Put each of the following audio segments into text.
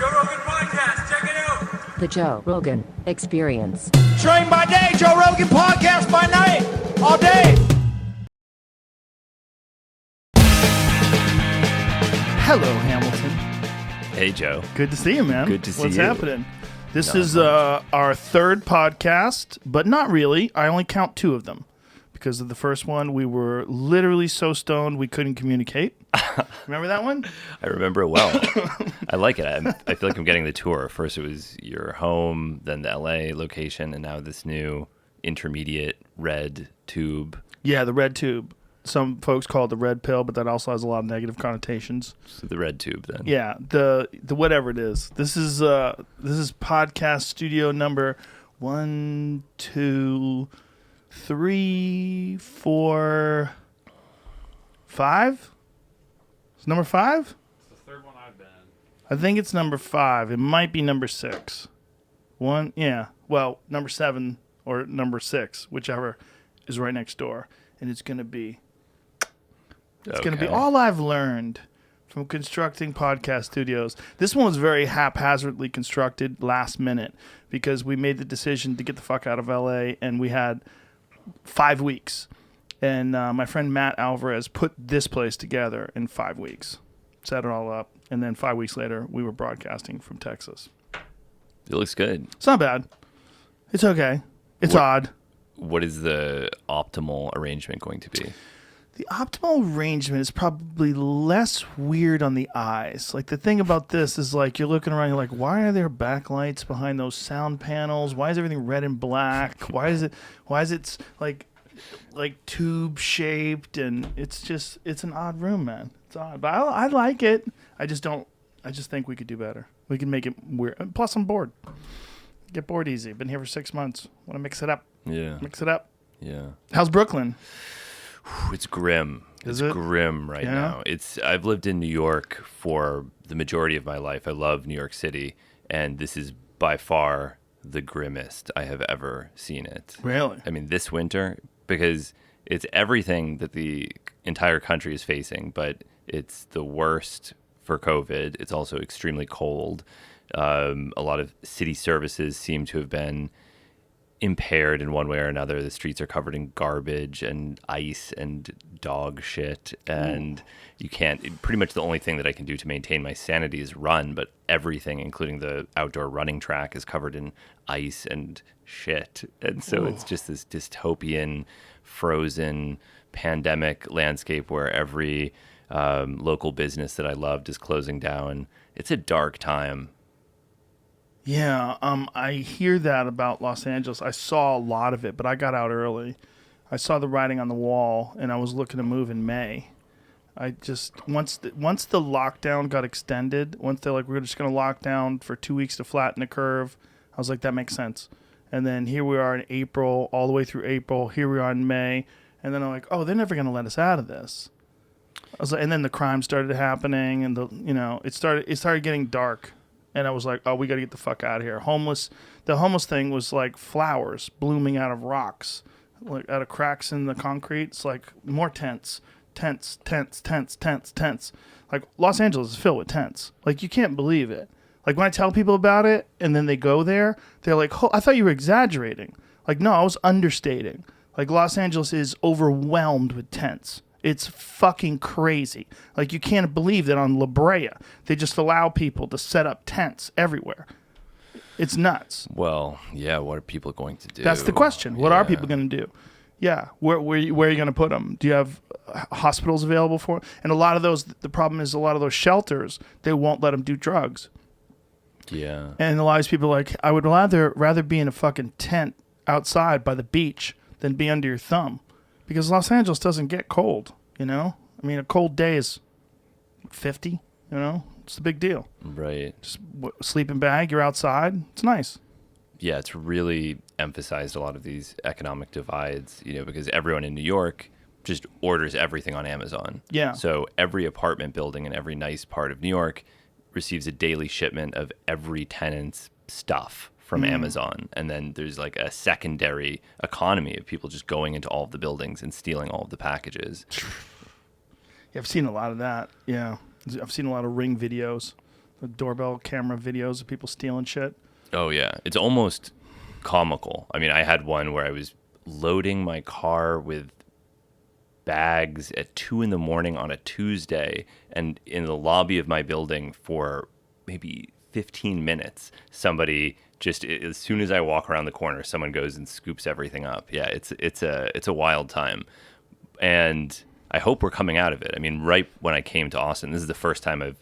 Joe Rogan Podcast. Check it out. The Joe Rogan Experience. Train by day, Joe Rogan Podcast by night, all day. Hello, Hamilton. Hey, Joe. Good to see you, man. Good to see What's you. happening? This is our third podcast, but not really. I only count two of them. Because of the first one, we were literally so stoned we couldn't communicate. Remember that one? I remember it well. I like it. I feel like I'm getting the tour. First it was your home, then the LA location, and now this new intermediate red tube. Yeah, the red tube. Some folks call it the red pill, but that also has a lot of negative connotations. So the red tube then. Yeah, the whatever it is. This is podcast studio number 1, 2, 3, 4, 5. It's number 5? It's the third one I've been in. I think it's number 5. It might be number 6. Well, number 7 or number 6, whichever is right next door. And it's going to be all I've learned from constructing podcast studios. This one was very haphazardly constructed last minute because we made the decision to get the fuck out of LA and we had 5 weeks. And my friend Matt Alvarez put this place together in 5 weeks, set it all up. And then 5 weeks later, we were broadcasting from Texas. It looks good. It's not bad. It's okay. It's odd. What is the optimal arrangement going to be? The optimal arrangement is probably less weird on the eyes. Like the thing about this is like you're looking around, you're like, why are there backlights behind those sound panels? Why is everything red and black? Why is it like tube shaped? And it's an odd room, man. It's odd, but I like it. I just think we could do better. We can make it weird. Plus, I'm bored. Get bored easy. Been here for 6 months. Want to mix it up. Yeah. Mix it up. Yeah. How's Brooklyn? It's grim. Is it's it? grim right Yeah? now. I've lived in New York for the majority of my life. I love New York City, and this is by far the grimmest I have ever seen it. Really? I mean, this winter, because it's everything that the entire country is facing, but it's the worst for COVID. It's also extremely cold. A lot of city services seem to have been impaired in one way or another. The streets are covered in garbage and ice and dog shit, and you can't. Pretty much the only thing that I can do to maintain my sanity is run, but everything, including the outdoor running track, is covered in ice and shit. And so it's just this dystopian, frozen, pandemic landscape where every local business that I loved is closing down. It's a dark time. Yeah, I hear that about Los Angeles. I saw a lot of it, but I got out early. I saw the writing on the wall, and I was looking to move in May. I just once the lockdown got extended, once they're like, we're just going to lock down for 2 weeks to flatten the curve, I was like, that makes sense. And then here we are in April, all the way through April. Here we are in May, and then I'm like, oh, they're never going to let us out of this. I was like, and then the crime started happening, and it started getting dark. And I was like, oh, we got to get the fuck out of here. The homeless thing was like flowers blooming out of rocks, like out of cracks in the concrete. It's like more tents. Like Los Angeles is filled with tents. Like you can't believe it. Like when I tell people about it and then they go there, they're like, oh, I thought you were exaggerating. Like, no, I was understating. Like Los Angeles is overwhelmed with tents. It's fucking crazy. Like, you can't believe that on La Brea, they just allow people to set up tents everywhere. It's nuts. Well, yeah, what are people going to do? That's the question. What are people going to do? Yeah, where are you going to put them? Do you have hospitals available for them? And a lot of those, the problem is a lot of those shelters, they won't let them do drugs. Yeah. And a lot of these people are like, I would rather be in a fucking tent outside by the beach than be under your thumb. Because Los Angeles doesn't get cold, I mean, a cold day is 50, It's a big deal. Right. Just sleeping bag, you're outside. It's nice. Yeah, it's really emphasized a lot of these economic divides, because everyone in New York just orders everything on Amazon. Yeah. So every apartment building in every nice part of New York receives a daily shipment of every tenant's stuff from Amazon. And then there's like a secondary economy of people just going into all of the buildings and stealing all of the packages. Yeah, I've seen a lot of that. Yeah. I've seen a lot of Ring videos. With doorbell camera videos of people stealing shit. Oh yeah, it's almost comical. I mean, I had one where I was loading my car with bags at 2 a.m. on a Tuesday, and in the lobby of my building for maybe 15 minutes, somebody just, as soon as I walk around the corner, someone goes and scoops everything up. Yeah, it's a wild time, and I hope we're coming out of it. I mean, right when I came to Austin, this is the first time I've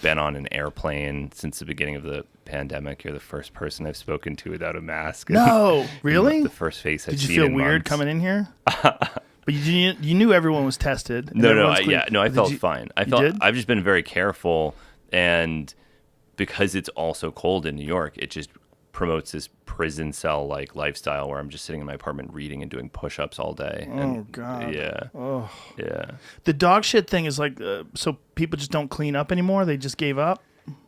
been on an airplane since the beginning of the pandemic. You're the first person I've spoken to without a mask. No, really? The first face I've Did you seen feel in weird months. coming in here? But you knew everyone was tested. And No, everyone's clean. I felt fine. Did? I've just been very careful, and because it's all so cold in New York, it just promotes this prison cell like lifestyle where I'm just sitting in my apartment reading and doing push-ups all day. Oh God. Yeah. Oh. Yeah. The dog shit thing is like, so people just don't clean up anymore. They just gave up.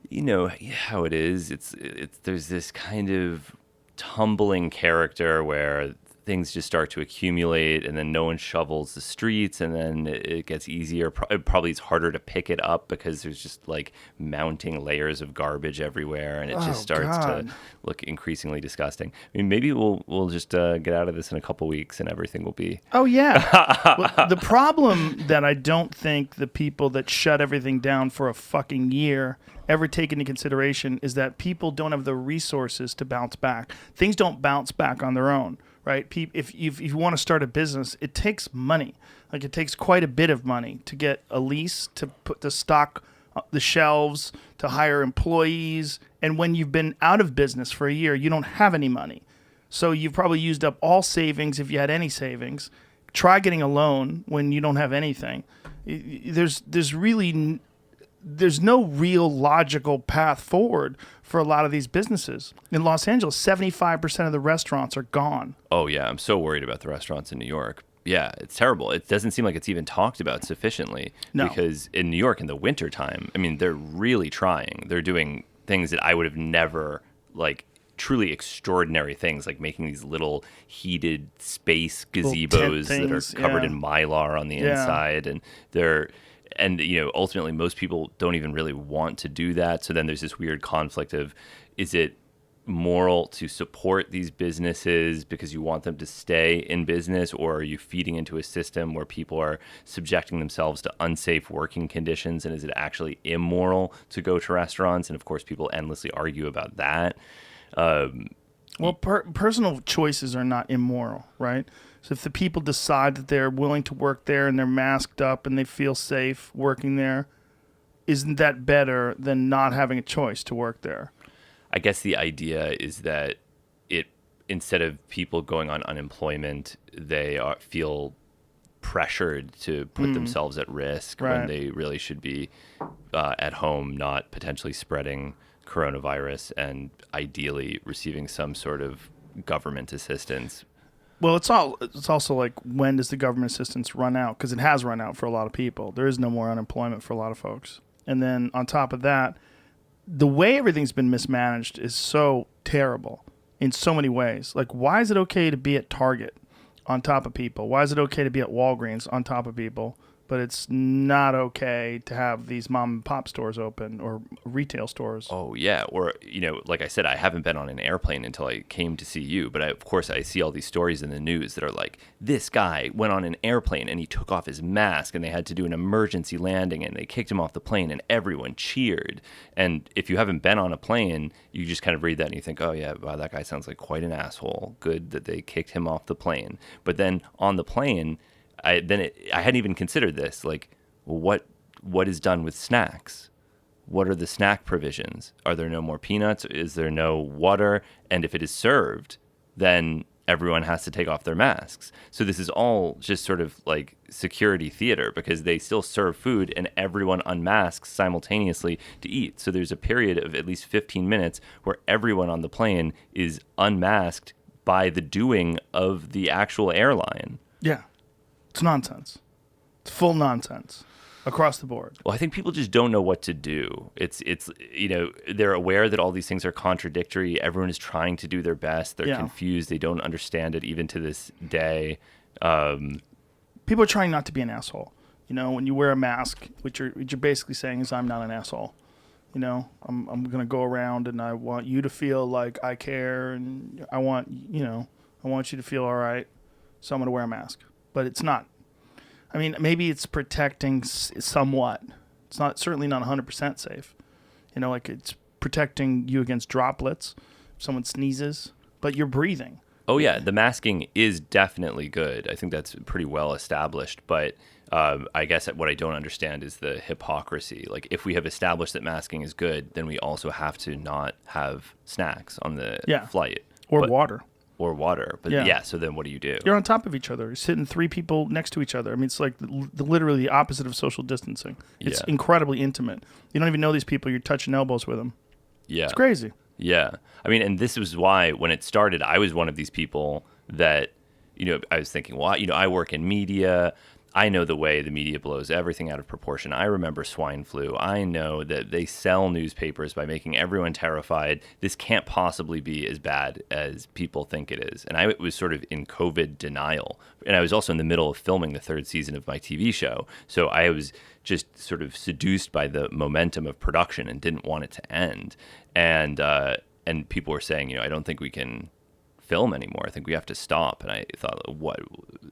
You know how it is. It's there's this kind of tumbling character where things just start to accumulate, and then no one shovels the streets, and then it gets easier. Probably it's harder to pick it up because there's just like mounting layers of garbage everywhere, and it just starts to look increasingly disgusting. I mean, maybe we'll just get out of this in a couple weeks, and everything will be. Oh yeah. Well, the problem that I don't think the people that shut everything down for a fucking year ever take into consideration is that people don't have the resources to bounce back. Things don't bounce back on their own. Right? If you want to start a business, it takes money. Like it takes quite a bit of money to get a lease, to stock the shelves, to hire employees. And when you've been out of business for a year, you don't have any money. So you've probably used up all savings if you had any savings. Try getting a loan when you don't have anything. There's no real logical path forward for a lot of these businesses. In Los Angeles, 75% of the restaurants are gone. Oh, yeah. I'm so worried about the restaurants in New York. Yeah, it's terrible. It doesn't seem like it's even talked about sufficiently. No. Because in New York in the wintertime, I mean, they're really trying. They're doing things that I would have never, like, truly extraordinary things, like making these little heated space gazebos that are covered in Mylar on the inside. And they're... And, ultimately, most people don't even really want to do that. So then there's this weird conflict of, is it moral to support these businesses because you want them to stay in business, or are you feeding into a system where people are subjecting themselves to unsafe working conditions? And is it actually immoral to go to restaurants? And, of course, people endlessly argue about that. Well, personal choices are not immoral, right? So if the people decide that they're willing to work there and they're masked up and they feel safe working there, isn't that better than not having a choice to work there? I guess the idea is that instead of people going on unemployment, they feel pressured to put themselves at risk when they really should be at home, not potentially spreading coronavirus, and ideally receiving some sort of government assistance. Well, it's also like, when does the government assistance run out? Because it has run out for a lot of people. There is no more unemployment for a lot of folks. And then on top of that, the way everything's been mismanaged is so terrible in so many ways. Like, why is it okay to be at Target on top of people? Why is it okay to be at Walgreens on top of people? But it's not okay to have these mom and pop stores open, or retail stores. Oh, yeah. Or, like I said, I haven't been on an airplane until I came to see you. But of course, I see all these stories in the news that are like, this guy went on an airplane and he took off his mask and they had to do an emergency landing and they kicked him off the plane and everyone cheered. And if you haven't been on a plane, you just kind of read that and you think, oh, yeah, wow, that guy sounds like quite an asshole. Good that they kicked him off the plane. But then on the plane, I hadn't even considered this. Like, well, what is done with snacks? What are the snack provisions? Are there no more peanuts? Is there no water? And if it is served, then everyone has to take off their masks. So this is all just sort of like security theater, because they still serve food and everyone unmasks simultaneously to eat. So there's a period of at least 15 minutes where everyone on the plane is unmasked by the doing of the actual airline. Yeah. It's nonsense. It's full nonsense across the board. Well, I think people just don't know what to do. It's they're aware that all these things are contradictory. Everyone is trying to do their best. They're confused. They don't understand it even to this day. People are trying not to be an asshole. When you wear a mask, what you're basically saying is, I'm not an asshole. You know, I'm gonna go around and I want you to feel like I care, and I want you to feel all right. So I'm gonna wear a mask, but it's not. I mean, maybe it's protecting somewhat. It's not certainly not 100% safe. You know, like it's protecting you against droplets. If someone sneezes, but you're breathing. Oh yeah, the masking is definitely good. I think that's pretty well established. But I guess what I don't understand is the hypocrisy. Like, if we have established that masking is good, then we also have to not have snacks on the flight Or water. or water. But Yeah. so then what do you do? You're on top of each other. You're sitting 3 people next to each other. I mean, it's like literally the opposite of social distancing. It's incredibly intimate. You don't even know these people. You're touching elbows with them. Yeah, It's crazy. Yeah. I mean, and this was why when it started, I was one of these people that, I was thinking, well, I work in media. I know the way the media blows everything out of proportion. I remember swine flu. I know that they sell newspapers by making everyone terrified. This can't possibly be as bad as people think it is. And I was sort of in COVID denial. And I was also in the middle of filming the 3rd season of my TV show. So I was just sort of seduced by the momentum of production and didn't want it to end. And people were saying, I don't think we can film anymore. I think we have to stop. And I thought, what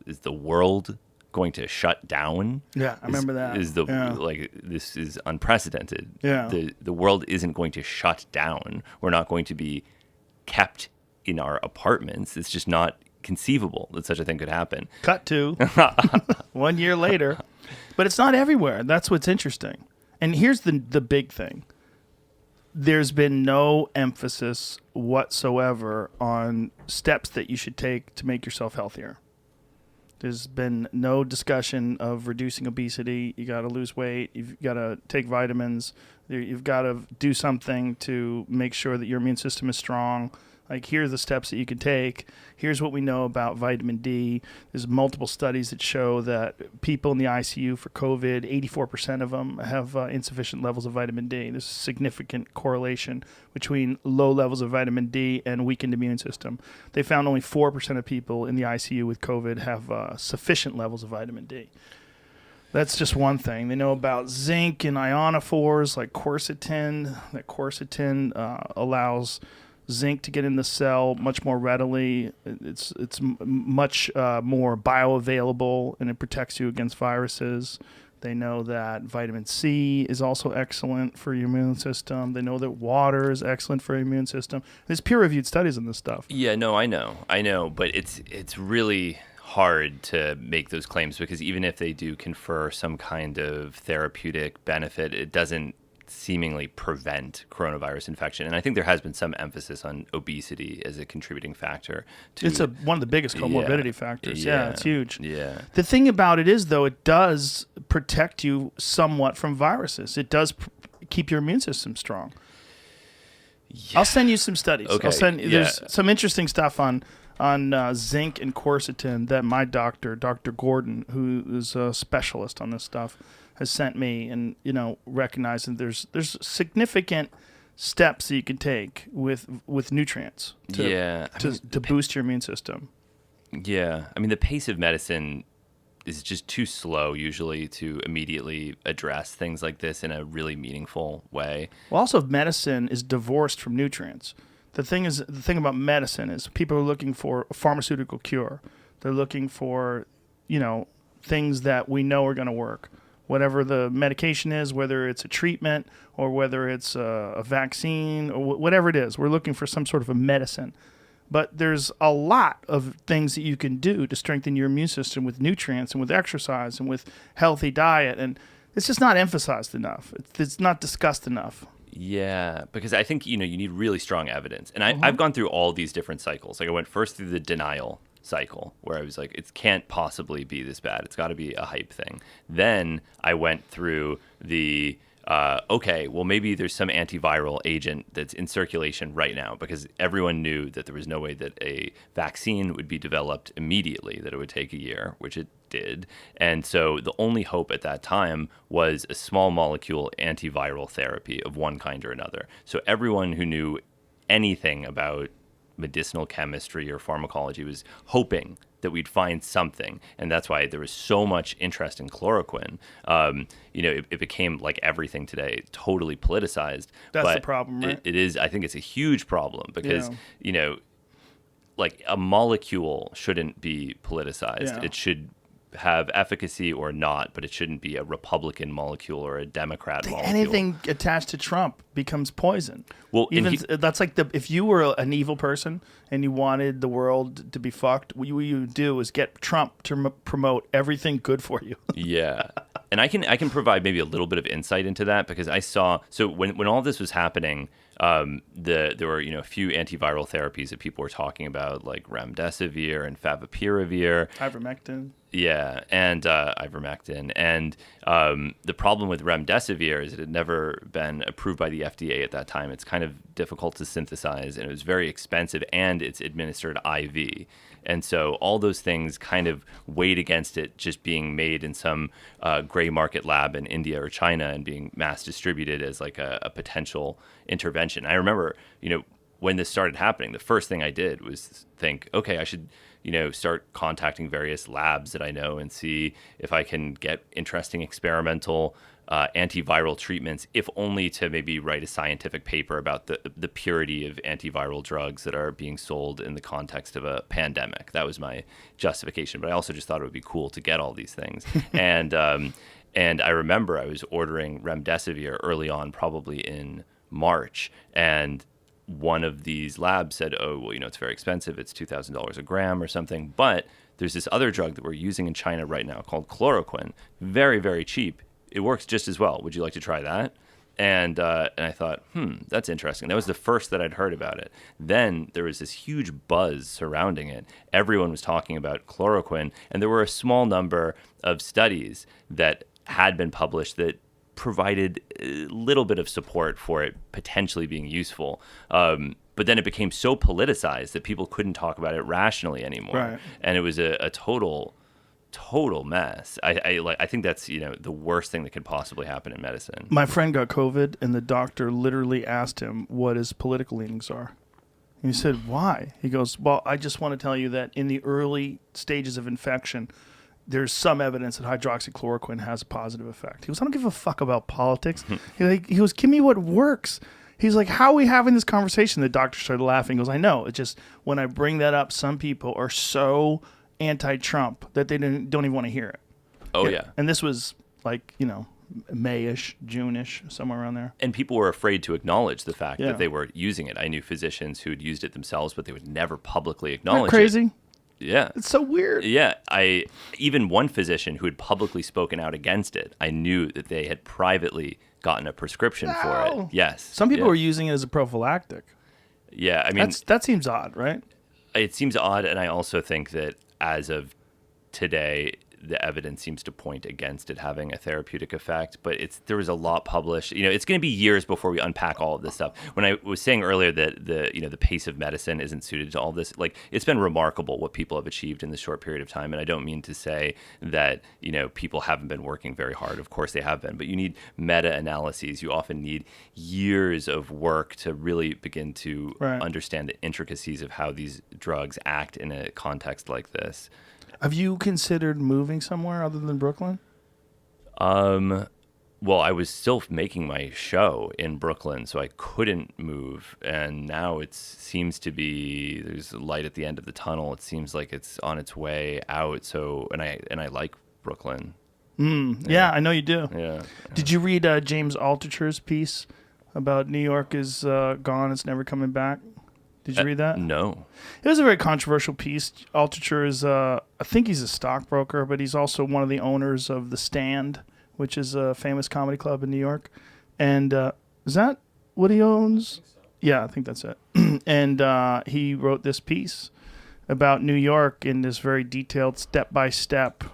is the world going to shut down? Yeah, I remember that. This is unprecedented. Yeah. The world isn't going to shut down. We're not going to be kept in our apartments. It's just not conceivable that such a thing could happen. Cut to 1 year later. But it's not everywhere. That's what's interesting. And here's the big thing. There's been no emphasis whatsoever on steps that you should take to make yourself healthier. There's been no discussion of reducing obesity. You got to lose weight. You've got to take vitamins. You've got to do something to make sure that your immune system is strong. Like, here are the steps that you can take. Here's what we know about vitamin D. There's multiple studies that show that people in the ICU for COVID, 84% of them have insufficient levels of vitamin D. There's a significant correlation between low levels of vitamin D and weakened immune system. They found only 4% of people in the ICU with COVID have sufficient levels of vitamin D. That's just one thing. They know about zinc and ionophores like quercetin. That quercetin allows zinc to get in the cell much more readily. It's much more bioavailable, and it protects you against viruses. They know that vitamin C is also excellent for your immune system. They know that water is excellent for your immune system. There's peer-reviewed studies on this stuff. Yeah, no, I know, but it's really hard to make those claims, because even if they do confer some kind of therapeutic benefit, it doesn't seemingly prevent coronavirus infection. And I think there has been some emphasis on obesity as a contributing factor to It's one of the biggest comorbidity factors. Yeah, it's huge. Yeah. The thing about it is, though, it does protect you somewhat from viruses. It does keep your immune system strong. Yeah. I'll send you some studies. Okay. There's some interesting stuff on zinc and quercetin that my doctor, Dr. Gordon, who is a specialist on this stuff, has sent me, and recognizing there's significant steps that you can take with nutrients to boost your immune system. Yeah, I mean, the pace of medicine is just too slow usually to immediately address things like this in a really meaningful way. Well, also medicine is divorced from nutrients. The thing about medicine is people are looking for a pharmaceutical cure. They're looking for, things that we know are going to work. Whatever the medication is, whether it's a treatment or whether it's a vaccine or whatever it is, we're looking for some sort of a medicine. But there's a lot of things that you can do to strengthen your immune system with nutrients and with exercise and with healthy diet. And it's just not emphasized enough. It's not discussed enough. Yeah, because I think, you need really strong evidence. And I've gone through all these different cycles. Like, I went first through the denial cycle where I was like, it can't possibly be this bad. It's got to be a hype thing. Then I went through the, okay, well, maybe there's some antiviral agent that's in circulation right now, because everyone knew that there was no way that a vaccine would be developed immediately, that it would take a year, which it did. And so the only hope at that time was a small molecule antiviral therapy of one kind or another. So everyone who knew anything about medicinal chemistry or pharmacology, was hoping that we'd find something. And that's why there was so much interest in chloroquine. It became, like everything today, totally politicized. That's but the problem, right? It is, I think it's a huge problem because, Yeah. Like a molecule shouldn't be politicized. Yeah. It should have efficacy or not, but it shouldn't be a Republican molecule or a Democrat molecule. Anything attached to Trump becomes poison. Well, and even that's like if you were an evil person and you wanted the world to be fucked, what you would do is get Trump to promote everything good for you. Yeah. And I can provide maybe a little bit of insight into that because I saw, so when all this was happening, there were a few antiviral therapies that people were talking about, like remdesivir and favipiravir. Ivermectin. Yeah, and ivermectin. And the problem with remdesivir is it had never been approved by the FDA at that time. It's kind of difficult to synthesize, and it was very expensive, and it's administered IV. And so all those things kind of weighed against it just being made in some gray market lab in India or China and being mass distributed as like a potential intervention. I remember, when this started happening, the first thing I did was think, okay, I should start contacting various labs that I know and see if I can get interesting experimental antiviral treatments, if only to maybe write a scientific paper about the purity of antiviral drugs that are being sold in the context of a pandemic. That was my justification. But I also just thought it would be cool to get all these things. And I remember I was ordering remdesivir early on, probably in March, and one of these labs said, oh, well, it's very expensive. It's $2,000 a gram or something. But there's this other drug that we're using in China right now called chloroquine. Very, very cheap. It works just as well. Would you like to try that? And I thought, that's interesting. That was the first that I'd heard about it. Then there was this huge buzz surrounding it. Everyone was talking about chloroquine. And there were a small number of studies that had been published that provided a little bit of support for it potentially being useful. But then it became so politicized that people couldn't talk about it rationally anymore. Right. And it was a total mess. I think that's, the worst thing that could possibly happen in medicine. My friend got COVID, and the doctor literally asked him what his political leanings are. And he said, why? He goes, well, I just want to tell you that in the early stages of infection, there's some evidence that hydroxychloroquine has a positive effect. He goes, I don't give a fuck about politics. He goes, give me what works. He's like, how are we having this conversation? The doctor started laughing. He goes, I know. It's just when I bring that up, some people are so anti-Trump that they don't even want to hear it. Oh, yeah. And this was like, May-ish, June-ish, somewhere around there. And people were afraid to acknowledge the fact Yeah. that they were using it. I knew physicians who had used it themselves, but they would never publicly Isn't acknowledge that crazy? it. Yeah. It's so weird. Yeah, even one physician who had publicly spoken out against it, I knew that they had privately gotten a prescription for it. No. Yes. Some people yeah. are using it as a prophylactic. Yeah, I mean, That seems odd, right? it seems odd, and I also think that as of today, the evidence seems to point against it having a therapeutic effect, but there was a lot published. It's going to be years before we unpack all of this stuff. When I was saying earlier that the pace of medicine isn't suited to all this, like, it's been remarkable what people have achieved in this short period of time. And I don't mean to say that, people haven't been working very hard. Of course they have been, but you need meta-analyses. You often need years of work to really begin to understand the intricacies of how these drugs act in a context like this. Have you considered moving somewhere other than Brooklyn? Well, I was still making my show in Brooklyn, so I couldn't move. And now it seems to be there's a light at the end of the tunnel. It seems like it's on its way out. So, and I like Brooklyn. Yeah, I know you do. Yeah. Did you read James Altucher's piece about New York is gone, it's never coming back? Did you read that? No. It was a very controversial piece. Altucher is, I think he's a stockbroker, but he's also one of the owners of The Stand, which is a famous comedy club in New York. And is that what he owns? Yeah, I think that's it. And he wrote this piece about New York in this very detailed step-by-step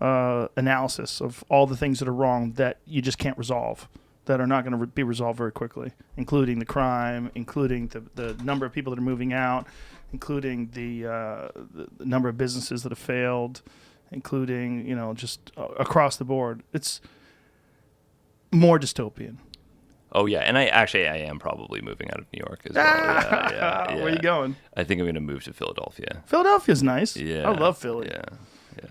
analysis of all the things that are wrong that you just can't resolve, that are not going to be resolved very quickly, including the crime, including the number of people that are moving out, including the number of businesses that have failed, including, just across the board. It's more dystopian. Oh yeah, and I am probably moving out of New York as well. Yeah. Where are you going? I think I'm going to move to Philadelphia. Philadelphia's nice. Yeah, I love Philly. Yeah.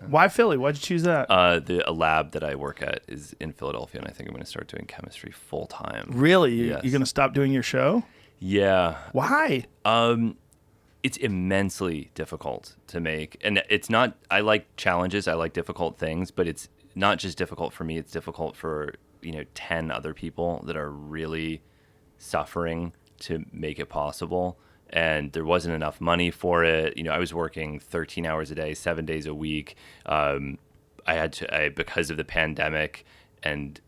Why Philly? Why'd you choose that? A lab that I work at is in Philadelphia, and I think I'm going to start doing chemistry full time. Really? Yes. You're going to stop doing your show? Yeah. Why? It's immensely difficult to make, and it's not. I like challenges. I like difficult things, but it's not just difficult for me. It's difficult for 10 other people that are really suffering to make it possible. And there wasn't enough money for it. I was working 13 hours a day, 7 days a week. I had to, because of the pandemic, and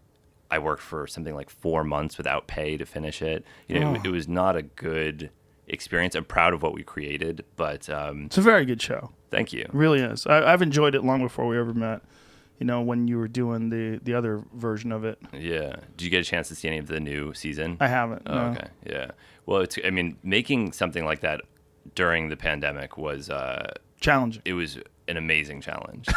I worked for something like 4 months without pay to finish it. It was not a good experience. I'm proud of what we created, but It's a very good show. thank you. It really is. I've enjoyed it long before we ever met. When you were doing the other version of it. Yeah. Did you get a chance to see any of the new season? I haven't. Oh, No. okay. Yeah. Well, making something like that during the pandemic was Challenging. it was an amazing challenge.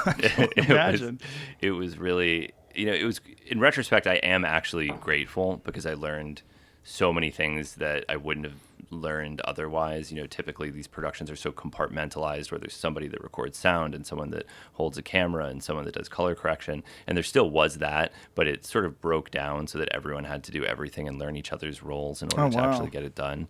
Imagine. It was really, it was, in retrospect, I am actually grateful because I learned so many things that I wouldn't have learned otherwise. Typically these productions are so compartmentalized where there's somebody that records sound and someone that holds a camera and someone that does color correction. And there still was that, but it sort of broke down so that everyone had to do everything and learn each other's roles in order to wow. actually get it done.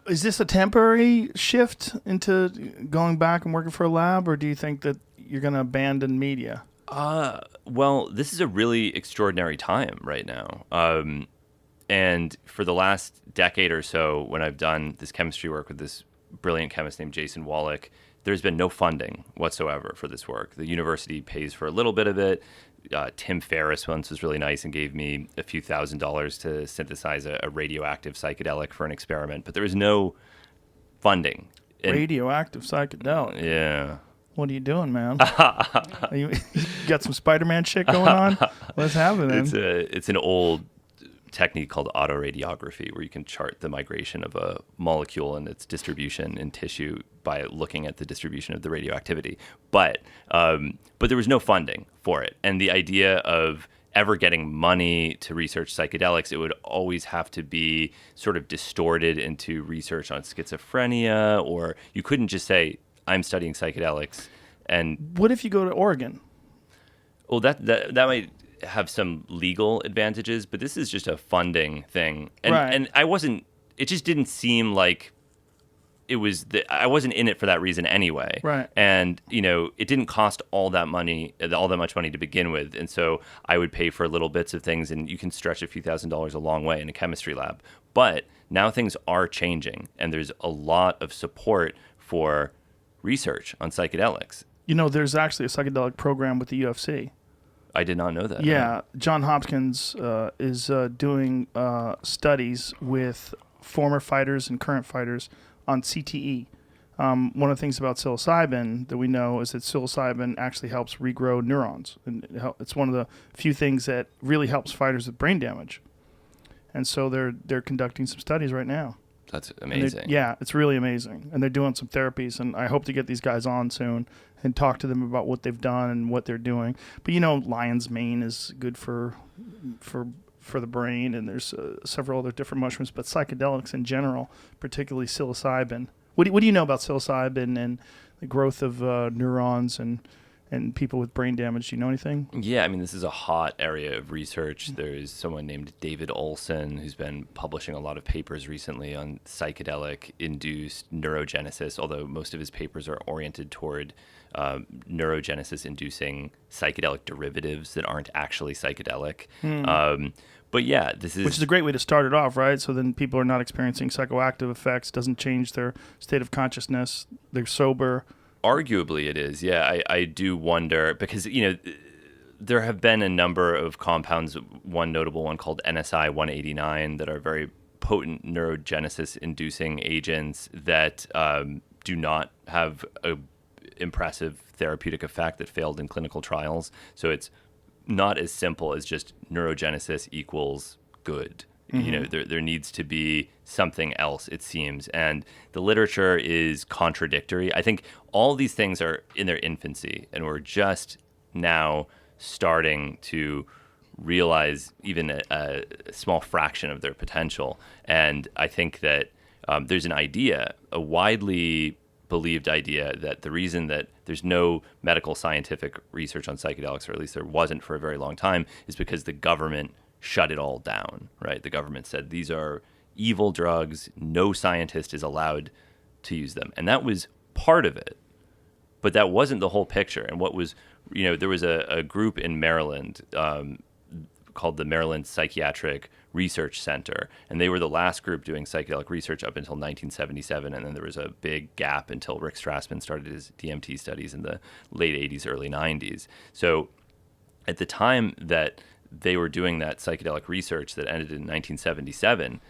Is this a temporary shift into going back and working for a lab, or do you think that you're going to abandon media? Well, this is a really extraordinary time right now. And for the last decade or so, when I've done this chemistry work with this brilliant chemist named Jason Wallach, there's been no funding whatsoever for this work. The university pays for a little bit of it. Tim Ferriss once was really nice and gave me a few $1,000s to synthesize a radioactive psychedelic for an experiment, but there was no funding. Radioactive psychedelic. Yeah. What are you doing, man? you got some Spider-Man shit going on? What's happening? It's an old technique called autoradiography, where you can chart the migration of a molecule and its distribution in tissue by looking at the distribution of the radioactivity. But there was no funding for it, and the idea of ever getting money to research psychedelics, it would always have to be sort of distorted into research on schizophrenia, or you couldn't just say, I'm studying psychedelics. And what if you go to Oregon? Well, that might have some legal advantages, but this is just a funding thing. And, right. And it just didn't seem like it was, I wasn't in it for that reason anyway. Right. And, it didn't cost all that much money to begin with. And so I would pay for little bits of things, and you can stretch a few $1,000s a long way in a chemistry lab. But now things are changing, and there's a lot of support for research on psychedelics. There's actually a psychedelic program with the UFC. I did not know that. Yeah, John Hopkins is doing studies with former fighters and current fighters on CTE. One of the things about psilocybin that we know is that psilocybin actually helps regrow neurons. And it's one of the few things that really helps fighters with brain damage. And so they're conducting some studies right now. That's amazing. Yeah, it's really amazing. And they're doing some therapies, and I hope to get these guys on soon and talk to them about what they've done and what they're doing. But lion's mane is good for the brain, and there's several other different mushrooms, but psychedelics in general, particularly psilocybin. What do you know about psilocybin and the growth of neurons and people with brain damage? Do you know anything? Yeah, this is a hot area of research. There's someone named David Olson who's been publishing a lot of papers recently on psychedelic-induced neurogenesis, although most of his papers are oriented toward neurogenesis-inducing psychedelic derivatives that aren't actually psychedelic. But yeah, which is a great way to start it off, right? So then people are not experiencing psychoactive effects, doesn't change their state of consciousness, they're sober. Arguably it is, yeah. I do wonder, because, there have been a number of compounds, one notable one called NSI 189, that are very potent neurogenesis-inducing agents that do not have a impressive therapeutic effect, that failed in clinical trials. So it's not as simple as just neurogenesis equals good. Mm-hmm. There needs to be something else, it seems. And the literature is contradictory. I think all these things are in their infancy, and we're just now starting to realize even a small fraction of their potential. And I think that there's an idea, a widely believed idea, that the reason that there's no medical scientific research on psychedelics, or at least there wasn't for a very long time, is because the government shut it all down, right? The government said these are evil drugs, no scientist is allowed to use them. And that was part of it. But that wasn't the whole picture. And what was, there was a group in Maryland called the Maryland Psychiatric Research Center, and they were the last group doing psychedelic research up until 1977, and then there was a big gap until Rick Strassman started his DMT studies in the late 80s, early 90s. So at the time that they were doing that psychedelic research that ended in 1977,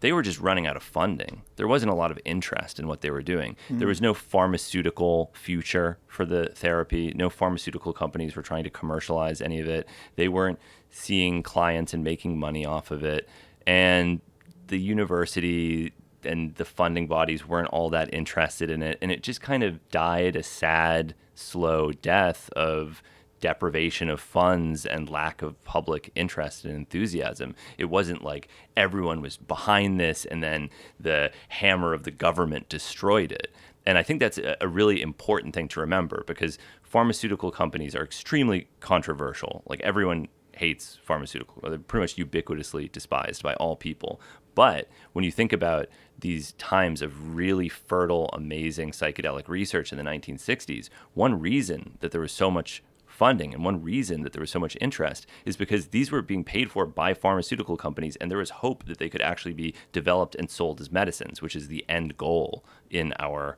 they were just running out of funding. There wasn't a lot of interest in what they were doing. There was no pharmaceutical future for the therapy. No pharmaceutical companies were trying to commercialize any of it. They weren't seeing clients and making money off of it. And the university and the funding bodies weren't all that interested in it. And it just kind of died a sad, slow death of deprivation of funds and lack of public interest and enthusiasm. It wasn't like everyone was behind this and then the hammer of the government destroyed it. And I think that's a really important thing to remember, because pharmaceutical companies are extremely controversial. Like, everyone hates pharmaceutical, they're pretty much ubiquitously despised by all people. But when you think about these times of really fertile, amazing psychedelic research in the 1960s, one reason that there was so much funding and one reason that there was so much interest is because these were being paid for by pharmaceutical companies, and there was hope that they could actually be developed and sold as medicines, which is the end goal in our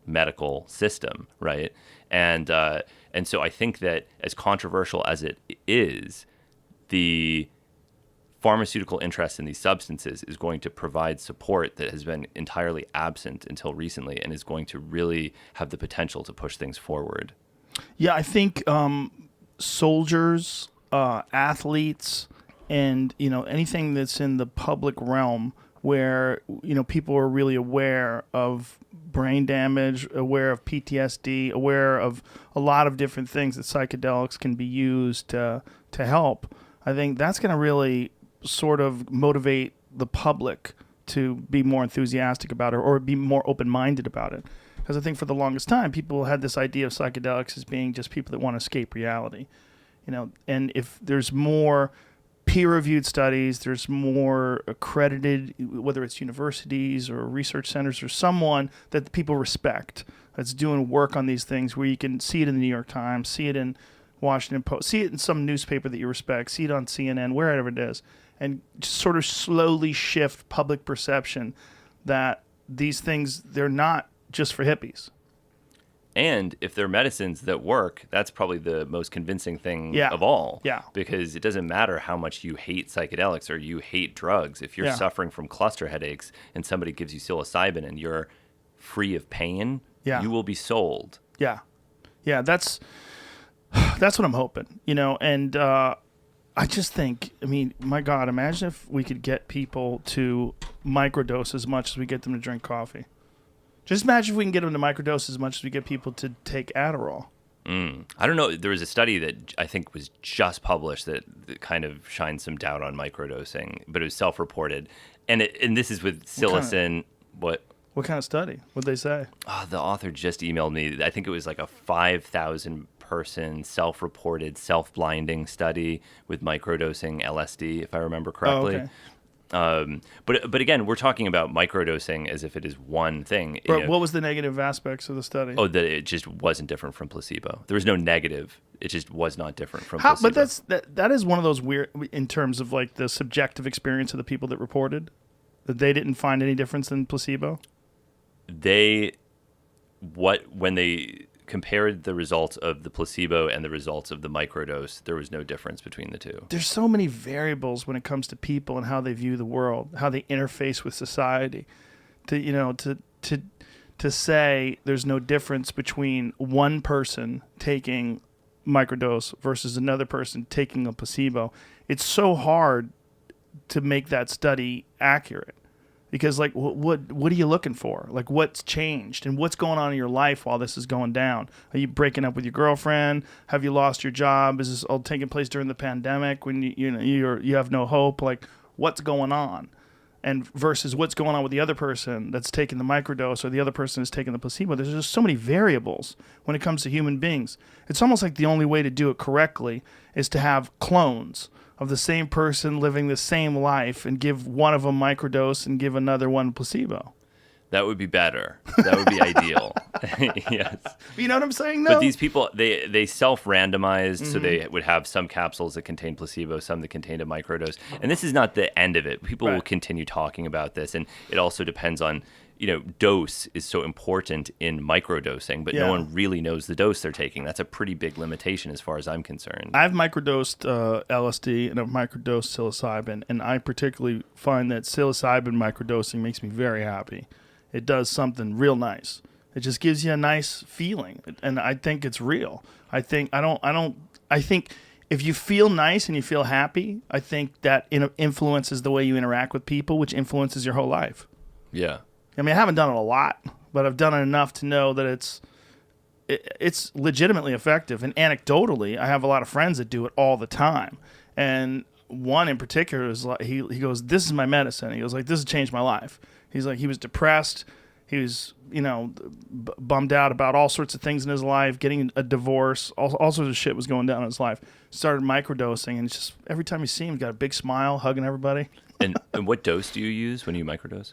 medical system, right? And so I think that, as controversial as it is, the pharmaceutical interest in these substances is going to provide support that has been entirely absent until recently, and is going to really have the potential to push things forward. Yeah, I think soldiers, athletes, and anything that's in the public realm where people are really aware of brain damage, aware of PTSD, aware of a lot of different things that psychedelics can be used to help. I think that's going to really sort of motivate the public to be more enthusiastic about it, or be more open-minded about it. Because I think for the longest time, people had this idea of psychedelics as being just people that want to escape reality. And if there's more peer-reviewed studies, there's more accredited, whether it's universities or research centers or someone that people respect that's doing work on these things, where you can see it in the New York Times, see it in Washington Post, see it in some newspaper that you respect, see it on CNN, wherever it is, and just sort of slowly shift public perception that these things, they're not just for hippies. And if they're medicines that work, that's probably the most convincing thing of all. Yeah. Because it doesn't matter how much you hate psychedelics or you hate drugs. If you're suffering from cluster headaches and somebody gives you psilocybin and you're free of pain, you will be sold. Yeah. Yeah, that's what I'm hoping, and I just think, my God, imagine if we could get people to microdose as much as we get them to drink coffee. Just imagine if we can get them to microdose as much as we get people to take Adderall. I don't know. There was a study that I think was just published that kind of shines some doubt on microdosing, but it was self-reported. And this is with psilocin. What kind of study? What'd they say? The author just emailed me. I think it was like a 5,000 person self-reported, self-blinding study with microdosing LSD, if I remember correctly. Oh, okay. But again, we're talking about microdosing as if it is one thing. But what was the negative aspects of the study? Oh, that it just wasn't different from placebo. There was no negative. It just was not different from placebo. But that is one of those weird, in terms of like the subjective experience of the people that reported, that they didn't find any difference in placebo. When they compared the results of the placebo and the results of the microdose, there was no difference between the two. There's so many variables when it comes to people and how they view the world, how they interface with society. To say there's no difference between one person taking microdose versus another person taking a placebo, it's so hard to make that study accurate. because like what are you looking for? Like what's changed and what's going on in your life while this is going down? Are you breaking up with your girlfriend? Have you lost your job? Is this all taking place during the pandemic when you have no hope? Like what's going on? And versus what's going on with the other person that's taking the microdose or the other person is taking the placebo. There's just so many variables when it comes to human beings. It's almost like the only way to do it correctly is to have clones of the same person living the same life and give one of them microdose and give another one placebo. That would be better. That would be ideal. Yes. You know what I'm saying, though? But these people, they self-randomized, so they would have some capsules that contain placebo, some that contained a microdose. And this is not the end of it. People will continue talking about this, and it also depends on, dose is so important in microdosing, but no one really knows the dose they're taking. That's a pretty big limitation as far as I'm concerned. I've microdosed LSD and I've microdosed psilocybin, and I particularly find that psilocybin microdosing makes me very happy. It does something real nice. It just gives you a nice feeling, and I think it's real. I think if you feel nice and you feel happy, I think that influences the way you interact with people, which influences your whole life. Yeah. I mean, I haven't done it a lot, but I've done it enough to know that it's legitimately effective. And anecdotally, I have a lot of friends that do it all the time. And one in particular is like, he goes, "This is my medicine." He goes like, "This has changed my life." He's like, he was depressed. He was, bummed out about all sorts of things in his life, getting a divorce, all sorts of shit was going down in his life. Started microdosing, and it's just every time you see him, got a big smile, hugging everybody. And what dose do you use when you microdose?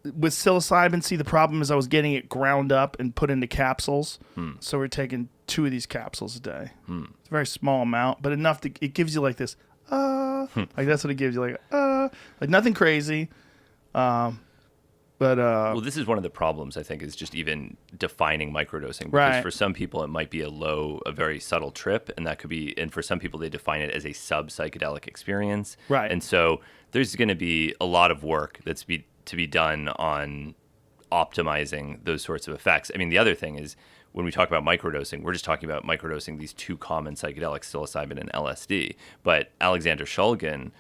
With psilocybin, see, the problem is I was getting it ground up and put into capsules. So we're taking 2 of these capsules a day. It's a very small amount, but enough to, it gives you like this, like that's what it gives you, like nothing crazy. Well, this is one of the problems, I think, is just even defining microdosing. Because Right. for some people, it might be a very subtle trip, and that could be, and for some people, they define it as a sub-psychedelic experience. Right. And so there's going to be a lot of work to be done on optimizing those sorts of effects. I mean, the other thing is, when we talk about microdosing, we're just talking about microdosing these 2 common psychedelics, psilocybin and LSD. But Alexander Shulgin,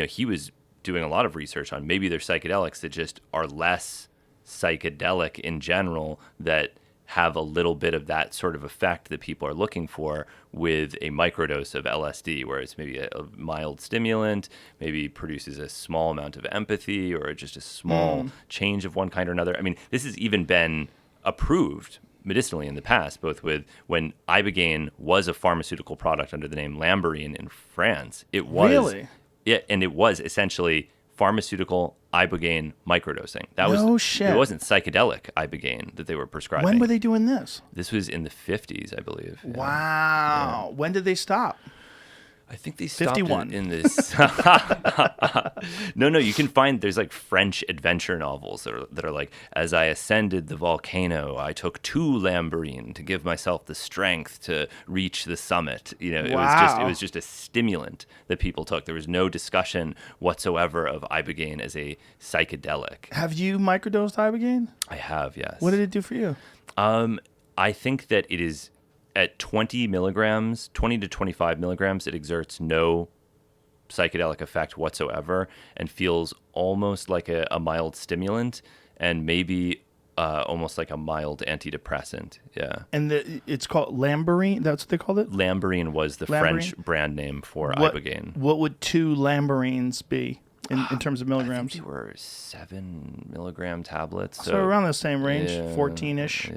he was doing a lot of research on maybe they're psychedelics that just are less psychedelic in general, that have a little bit of that sort of effect that people are looking for with a microdose of LSD, where it's maybe a mild stimulant, maybe produces a small amount of empathy or just a small change of one kind or another. I mean, this has even been approved medicinally in the past, both with when Ibogaine was a pharmaceutical product under the name Lambarine in France. It was Really? Yeah, and it was essentially pharmaceutical Ibogaine microdosing. That No shit. It wasn't psychedelic Ibogaine that they were prescribing. When were they doing this? This was in the 50s, I believe. Yeah. Wow. When did they stop? I think they stopped 51. in this. No, you can find, there's like French adventure novels that are like, as I ascended the volcano, I took 2 Lambarine to give myself the strength to reach the summit. It was just a stimulant that people took. There was no discussion whatsoever of Ibogaine as a psychedelic. Have you microdosed Ibogaine? I have, yes. What did it do for you? I think that it is at 20 to 25 milligrams, it exerts no psychedelic effect whatsoever and feels almost like a mild stimulant and maybe almost like a mild antidepressant. Yeah. And it's called Lambarine? That's what they called it? Lambarine was the French brand name for Ibogaine. What would 2 Lambarines be in terms of milligrams? I think they were 7 milligram tablets. So around the same range, Yeah, 14-ish.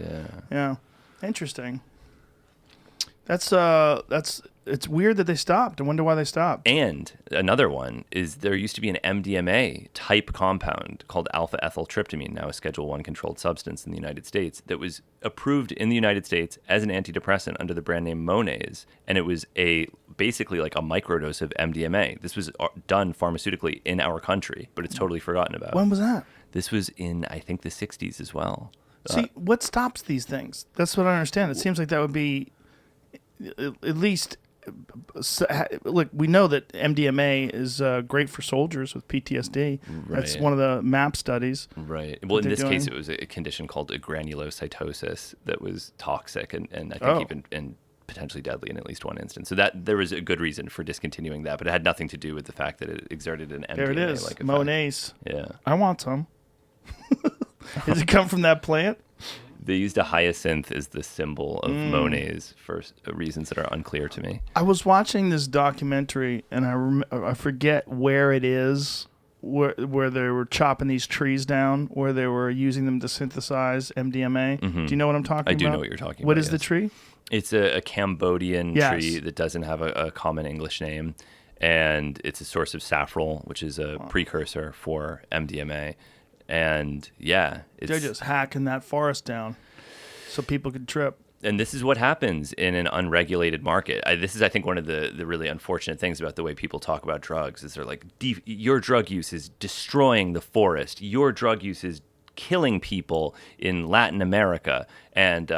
Yeah. Interesting. That's it's weird that they stopped. I wonder why they stopped. And another one is there used to be an MDMA type compound called alpha ethyltryptamine, now a Schedule I controlled substance in the United States, that was approved in the United States as an antidepressant under the brand name Monase, and it was basically like a microdose of MDMA. This was done pharmaceutically in our country, but it's totally forgotten about. When was that? This was in, I think, the 60s as well. See, what stops these things? That's what I don't understand. It seems like that would be at least. Look, we know that MDMA is great for soldiers with PTSD. Right. That's one of the MAP studies. Right. Well, in they're this case, doing. it was a condition called agranulocytosis that was toxic, and I think Oh. even in potentially deadly in at least one instance. So that there was a good reason for discontinuing that, but it had nothing to do with the fact that it exerted an MDMA-like There it is. effect. Monets. Yeah. I want some. Does it come from that plant? They used a hyacinth as the symbol of Monet's for reasons that are unclear to me. I was watching this documentary, and I forget where it is, where they were chopping these trees down, where they were using them to synthesize MDMA. Do you know what I'm talking about? I do know what you're talking about. What is the yes. tree? It's a Cambodian Yes. tree that doesn't have a common English name, and it's a source of saffrol, which is a precursor for MDMA. And yeah, They're just hacking that forest down so people could trip. and this is what happens in an unregulated market. This is, I think, one of the really unfortunate things about the way people talk about drugs is they're like, your drug use is destroying the forest. Your drug use is killing people in Latin America. And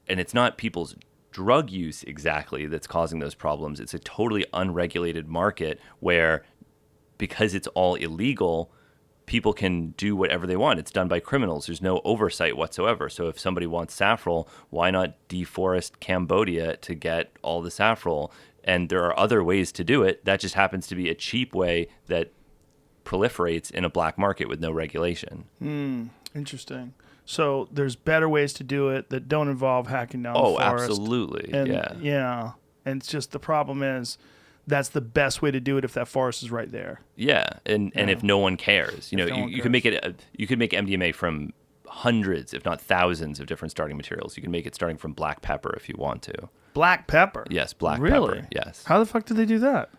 it's not people's drug use exactly that's causing those problems. It's a totally unregulated market where, because it's all illegal, people can do whatever they want. It's done by criminals. There's no oversight whatsoever. So if somebody wants saffron, why not deforest Cambodia to get all the saffron? And there are other ways to do it. That just happens to be a cheap way that proliferates in a black market with no regulation. Interesting. So there's better ways to do it that don't involve hacking down the Oh, forest. absolutely. And, yeah. Yeah. And it's just the problem is that's the best way to do it if that forest is right there. Yeah, and if no one cares, no one you can make it. You could make MDMA from hundreds, if not thousands, of different starting materials. You can make it starting from black pepper if you want to. Black pepper? Yes, black Really? pepper. Yes. How the fuck did they do that?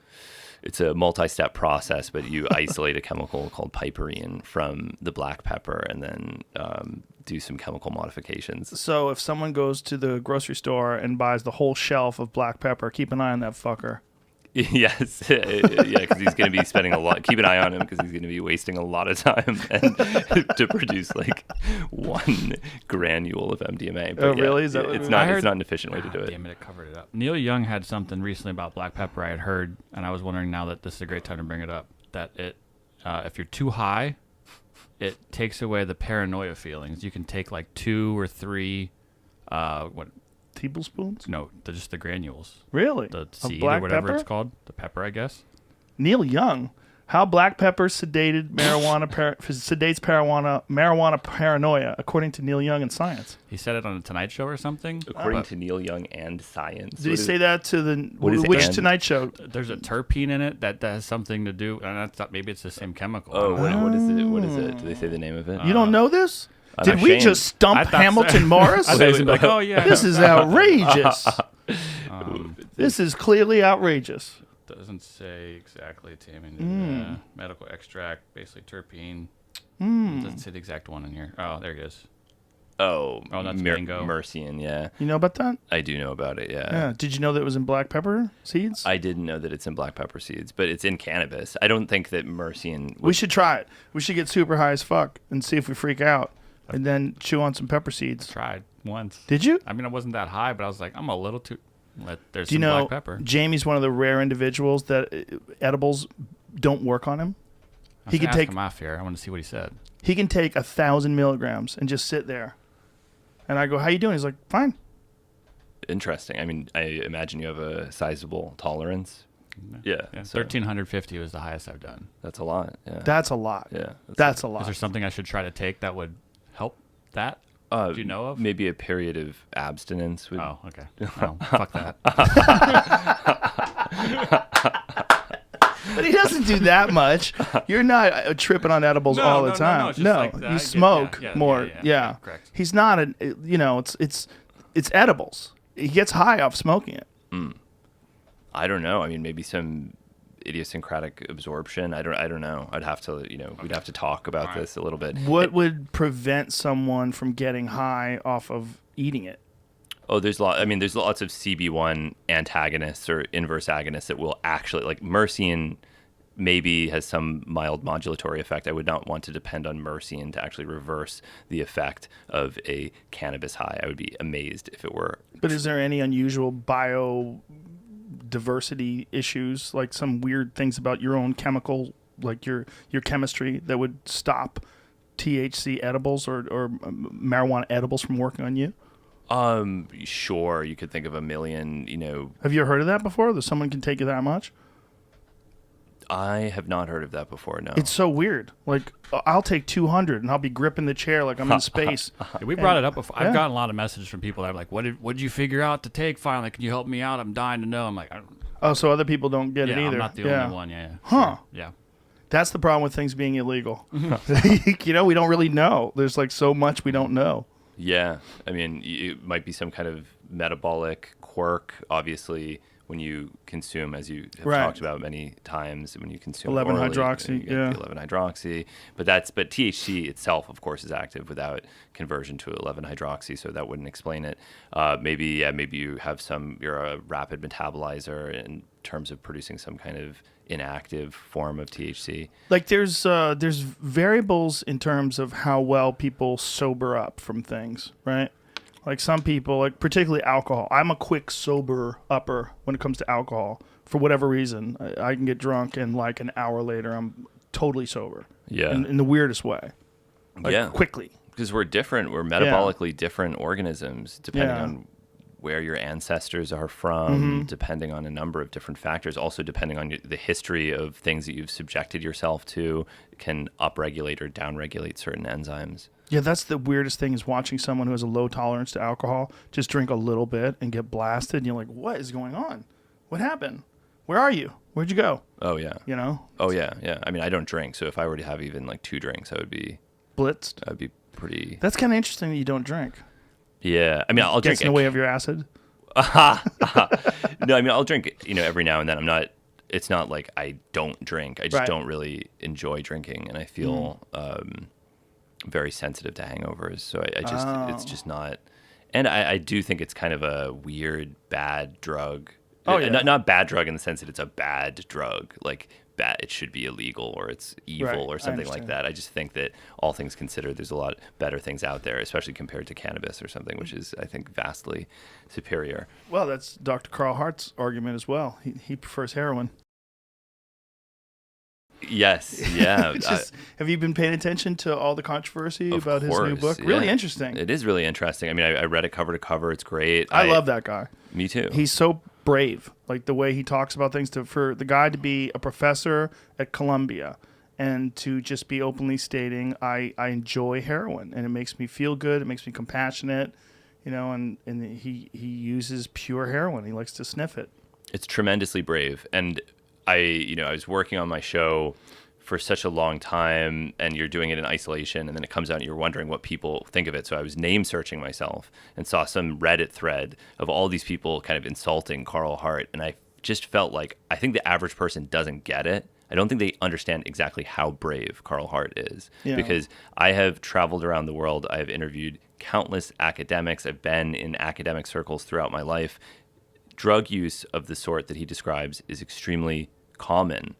It's a multi-step process, but you isolate a chemical called piperine from the black pepper, and then do some chemical modifications. So if someone goes to the grocery store and buys the whole shelf of black pepper, keep an eye on that fucker. Yes, yeah, because he's going to be spending a lot. Keep an eye on him because he's going to be wasting a lot of time to produce like one granule of MDMA. But Oh, really? Is that what it's it not. is? It's not an efficient way to do it. Damn it, it covered it up. Neil Young had something recently about black pepper I had heard, and I was wondering now that this is a great time to bring it up, that it, if you're too high, it takes away the paranoia feelings. You can take like 2 or 3, Tablespoons? just the granules. Really? The Of seed black or whatever pepper? it's called. The pepper, I guess. Neil Young. How black pepper sedates marijuana paranoia, according to Neil Young and Science. He said it on the Tonight Show or something. According to Neil Young and science. Did he say that to the what is which and? Tonight Show? There's a terpene in it that has something to do, and I thought maybe it's the same chemical. Oh, what is it? What is it? Do they say the name of it? You don't know this? I'm Did we ashamed. just stump I thought Hamilton so. Morris? I thought he was gonna be like, oh yeah, This is outrageous. This is clearly outrageous. doesn't say exactly. Taming medical extract, basically terpene. Doesn't say the exact one in here. Oh, there it is. Oh, that's mango. Mercian, yeah. You know about that? I do know about it, Yeah. Did you know that it was in black pepper seeds? I didn't know that it's in black pepper seeds, but it's in cannabis. I don't think that Mercian... We should try it. We should get super high as fuck and see if we freak out, and then chew on some pepper seeds. Tried once. Did you? I mean, I wasn't that high, but I was like, I'm a little too. There's Do you some know black pepper. Jamie's one of the rare individuals that edibles don't work on him? I He was can gonna take ask him off here. I want to see what he said. he can take 1,000 milligrams and just sit there. And I go, "How you doing?" He's like, "Fine." Interesting. I mean, I imagine you have a sizable tolerance. Yeah. Yeah, so 1,350 was the highest I've done. that's a lot. Yeah. That's a lot. yeah. That's a Is lot. there something I should try to take that would help that? Do you know of? Maybe a period of abstinence would... Oh, okay. Oh, fuck that. But he doesn't do that much. You're not tripping on edibles No, all the no, no, time. no, it's just like that. I You get- smoke yeah, more. yeah, Yeah. correct. He's not it's edibles. He gets high off smoking it. I don't know. I mean, maybe some idiosyncratic absorption. I don't know. I'd have to, we'd have to talk about this a little bit. What would prevent someone from getting high off of eating it? Oh, there's lots of CB1 antagonists or inverse agonists that will actually, like Mercian maybe has some mild modulatory effect. I would not want to depend on Mercian to actually reverse the effect of a cannabis high. I would be amazed if it were. But is there any unusual biodiversity issues, like some weird things about your own chemical, like your chemistry, that would stop THC edibles or marijuana edibles from working on you? Sure, you could think of a million, Have you heard of that before? That someone can take you that much? I have not heard of that before, no. It's so weird. Like, I'll take 200 and I'll be gripping the chair like I'm in space. Yeah, we brought it up before. yeah. I've gotten a lot of messages from people that are like, what did you figure out to take finally? Can you help me out? I'm dying to know. I'm like, Oh, so other people don't get it either. I'm not the only one. Yeah. Huh. Sure. Yeah. That's the problem with things being illegal. We don't really know. There's like so much we don't know. Yeah, I mean, it might be some kind of metabolic quirk, obviously, when you consume, as you have talked about many times, when you consume 11-hydroxy, the 11-hydroxy. But THC itself, of course, is active without conversion to 11-hydroxy, so that wouldn't explain it. Maybe you have you're a rapid metabolizer in terms of producing some kind of inactive form of THC. Like there's variables in terms of how well people sober up from things, right? Like some people, like particularly alcohol. I'm a quick sober upper when it comes to alcohol. For whatever reason, I can get drunk and like an hour later I'm totally sober. Yeah. In the weirdest way. Like quickly. Because we're different. We're metabolically different organisms depending on where your ancestors are from, depending on a number of different factors, also depending on the history of things that you've subjected yourself to, can upregulate or downregulate certain enzymes. Yeah, that's the weirdest thing is watching someone who has a low tolerance to alcohol just drink a little bit and get blasted. And you're like, what is going on? What happened? Where are you? Where'd you go? Oh, yeah. Oh, yeah. I mean, I don't drink, so if I were to have even like 2 drinks, I would be blitzed. I'd be pretty... That's kind of interesting that you don't drink. Yeah, I mean, I'll drink... Gets in the way of your acid? No, I mean, I'll drink, every now and then. It's not like I don't drink. I just don't really enjoy drinking, and I feel very sensitive to hangovers. So it's just not... And I do think it's kind of a weird, bad drug. Oh, yeah. Not bad drug in the sense that it's a bad drug. Like, it should be illegal or it's evil or something like that. I just think that all things considered, there's a lot better things out there, especially compared to cannabis or something, which is, I think, vastly superior. Well, that's Dr. Carl Hart's argument as well. He prefers heroin. Yes, yeah. Have you been paying attention to all the controversy about his new book? Yeah. Really interesting. It is really interesting. I mean, I read it cover to cover. It's great. I love that guy. Me too. He's so brave, like the way he talks about things. For the guy to be a professor at Columbia and to just be openly stating, I enjoy heroin and it makes me feel good. It makes me compassionate, and he uses pure heroin. He likes to sniff it. It's tremendously brave. And I was working on my show for such a long time, and you're doing it in isolation, and then it comes out and you're wondering what people think of it. So I was name searching myself and saw some Reddit thread of all these people kind of insulting Carl Hart, and I just felt like I think the average person doesn't get it. I don't think they understand exactly how brave Carl Hart is, because I have traveled around the world. I have interviewed countless academics. I've been in academic circles throughout my life. Drug use of the sort that he describes is extremely common.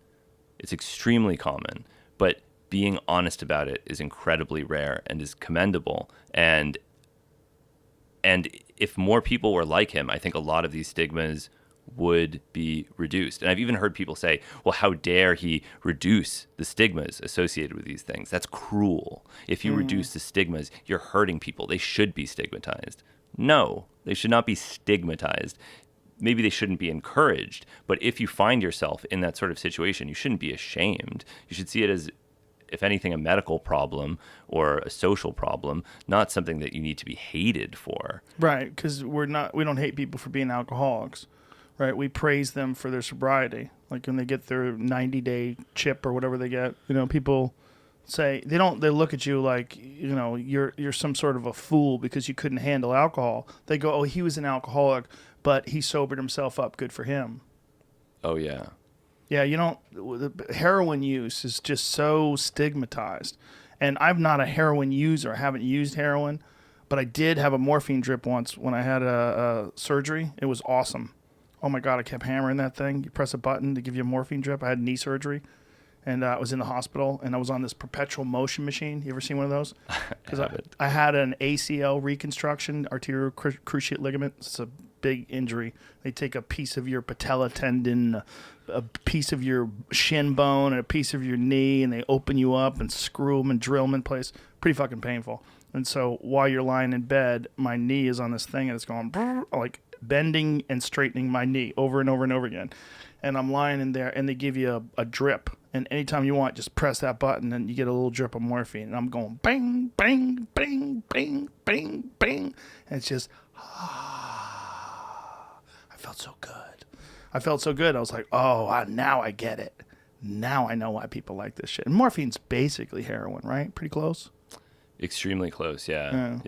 It's extremely common, but being honest about it is incredibly rare and is commendable. And if more people were like him, I think a lot of these stigmas would be reduced. And I've even heard people say, well, how dare he reduce the stigmas associated with these things? That's cruel. If you reduce the stigmas, you're hurting people. They should be stigmatized. No, they should not be stigmatized. Maybe they shouldn't be encouraged, but if you find yourself in that sort of situation, you shouldn't be ashamed. You should see it as, if anything, a medical problem or a social problem, not something that you need to be hated for. Right, because we don't hate people for being alcoholics, right? We praise them for their sobriety. Like when they get their 90-day chip or whatever they get, people say they look at you like, you're some sort of a fool because you couldn't handle alcohol. They go, oh, he was an alcoholic, but he sobered himself up. Good for him. Oh, yeah. Yeah, the heroin use is just so stigmatized. And I'm not a heroin user. I haven't used heroin, but I did have a morphine drip once when I had a surgery. It was awesome. Oh, my God, I kept hammering that thing. You press a button to give you a morphine drip. I had knee surgery, and I was in the hospital, and I was on this perpetual motion machine. You ever seen one of those? Because I had an ACL reconstruction, arterial cruciate ligament. It's a big injury. They take a piece of your patella tendon, a piece of your shin bone, and a piece of your knee, and they open you up and screw them and drill them in place. Pretty fucking painful. And so while you're lying in bed, my knee is on this thing and it's going like bending and straightening my knee over and over and over again. And I'm lying in there and they give you a drip. And anytime you want, just press that button and you get a little drip of morphine. And I'm going bang, bang, bang, bang, bang, bang. And it's just, I felt so good. I felt so good. I was like, oh, now I get it. Now I know why people like this shit. And morphine's basically heroin, right? Pretty close. Extremely close, yeah.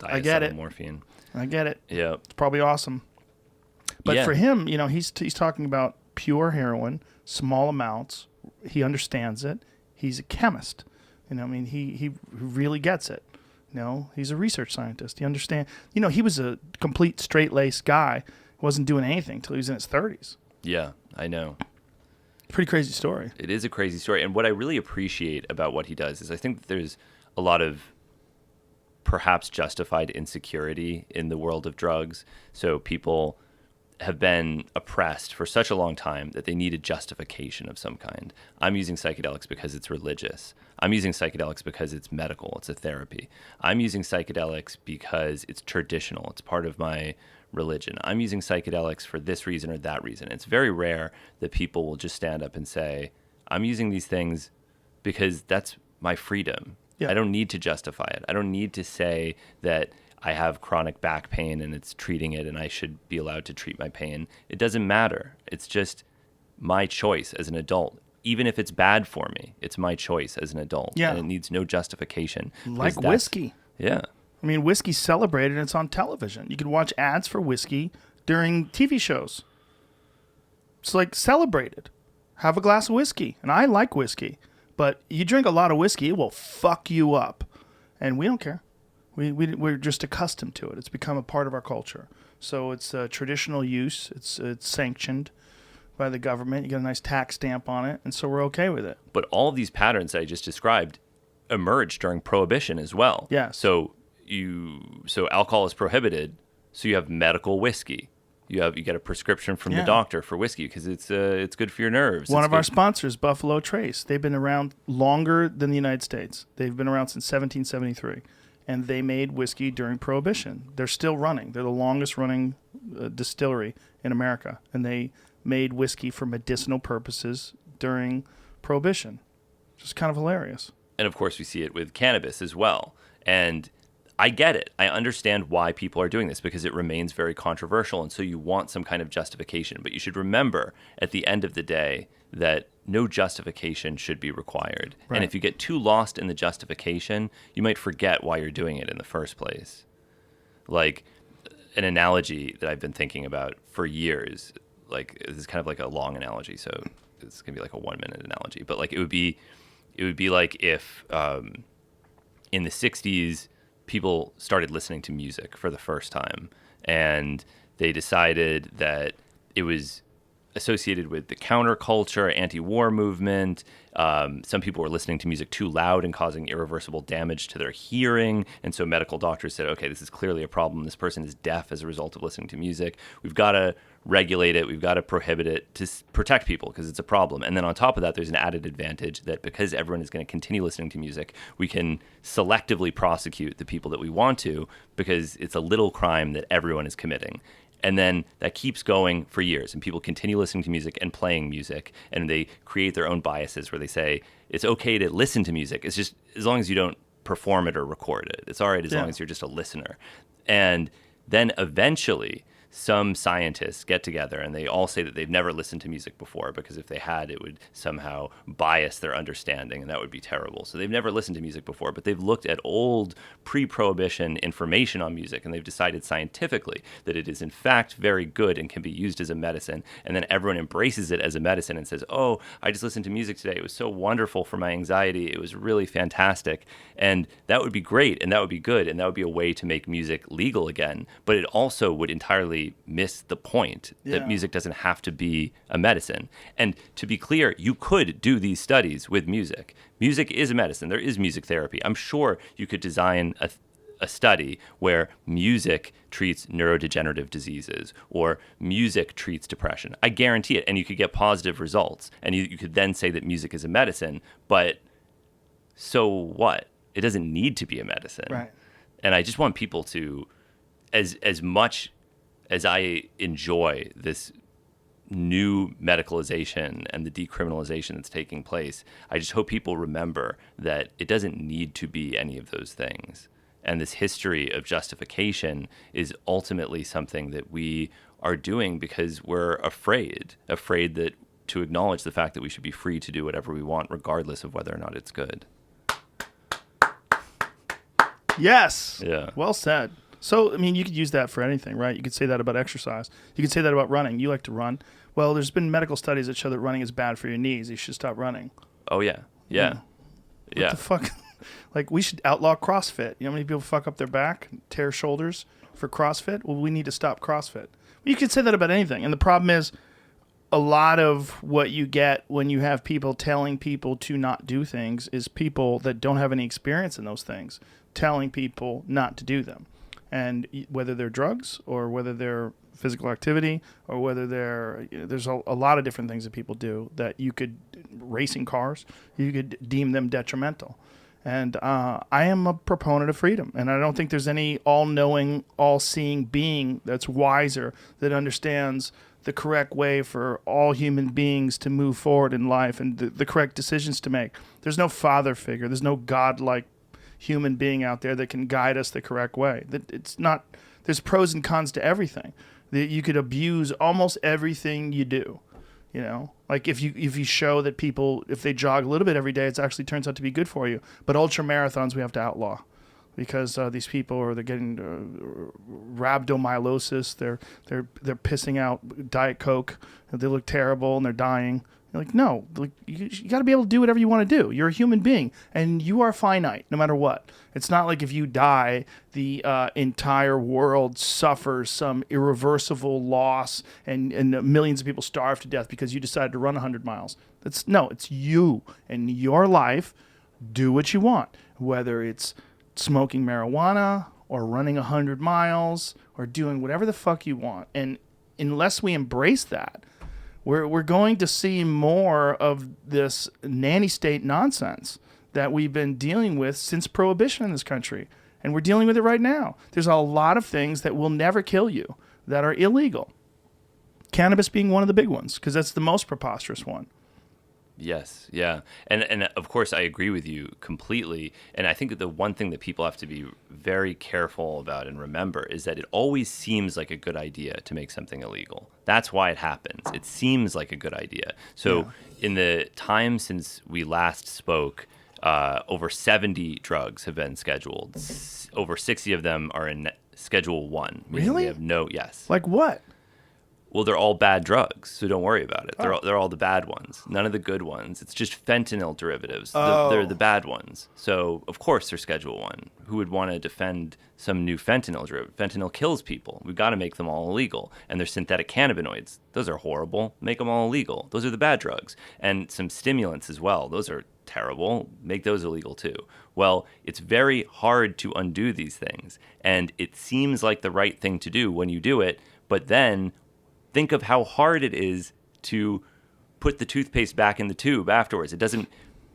I get it. Morphine. I get it. Yeah. It's probably awesome. But Yeah. for him, you know, he's talking about pure heroin, small amounts. He understands it. He's a chemist. You know, I mean, he really gets it. You know, he's a research scientist. He understands. You know, he was a complete straight-laced guy. He wasn't doing anything until he was in his 30s. Yeah, I know. Pretty crazy story. It is a crazy story. And what I really appreciate about what he does is I think that there's a lot of perhaps justified insecurity in the world of drugs. So people have been oppressed for such a long time that they need a justification of some kind. I'm using psychedelics because it's religious. I'm using psychedelics because it's medical. It's a therapy. I'm using psychedelics because it's traditional. It's part of my religion. I'm using psychedelics for this reason or that reason. It's very rare that people will just stand up and say, I'm using these things because that's my freedom. Yeah. I don't need to justify it. I don't need to say that I have chronic back pain and it's treating it and I should be allowed to treat my pain. It doesn't matter. It's just my choice as an adult. Even if it's bad for me, it's my choice as an adult. Yeah. And it needs no justification. Like because that's- whiskey. Yeah. I mean, whiskey's celebrated and it's on television. You can watch ads for whiskey during TV shows. It's like celebrated. Have a glass of whiskey. And I like whiskey. But you drink a lot of whiskey, it will fuck you up. And we don't care. We're just accustomed to it. It's become a part of our culture. So it's a traditional use. It's sanctioned by the government. You get a nice tax stamp on it. And so we're okay with it. But all of these patterns that I just described emerged during Prohibition as well. Yes. So alcohol is prohibited. So you have medical whiskey. You get a prescription from the doctor for whiskey because it's good for your nerves. One It's of our good. sponsors, Buffalo Trace, they've been around longer than the United States. They've been around since 1773, and they made whiskey during Prohibition. They're still running. They're the longest running distillery in America, and they made whiskey for medicinal purposes during Prohibition. Just kind of hilarious. And of course, we see it with cannabis as well. And I get it. I understand why people are doing this because it remains very controversial. And so you want some kind of justification. But you should remember at the end of the day that no justification should be required. Right. And if you get too lost in the justification, you might forget why you're doing it in the first place. Like an analogy that I've been thinking about for years, like this is kind of like a long analogy. So it's going to be like a 1 minute analogy. But like it would be like if in the 60s, people started listening to music for the first time, and they decided that it was associated with the counterculture, anti-war movement. Some people were listening to music too loud and causing irreversible damage to their hearing, and so medical doctors said, okay, this is clearly a problem. This person is deaf as a result of listening to music. We've got to regulate it. We've got to prohibit it to protect people because it's a problem. And then on top of that, there's an added advantage that because everyone is going to continue listening to music, we can selectively prosecute the people that we want to because it's a little crime that everyone is committing. And then that keeps going for years, and people continue listening to music and playing music, and they create their own biases where they say it's okay to listen to music. It's just as long as you don't perform it or record it. It's all right as long as you're just a listener. And then eventually some scientists get together and they all say that they've never listened to music before because if they had, it would somehow bias their understanding and that would be terrible. So they've never listened to music before, but they've looked at old pre-prohibition information on music and they've decided scientifically that it is in fact very good and can be used as a medicine. And then everyone embraces it as a medicine and says, oh, I just listened to music today. It was so wonderful for my anxiety. It was really fantastic. And that would be great and that would be good and that would be a way to make music legal again. But it also would entirely miss the point that music doesn't have to be a medicine. And to be clear, you could do these studies with music. Music is a medicine. There is music therapy. I'm sure you could design a study where music treats neurodegenerative diseases or music treats depression. I guarantee it. And you could get positive results. And you could then say that music is a medicine. But so what? it doesn't need to be a medicine. Right. And I just want people to, as much as I enjoy this new medicalization and the decriminalization that's taking place, I just hope people remember that it doesn't need to be any of those things. And this history of justification is ultimately something that we are doing because we're afraid that to acknowledge the fact that we should be free to do whatever we want, regardless of whether or not it's good. Yes. Yeah. Well said. So, I mean, you could use that for anything, right? You could say that about exercise. You could say that about running. You like to run. Well, there's been medical studies that show that running is bad for your knees. You should stop running. Oh, yeah. Yeah. What the fuck? Like, we should outlaw CrossFit. You know how many people fuck up their back, tear shoulders for CrossFit? Well, we need to stop CrossFit. You could say that about anything. And the problem is, a lot of what you get when you have people telling people to not do things is people that don't have any experience in those things telling people not to do them. And whether they're drugs or whether they're physical activity or whether they're, there's a lot of different things that people do that you could, racing cars, you could deem them detrimental. And I am a proponent of freedom. And I don't think there's any all-knowing, all-seeing being that's wiser, that understands the correct way for all human beings to move forward in life and the correct decisions to make. There's no father figure. There's no godlike human being out there that can guide us the correct way. It's not. There's pros and cons to everything. You could abuse almost everything you do. You know, like if you show that people, if they jog a little bit every day, it actually turns out to be good for you. But ultra marathons we have to outlaw, because these people they're getting rhabdomyolysis. They're pissing out Diet Coke. They look terrible and they're dying. You're like, no, like, you got to be able to do whatever you want to do. You're a human being, and you are finite no matter what. It's not like if you die, the entire world suffers some irreversible loss and millions of people starve to death because you decided to run 100 miles. It's you and your life. Do what you want, whether it's smoking marijuana or running 100 miles or doing whatever the fuck you want. And unless we embrace that, we're going to see more of this nanny state nonsense that we've been dealing with since Prohibition in this country. And we're dealing with it right now. There's a lot of things that will never kill you that are illegal. Cannabis being one of the big ones, because that's the most preposterous one. Yes, yeah. And of course, I agree with you completely. And I think that the one thing that people have to be very careful about and remember is that it always seems like a good idea to make something illegal. That's why it happens. It seems like a good idea. So in the time since we last spoke, over 70 drugs have been scheduled. Over 60 of them are in Schedule 1. Really? They have yes. Like what? Well, they're all bad drugs, so don't worry about it. They're all the bad ones. None of the good ones. It's just fentanyl derivatives. They're the bad ones. So, of course, they're Schedule 1. Who would want to defend some new fentanyl derivative? Fentanyl kills people. We've got to make them all illegal. And they're synthetic cannabinoids. Those are horrible. Make them all illegal. Those are the bad drugs. And some stimulants as well. Those are terrible. Make those illegal too. Well, it's very hard to undo these things. And it seems like the right thing to do when you do it, but then think of how hard it is to put the toothpaste back in the tube afterwards. It doesn't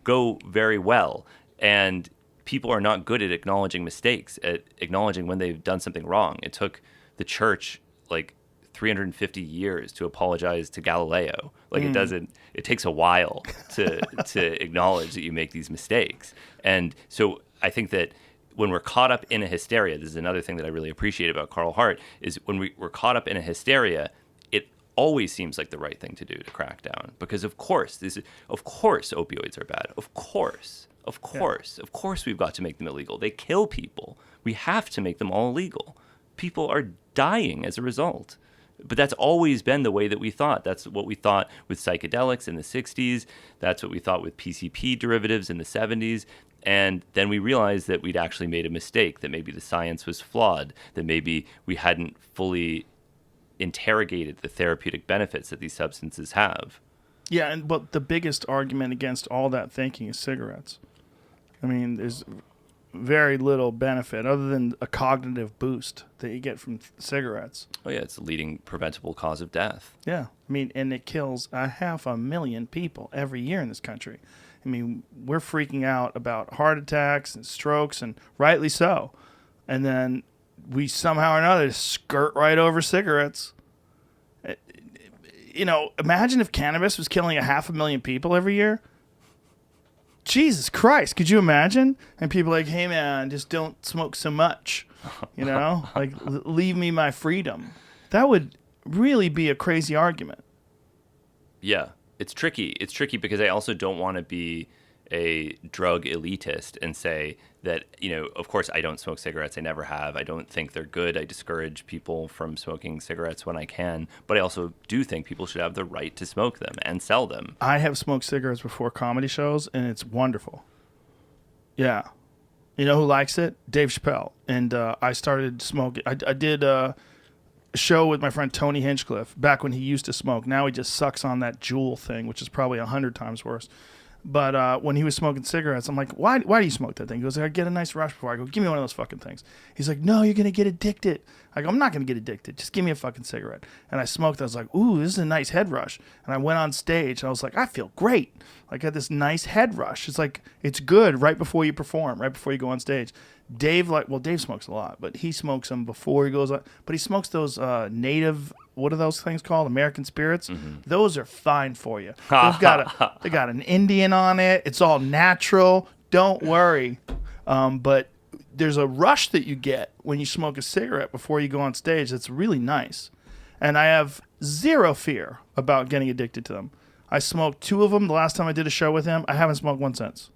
go very well. And people are not good at acknowledging mistakes, at acknowledging when they've done something wrong. It took the church like 350 years to apologize to Galileo. Like it takes a while to acknowledge that you make these mistakes. And so I think that when we're caught up in a hysteria, this is another thing that I really appreciate about Carl Hart, is when we're caught up in a hysteria, it always seems like the right thing to do to crack down. Because of course opioids are bad. Of course we've got to make them illegal. They kill people. We have to make them all illegal. People are dying as a result. But that's always been the way that we thought. That's what we thought with psychedelics in the 60s. That's what we thought with PCP derivatives in the 70s. And then we realized that we'd actually made a mistake, that maybe the science was flawed, that maybe we hadn't fully interrogated the therapeutic benefits that these substances have. Yeah, but the biggest argument against all that thinking is cigarettes. I mean, there's very little benefit other than a cognitive boost that you get from cigarettes. Oh yeah, it's the leading preventable cause of death. Yeah, I mean, and it kills 500,000 people every year in this country. I mean, we're freaking out about heart attacks and strokes, and rightly so. And then we somehow or another skirt right over cigarettes. Imagine if cannabis was killing 500,000 people every year. Jesus Christ, could you imagine? And people are like, hey man, just don't smoke so much. Like leave me my freedom. That would really be a crazy argument. Yeah, it's tricky. It's tricky because I also don't want to be a drug elitist and say that, of course I don't smoke cigarettes. I never have. I don't think they're good. I discourage people from smoking cigarettes when I can. But I also do think people should have the right to smoke them and sell them. I have smoked cigarettes before comedy shows, and it's wonderful. Yeah. You know who likes it? Dave Chappelle. And I started smoking. I did a show with my friend Tony Hinchcliffe back when he used to smoke. Now he just sucks on that Juul thing, which is probably 100 times worse. But when he was smoking cigarettes, I'm like, why do you smoke that thing? He goes, I get a nice rush before. I go, give me one of those fucking things. He's like, no, you're going to get addicted. I go, I'm not going to get addicted. Just give me a fucking cigarette. And I smoked. I was like, ooh, this is a nice head rush. And I went on stage. And I was like, I feel great. Like I had this nice head rush. It's like, it's good right before you perform, right before you go on stage. Dave smokes a lot, but he smokes them before he goes on. But he smokes those native, what are those things called? American spirits. Mm-hmm. Those are fine for you. They got an Indian on it. It's all natural. Don't worry. But there's a rush that you get when you smoke a cigarette before you go on stage. That's really nice. And I have zero fear about getting addicted to them. I smoked 2 of them the last time I did a show with him. I haven't smoked one since.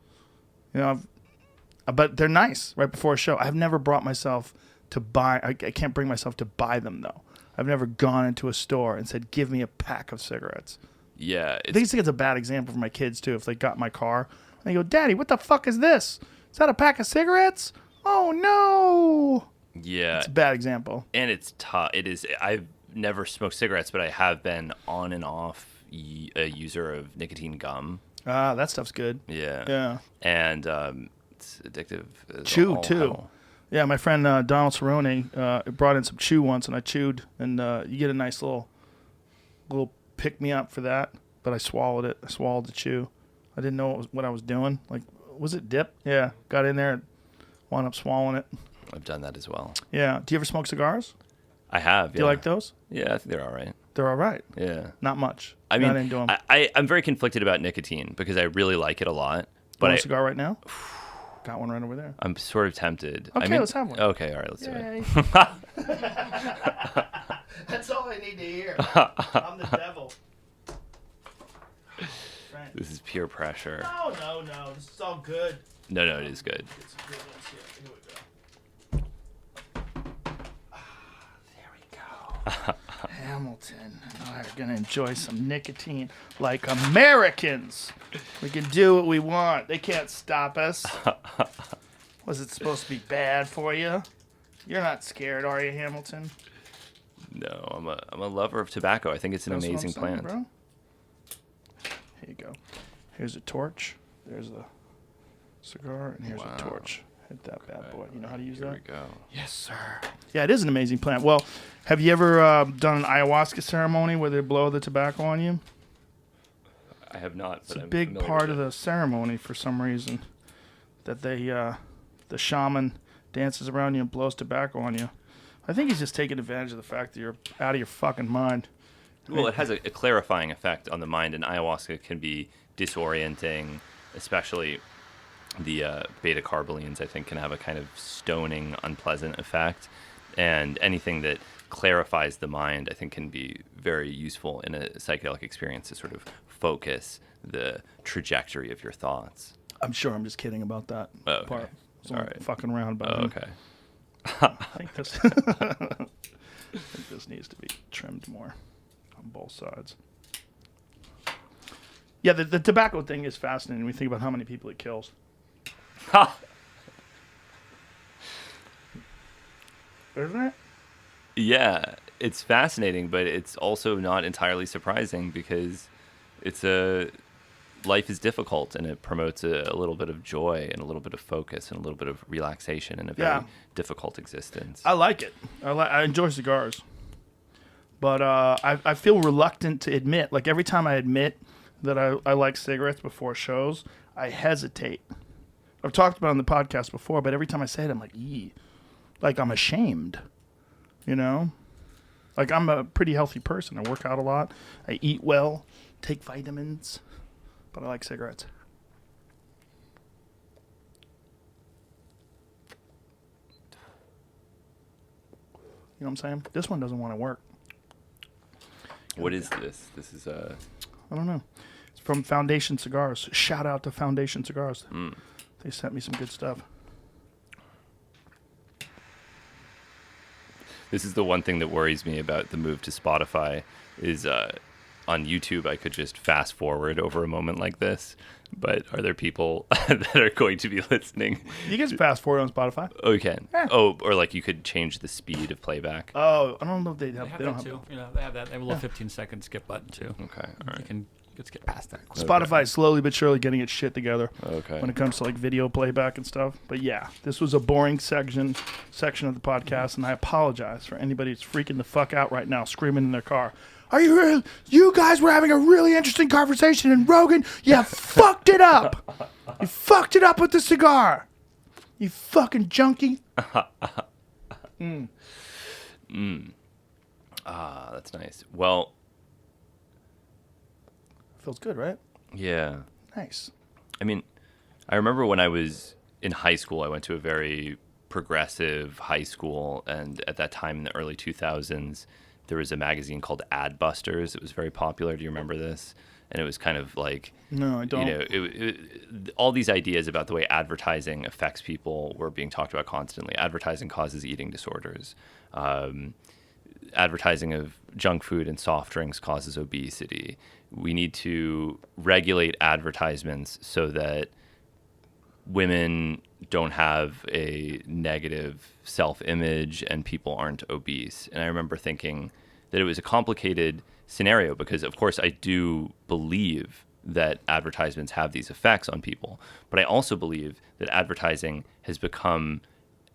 But they're nice right before a show. I've never brought myself to buy. I can't bring myself to buy them, though. I've never gone into a store and said, give me a pack of cigarettes. Yeah. I think it's a bad example for my kids, too. If they got my car and they go, Daddy, what the fuck is this? Is that a pack of cigarettes? Oh, no. Yeah. It's a bad example. And it's tough. It is. I've never smoked cigarettes, but I have been on and off a user of nicotine gum. That stuff's good. Yeah. Yeah. And it's addictive. Chew, too. Hell. Yeah, my friend Donald Cerrone brought in some chew once, and I chewed, and you get a nice little pick-me-up for that, but I swallowed it. I swallowed the chew. I didn't know what I was doing. Like, was it dip? Yeah, got in there and wound up swallowing it. I've done that as well. Yeah. Do you ever smoke cigars? I have, Do you like those? Yeah, I think they're all right. They're all right. Yeah. Not much. I mean, Not into 'em. I'm very conflicted about nicotine because I really like it a lot. But want a cigar right now? Got one right over there. I'm sort of tempted. Okay, let's have one. Okay, all right, let's do it. That's all I need to hear. I'm the devil. Right. This is peer pressure. No. This is all good. No, it is good. Get some good ones here. Here we go. There we go. Hamilton and I are going to enjoy some nicotine like Americans. We can do what we want. They can't stop us. Was it supposed to be bad for you? You're not scared, are you, Hamilton? No, I'm a lover of tobacco. I think it's an That's amazing what I'm saying, plant. Bro. Here you go. Here's a torch. There's a cigar, and here's a torch. Hit that bad boy. You know how to use Here that? we go. Yes, sir. Yeah, it is an amazing plant. Well, have you ever done an ayahuasca ceremony where they blow the tobacco on you? I have not. It's a big part of the ceremony for some reason. That they, the shaman dances around you and blows tobacco on you. I think he's just taking advantage of the fact that you're out of your fucking mind. Well, it has a clarifying effect on the mind, and ayahuasca can be disorienting, especially the beta carbolines, I think, can have a kind of stoning, unpleasant effect. And anything that clarifies the mind, I think, can be very useful in a psychedelic experience to sort of focus the trajectory of your thoughts. I'm sure I'm just kidding about that part. So All I'm right. fucking around about it. Okay. I think this needs to be trimmed more on both sides. Yeah, the tobacco thing is fascinating when we think about how many people it kills. Isn't it? Yeah, it's fascinating, but it's also not entirely surprising because life is difficult, and it promotes a little bit of joy and a little bit of focus and a little bit of relaxation in a very difficult existence. I like it. I enjoy cigars. But I feel reluctant to admit, like every time I admit that I like cigarettes before shows, I hesitate. I've talked about it on the podcast before, but every time I say it, I'm like, "Ee," like I'm ashamed. You know, like I'm a pretty healthy person. I work out a lot. I eat well, take vitamins, but I like cigarettes. You know what I'm saying? This one doesn't want to work. What is this? This is I don't know. It's from Foundation Cigars. Shout out to Foundation Cigars. They sent me some good stuff. This is the one thing that worries me about the move to Spotify is on YouTube I could just fast forward over a moment like this, but are there people that are going to be listening? You can fast forward on Spotify. Oh, you can. Yeah. Oh, or like you could change the speed of playback. Oh, I don't know if they have. They have They don't that have. too. You know, they have that. They have a little 15-second skip button too. Okay, all You right. can skip past that. Spotify is slowly but surely getting its shit together Okay. when it comes to like video playback and stuff. But yeah, this was a boring section of the podcast, and I apologize for anybody that's freaking the fuck out right now, screaming in their car. Are you real? You guys were having a really interesting conversation, and Rogan, you fucked it up. You fucked it up with the cigar. You fucking junkie. That's nice. Well, Feels good, right? yeah. Nice. I mean, I remember when I was in high school, I went to a very progressive high school, and at that time in the early 2000s, there was a magazine called Adbusters. It was very popular. Do you remember this? And it was kind of like, No, I don't. you know, all these ideas about the way advertising affects people were being talked about constantly. Advertising causes eating disorders. Advertising of junk food and soft drinks causes obesity. We need to regulate advertisements so that women don't have a negative self-image and people aren't obese. And I remember thinking that it was a complicated scenario because, of course, I do believe that advertisements have these effects on people. But I also believe that advertising has become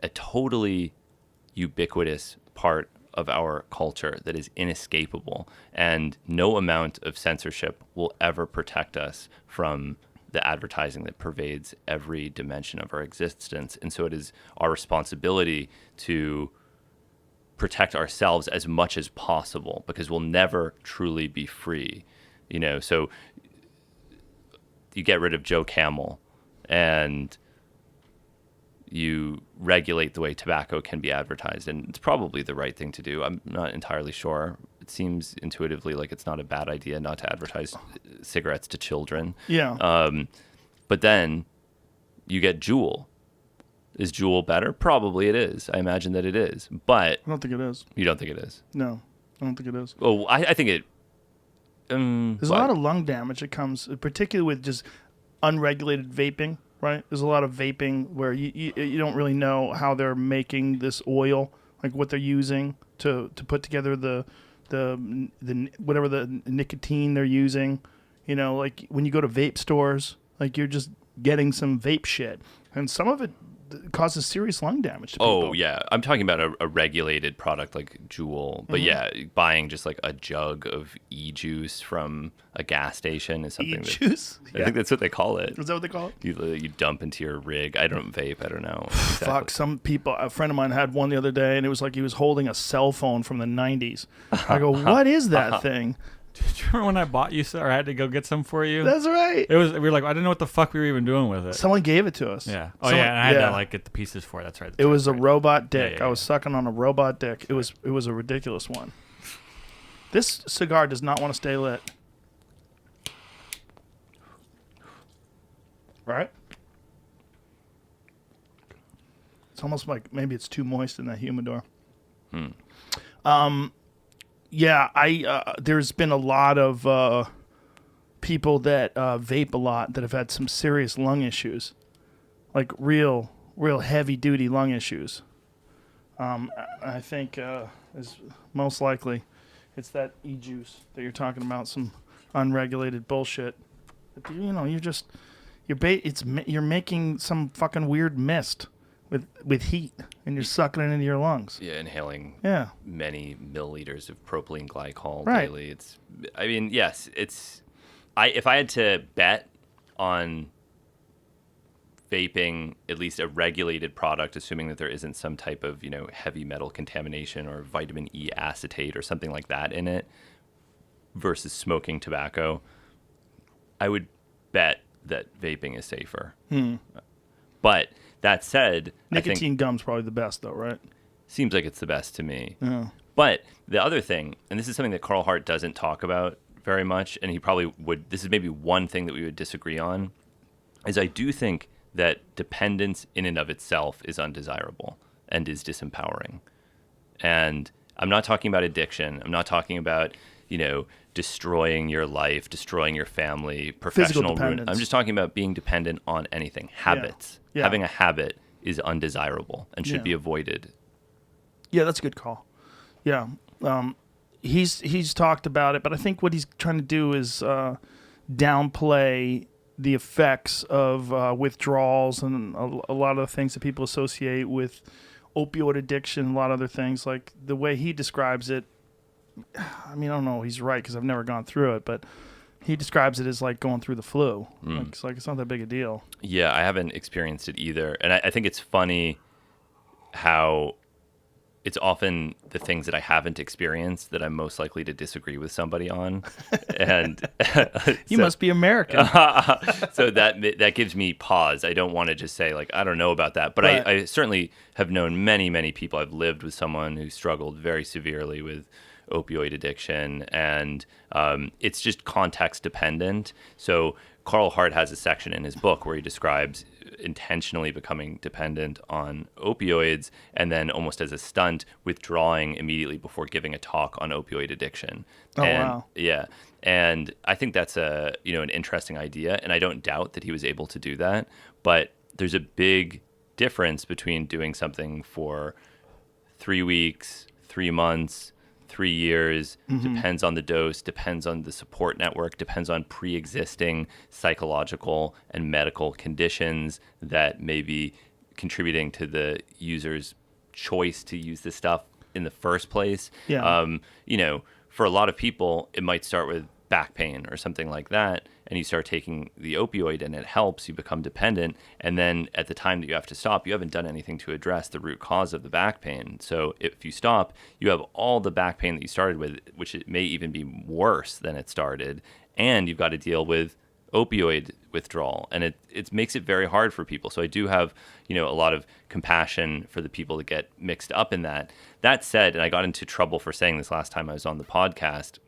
a totally ubiquitous part of our culture that is inescapable, and no amount of censorship will ever protect us from the advertising that pervades every dimension of our existence. And so it is our responsibility to protect ourselves as much as possible, because we'll never truly be free. You know, so you get rid of Joe Camel and you regulate the way tobacco can be advertised, and it's probably the right thing to do. I'm not entirely sure. It seems intuitively like it's not a bad idea not to advertise cigarettes to children. Yeah. But then you get Juul. Is Juul better? Probably it is. I imagine that it is. But I don't think it is. you don't think it is? No, I don't think it is. Well, I think it... There's a lot of lung damage that comes, particularly with just unregulated vaping, right? There's a lot of vaping where you don't really know how they're making this oil, like what they're using to put together the whatever the nicotine they're using. You know, like when you go to vape stores, like you're just getting some vape shit, and some of it causes serious lung damage to people. Oh, yeah. I'm talking about a regulated product like Juul. But yeah, buying just like a jug of e-juice from a gas station is something E-juice? I think that's what they call it. Is that what they call it? You dump into your rig. I don't vape. I don't know. Exactly. Fuck, some people, a friend of mine had one the other day, and it was like he was holding a cell phone from the 90s. I go, what is that thing? Do you remember when I bought you or I had to go get some for you? That's right. It was. We were like, I didn't know what the fuck we were even doing with it. Someone gave it to us. Yeah. Oh Someone- yeah. And I had to like get the pieces for it. That's right. It was a right. robot dick. yeah, I was sucking on a robot dick. It was a ridiculous one. This cigar does not want to stay lit. Right? It's almost like maybe it's too moist in that humidor. Yeah, there's been a lot of people that vape a lot that have had some serious lung issues, like real heavy duty lung issues. I think is most likely it's that e-juice that you're talking about, some unregulated bullshit. You know, you're making some fucking weird mist with heat, and you're sucking it into your lungs. Yeah, inhaling Yeah. many milliliters of propylene glycol Right. daily. I mean, yes, if I had to bet on vaping, at least a regulated product, assuming that there isn't some type of, heavy metal contamination or vitamin E acetate or something like that in it, versus smoking tobacco, I would bet that vaping is safer. But that said, Nicotine gum's probably the best, though, right? seems like it's the best to me. Yeah. But the other thing, and this is something that Carl Hart doesn't talk about very much, and he probably would, this is maybe one thing that we would disagree on, is I do think that dependence in and of itself is undesirable and is disempowering. And I'm not talking about addiction. I'm not talking about, destroying your life, destroying your family, professional ruin. I'm just talking about being dependent on anything. Habits. Yeah. Having a habit is undesirable and should be avoided. Yeah, that's a good call. Yeah. He's talked about it, but I think what he's trying to do is downplay the effects of withdrawals and a lot of the things that people associate with opioid addiction, a lot of other things. Like the way he describes it, I mean, I don't know he's right because I've never gone through it, but he describes it as like going through the flu. Like it's not that big a deal. Yeah, I haven't experienced it either. And I think it's funny how it's often the things that I haven't experienced that I'm most likely to disagree with somebody on. And you must be American. So that gives me pause. I don't want to just say, like, I don't know about that. But Right. I certainly have known many, many people. I've lived with someone who struggled very severely with opioid addiction. And it's just context dependent. So Carl Hart has a section in his book where he describes intentionally becoming dependent on opioids and then almost as a stunt withdrawing immediately before giving a talk on opioid addiction. Wow. Yeah. And I think that's an interesting idea. And I don't doubt that he was able to do that. But there's a big difference between doing something for 3 weeks, 3 months, 3 years, depends on the dose, depends on the support network, depends on pre-existing psychological and medical conditions that may be contributing to the user's choice to use this stuff in the first place. Yeah. For a lot of people, it might start with back pain or something like that, and you start taking the opioid and it helps, you become dependent, and then at the time that you have to stop, you haven't done anything to address the root cause of the back pain. So if you stop, you have all the back pain that you started with, which it may even be worse than it started, and you've got to deal with opioid withdrawal, and it makes it very hard for people. So I do have a lot of compassion for the people that get mixed up in that. That said, and I got into trouble for saying this last time I was on the podcast,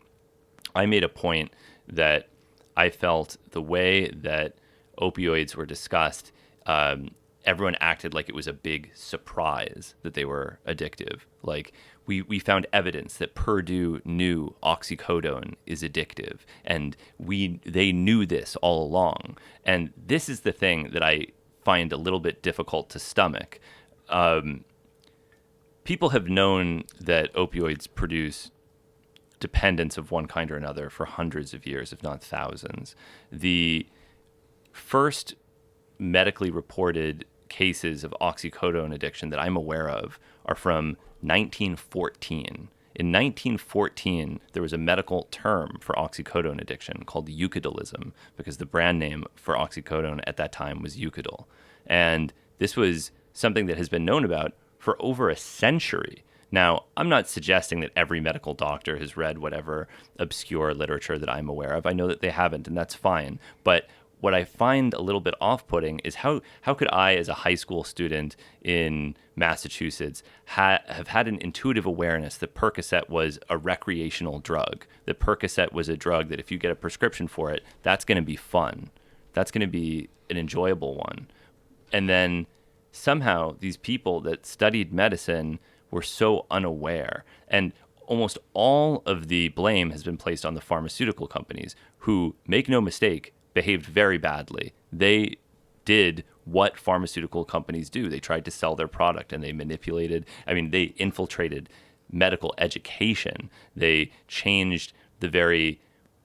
I made a point that I felt the way that opioids were discussed, everyone acted like it was a big surprise that they were addictive. Like we found evidence that Purdue knew oxycodone is addictive, and they knew this all along. And this is the thing that I find a little bit difficult to stomach. People have known that opioids produce dependence of one kind or another for hundreds of years, if not thousands. The first medically reported cases of oxycodone addiction that I'm aware of are from 1914. In 1914, there was a medical term for oxycodone addiction called eucadalism, because the brand name for oxycodone at that time was Eucadil. And this was something that has been known about for over a century. Now, I'm not suggesting that every medical doctor has read whatever obscure literature that I'm aware of. I know that they haven't, and that's fine. But what I find a little bit off-putting is how could I, as a high school student in Massachusetts, have had an intuitive awareness that Percocet was a recreational drug, that Percocet was a drug that if you get a prescription for it, that's going to be fun. That's going to be an enjoyable one. And then somehow these people that studied medicine were so unaware, and almost all of the blame has been placed on the pharmaceutical companies, who, make no mistake, behaved very badly. They did what pharmaceutical companies do. They tried to sell their product, and they they infiltrated medical education. They changed the very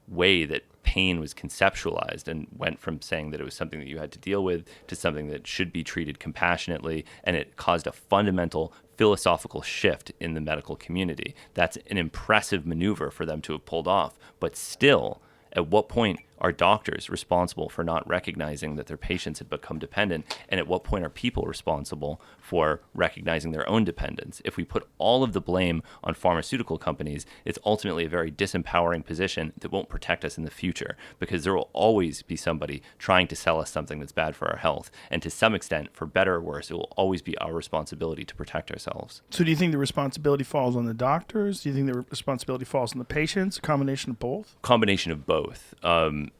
way that pain was conceptualized and went from saying that it was something that you had to deal with to something that should be treated compassionately, and it caused a fundamental philosophical shift in the medical community. That's an impressive maneuver for them to have pulled off, but still, at what point are doctors responsible for not recognizing that their patients had become dependent? And at what point are people responsible for recognizing their own dependence? If we put all of the blame on pharmaceutical companies, it's ultimately a very disempowering position that won't protect us in the future, because there will always be somebody trying to sell us something that's bad for our health. And to some extent, for better or worse, it will always be our responsibility to protect ourselves. So do you think the responsibility falls on the doctors? Do you think the responsibility falls on the patients? A combination of both? Combination of both. And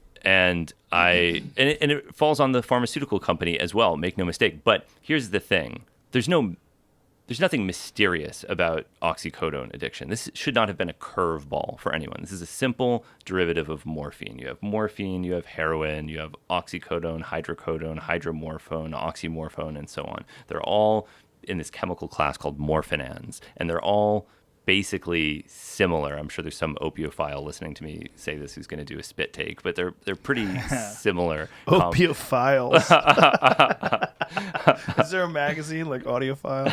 it falls on the pharmaceutical company as well, make no mistake. But here's the thing. There's nothing mysterious about oxycodone addiction. This should not have been a curveball for anyone. This is a simple derivative of morphine. You have morphine, you have heroin, you have oxycodone, hydrocodone, hydromorphone, oxymorphone, and so on. They're all in this chemical class called morphinans, and they're all basically similar. I'm sure there's some opiophile listening to me say this who's going to do a spit take, but they're pretty similar. Opiophiles. Is there a magazine like Audiophile?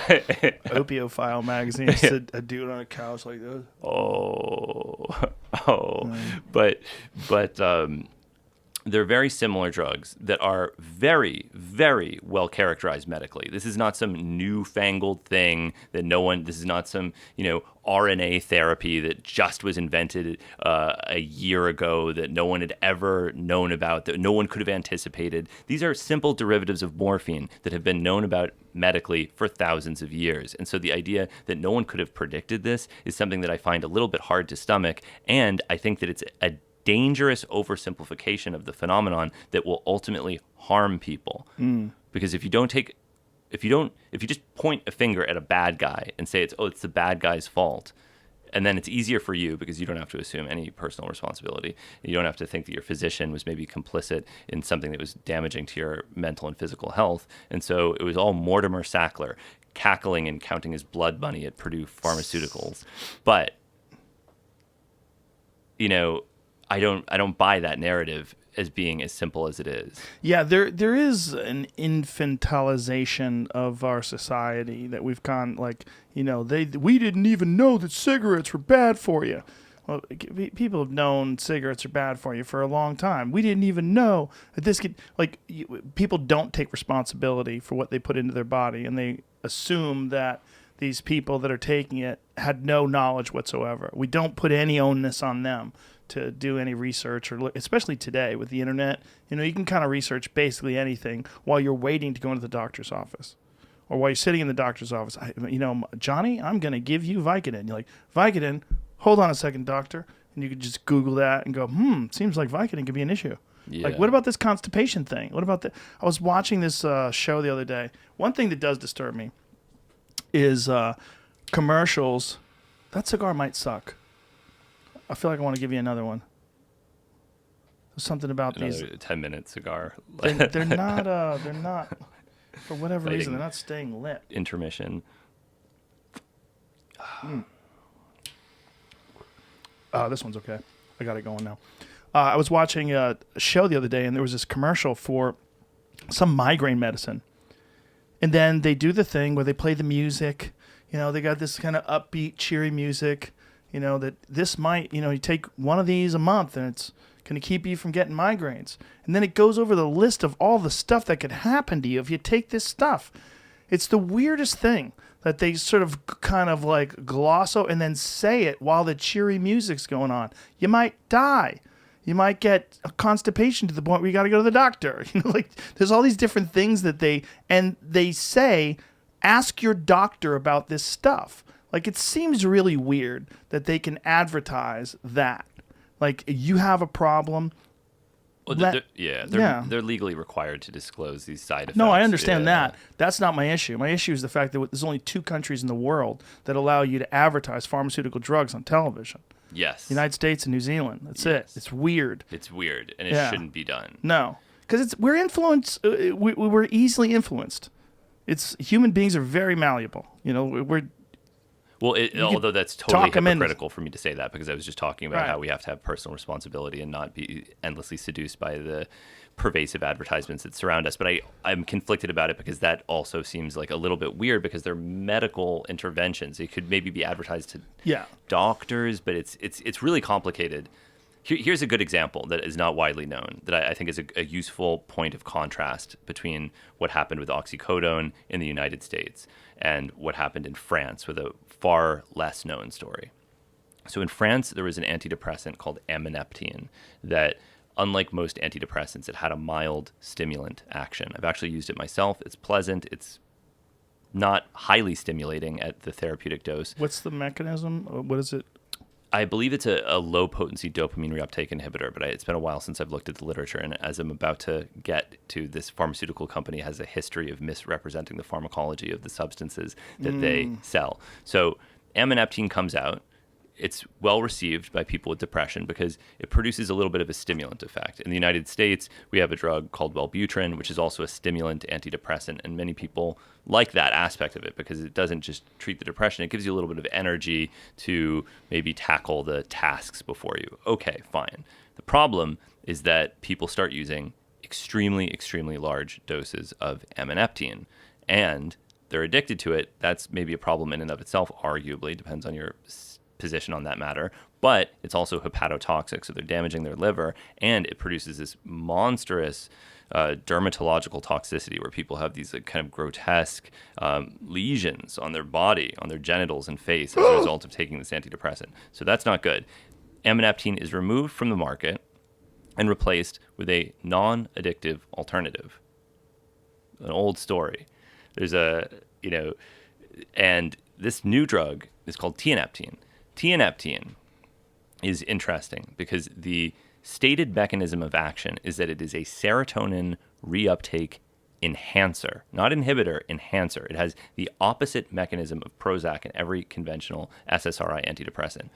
Opiophile magazine. Just a dude on a couch like this. But they're very similar drugs that are very, very well characterized medically. This is not some newfangled thing that this is not some, RNA therapy that just was invented a year ago that no one had ever known about, that no one could have anticipated. These are simple derivatives of morphine that have been known about medically for thousands of years. And so the idea that no one could have predicted this is something that I find a little bit hard to stomach. And I think that it's a dangerous oversimplification of the phenomenon that will ultimately harm people. Because if you just point a finger at a bad guy and say it's the bad guy's fault, and then it's easier for you because you don't have to assume any personal responsibility. You don't have to think that your physician was maybe complicit in something that was damaging to your mental and physical health. And so it was all Mortimer Sackler cackling and counting his blood money at Purdue Pharmaceuticals. But I don't buy that narrative as being as simple as it is. Yeah, there is an infantilization of our society that we've gone we didn't even know that cigarettes were bad for you. Well, people have known cigarettes are bad for you for a long time. We didn't even know that this could people don't take responsibility for what they put into their body, and they assume that these people that are taking it had no knowledge whatsoever. We don't put any onus on them to do any research, or especially today with the internet. You can kind of research basically anything while you're waiting to go into the doctor's office, or while you're sitting in the doctor's office. Johnny, I'm going to give you Vicodin. You're like, Vicodin? Hold on a second, doctor. And you could just Google that and go, seems like Vicodin could be an issue. Yeah. Like, what about this constipation thing? What about I was watching this show the other day. One thing that does disturb me is commercials. That cigar might suck. I feel like I want to give you another one. There's something about Another these 10-minute cigar. They're not for whatever Lighting. reason they're not staying lit. Intermission. This one's okay. I got it going now. I was watching a show the other day, and there was this commercial for some migraine medicine. And then they do the thing where they play the music. They got this kind of upbeat, cheery music. That this might, you take one of these a month and it's going to keep you from getting migraines. And then it goes over the list of all the stuff that could happen to you if you take this stuff. It's the weirdest thing that they sort of kind of like gloss over and then say it while the cheery music's going on. You might die. You might get a constipation to the point where you got to go to the doctor. There's all these different things that they say, ask your doctor about this stuff. It seems really weird that they can advertise that. You have a problem. Well, they're legally required to disclose these side effects. No, I understand that. That's not my issue. My issue is the fact that there's only 2 countries in the world that allow you to advertise pharmaceutical drugs on television. Yes. The United States and New Zealand. That's it. It's weird. It's weird, and it shouldn't be done. No, because we're influenced. We're easily influenced. Human beings are very malleable. Well, although that's totally hypocritical for me to say that, because I was just talking about how we have to have personal responsibility and not be endlessly seduced by the pervasive advertisements that surround us. But I'm conflicted about it because that also seems like a little bit weird, because they're medical interventions. It could maybe be advertised to doctors, but it's really complicated. Here's a good example that is not widely known that I think is a useful point of contrast between what happened with oxycodone in the United States and what happened in France with a far less known story. So in France, there was an antidepressant called ammoneptine that, unlike most antidepressants, it had a mild stimulant action. I've actually used it myself. It's pleasant. It's not highly stimulating at the therapeutic dose. What's the mechanism? What is it? I believe it's a low-potency dopamine reuptake inhibitor, but it's been a while since I've looked at the literature, and as I'm about to get to, this pharmaceutical company has a history of misrepresenting the pharmacology of the substances that they sell. So ammoneptine comes out. It's well received by people with depression because it produces a little bit of a stimulant effect. In the United States, we have a drug called Wellbutrin, which is also a stimulant antidepressant, and many people like that aspect of it because it doesn't just treat the depression, it gives you a little bit of energy to maybe tackle the tasks before you. Okay, fine. The problem is that people start using extremely, extremely large doses of ammoneptine, and they're addicted to it. That's maybe a problem in and of itself, arguably, depends on your position on that matter, but it's also hepatotoxic, so they're damaging their liver, and it produces this monstrous dermatological toxicity where people have these kind of grotesque lesions on their body, on their genitals and face as a result of taking this antidepressant. So that's not good. Ammoneptine is removed from the market and replaced with a non-addictive alternative. An old story. There's and this new drug is called tianeptine. Tianeptine is interesting because the stated mechanism of action is that it is a serotonin reuptake enhancer, not inhibitor, enhancer. It has the opposite mechanism of Prozac and every conventional SSRI antidepressant.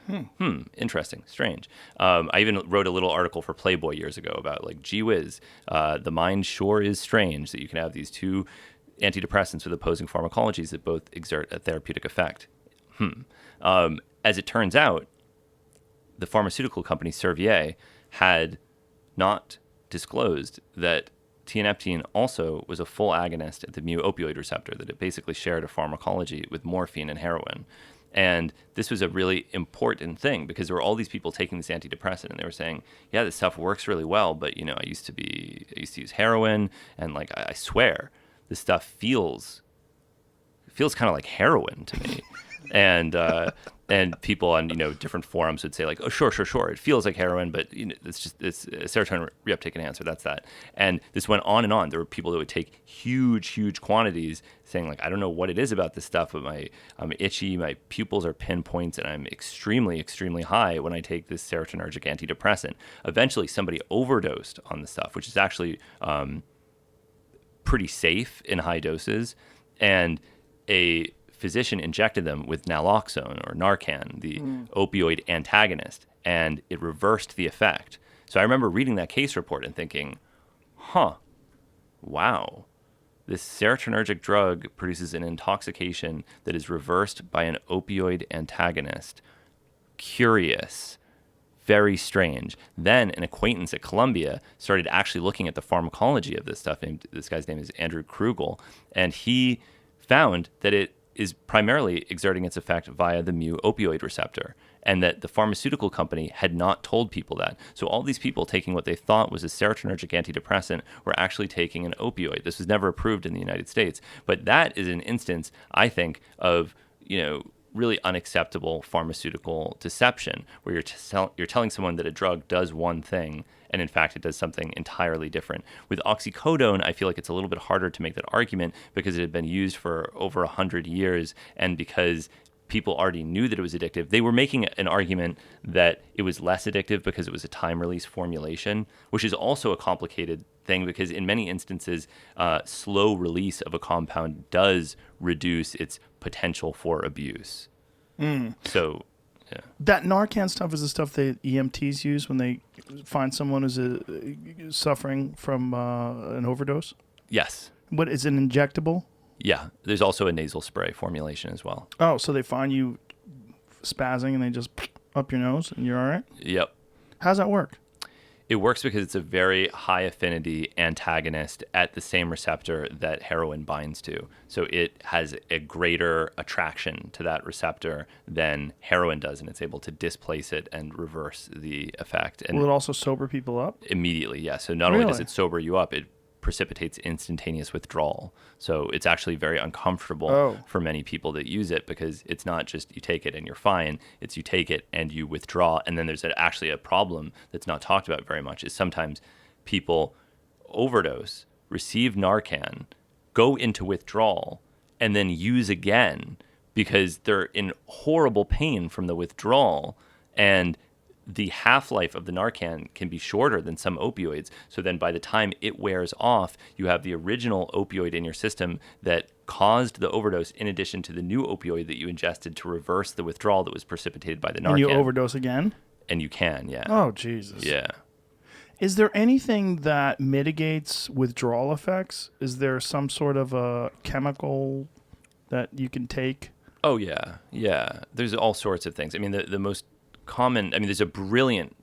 Interesting, strange. I even wrote a little article for Playboy years ago about, like, gee whiz, the mind sure is strange that you can have these two antidepressants with opposing pharmacologies that both exert a therapeutic effect. As it turns out, the pharmaceutical company Servier had not disclosed that tianeptine also was a full agonist at the mu opioid receptor, that it basically shared a pharmacology with morphine and heroin. And this was a really important thing because there were all these people taking this antidepressant and they were saying, yeah, this stuff works really well, but I used to use heroin, and like I swear this stuff feels kind of like heroin to me. And people on different forums would say, like, oh, sure, it feels like heroin, but it's a serotonin reuptake enhancer. That's that. And this went on and on. There were people that would take huge quantities, saying, like, I don't know what it is about this stuff, but I'm itchy, my pupils are pinpoints, and I'm extremely high when I take this serotonergic antidepressant. Eventually, somebody overdosed on the stuff, which is actually pretty safe in high doses, and a physician injected them with naloxone or Narcan, the opioid antagonist, and it reversed the effect. So I remember reading that case report and thinking, wow, this serotonergic drug produces an intoxication that is reversed by an opioid antagonist. Curious. Very strange. Then an acquaintance at Columbia started actually looking at the pharmacology of this stuff. This guy's name is Andrew Krugel, and he found that it is primarily exerting its effect via the mu opioid receptor, and that the pharmaceutical company had not told people that. So all these people taking what they thought was a serotonergic antidepressant were actually taking an opioid. This was never approved in the United States, but that is an instance, I think, of really unacceptable pharmaceutical deception, where you're telling someone that a drug does one thing and in fact it does something entirely different. With oxycodone, I feel like it's a little bit harder to make that argument because it had been used for over 100 years, and because people already knew that it was addictive. They were making an argument that it was less addictive because it was a time-release formulation, which is also a complicated thing because in many instances, slow release of a compound does reduce its potential for abuse. So, yeah. That Narcan stuff is the stuff that EMTs use when they find someone who's suffering from an overdose? Yes. What is it, injectable? Yeah. There's also a nasal spray formulation as well. Oh, so they find you spazzing and they just up your nose and you're all right? Yep. How's that work? It works because it's a very high affinity antagonist at the same receptor that heroin binds to. So it has a greater attraction to that receptor than heroin does, and it's able to displace it and reverse the effect. And Will it also sober people up? immediately, yes. So not only does Really? it sober you up, it precipitates instantaneous withdrawal. So it's actually very uncomfortable for many people that use it, because it's not just you take it and you're fine. It's you take it and you withdraw. And then there's actually a problem that's not talked about very much, is sometimes people overdose, receive Narcan, go into withdrawal, and then use again because they're in horrible pain from the withdrawal. And the half-life of the Narcan can be shorter than some opioids. So then by the time it wears off, you have the original opioid in your system that caused the overdose, in addition to the new opioid that you ingested to reverse the withdrawal that was precipitated by the Narcan. And you overdose again? And you can, yeah. Oh, Jesus. Yeah. Is there anything that mitigates withdrawal effects? Is there some sort of a chemical that you can take? Oh, yeah. Yeah. There's all sorts of things. I mean, the most common, there's a brilliant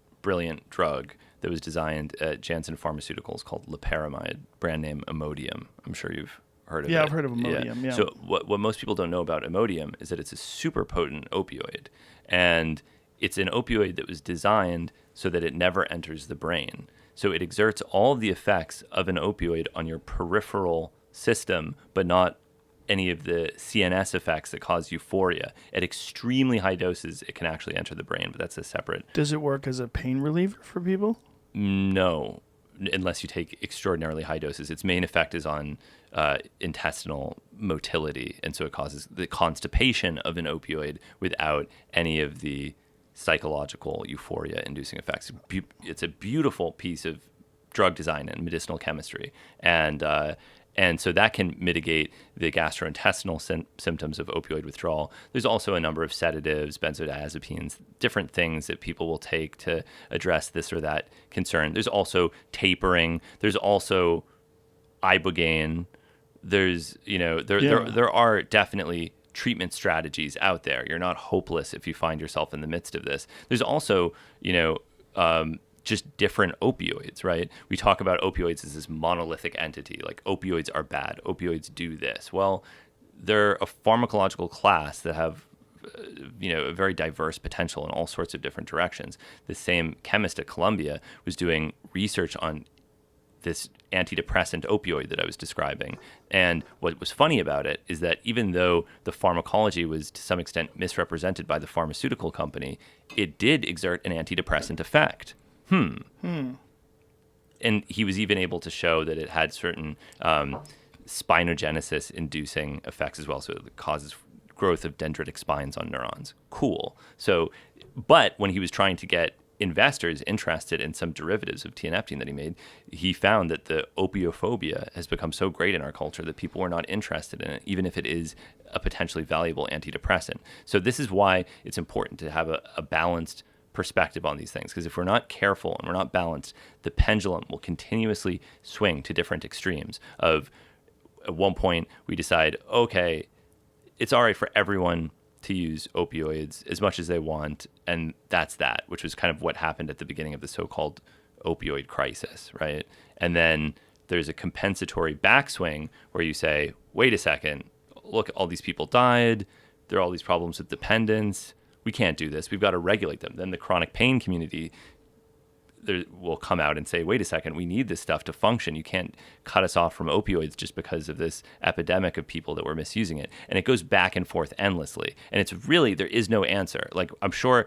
drug that was designed at Janssen Pharmaceuticals called loperamide, brand name Imodium. I'm sure you've heard of it. Yeah, I've heard of Imodium, yeah. So what most people don't know about Imodium is that it's a super potent opioid. And it's an opioid that was designed so that it never enters the brain. So it exerts all of the effects of an opioid on your peripheral system, but not any of the CNS effects that cause euphoria. At extremely high doses, it can actually enter the brain, but that's a separate... Does it work as a pain reliever for people? No, unless you take extraordinarily high doses. Its main effect is on intestinal motility, and so it causes the constipation of an opioid without any of the psychological euphoria-inducing effects. It's a beautiful piece of drug design and medicinal chemistry, and so that can mitigate the gastrointestinal symptoms of opioid withdrawal. There's also a number of sedatives, benzodiazepines, different things that people will take to address this or that concern. There's also tapering. There's also ibogaine. There's, there are definitely treatment strategies out there. You're not hopeless if you find yourself in the midst of this. There's also, just different opioids, right? We talk about opioids as this monolithic entity, like opioids are bad, opioids do this. Well, they're a pharmacological class that have, a very diverse potential in all sorts of different directions. The same chemist at Columbia was doing research on this antidepressant opioid that I was describing. And what was funny about it is that even though the pharmacology was to some extent misrepresented by the pharmaceutical company, it did exert an antidepressant effect. And he was even able to show that it had certain spinogenesis-inducing effects as well, so it causes growth of dendritic spines on neurons. Cool. So, but when he was trying to get investors interested in some derivatives of tianeptine that he made, he found that the opiophobia has become so great in our culture that people were not interested in it, even if it is a potentially valuable antidepressant. So this is why it's important to have a balanced perspective on these things, because if we're not careful and we're not balanced, the pendulum will continuously swing to different extremes of, at one point we decide, okay, it's all right for everyone to use opioids as much as they want, and that's that, which was kind of what happened at the beginning of the so-called opioid crisis, right? And then there's a compensatory backswing where you say, wait a second, look, all these people died, there are all these problems with dependence, we can't do this, we've got to regulate them. Then the chronic pain community will come out and say, wait a second, we need this stuff to function. You can't cut us off from opioids just because of this epidemic of people that were misusing it. And it goes back and forth endlessly. And it's really, there is no answer. Like, I'm sure,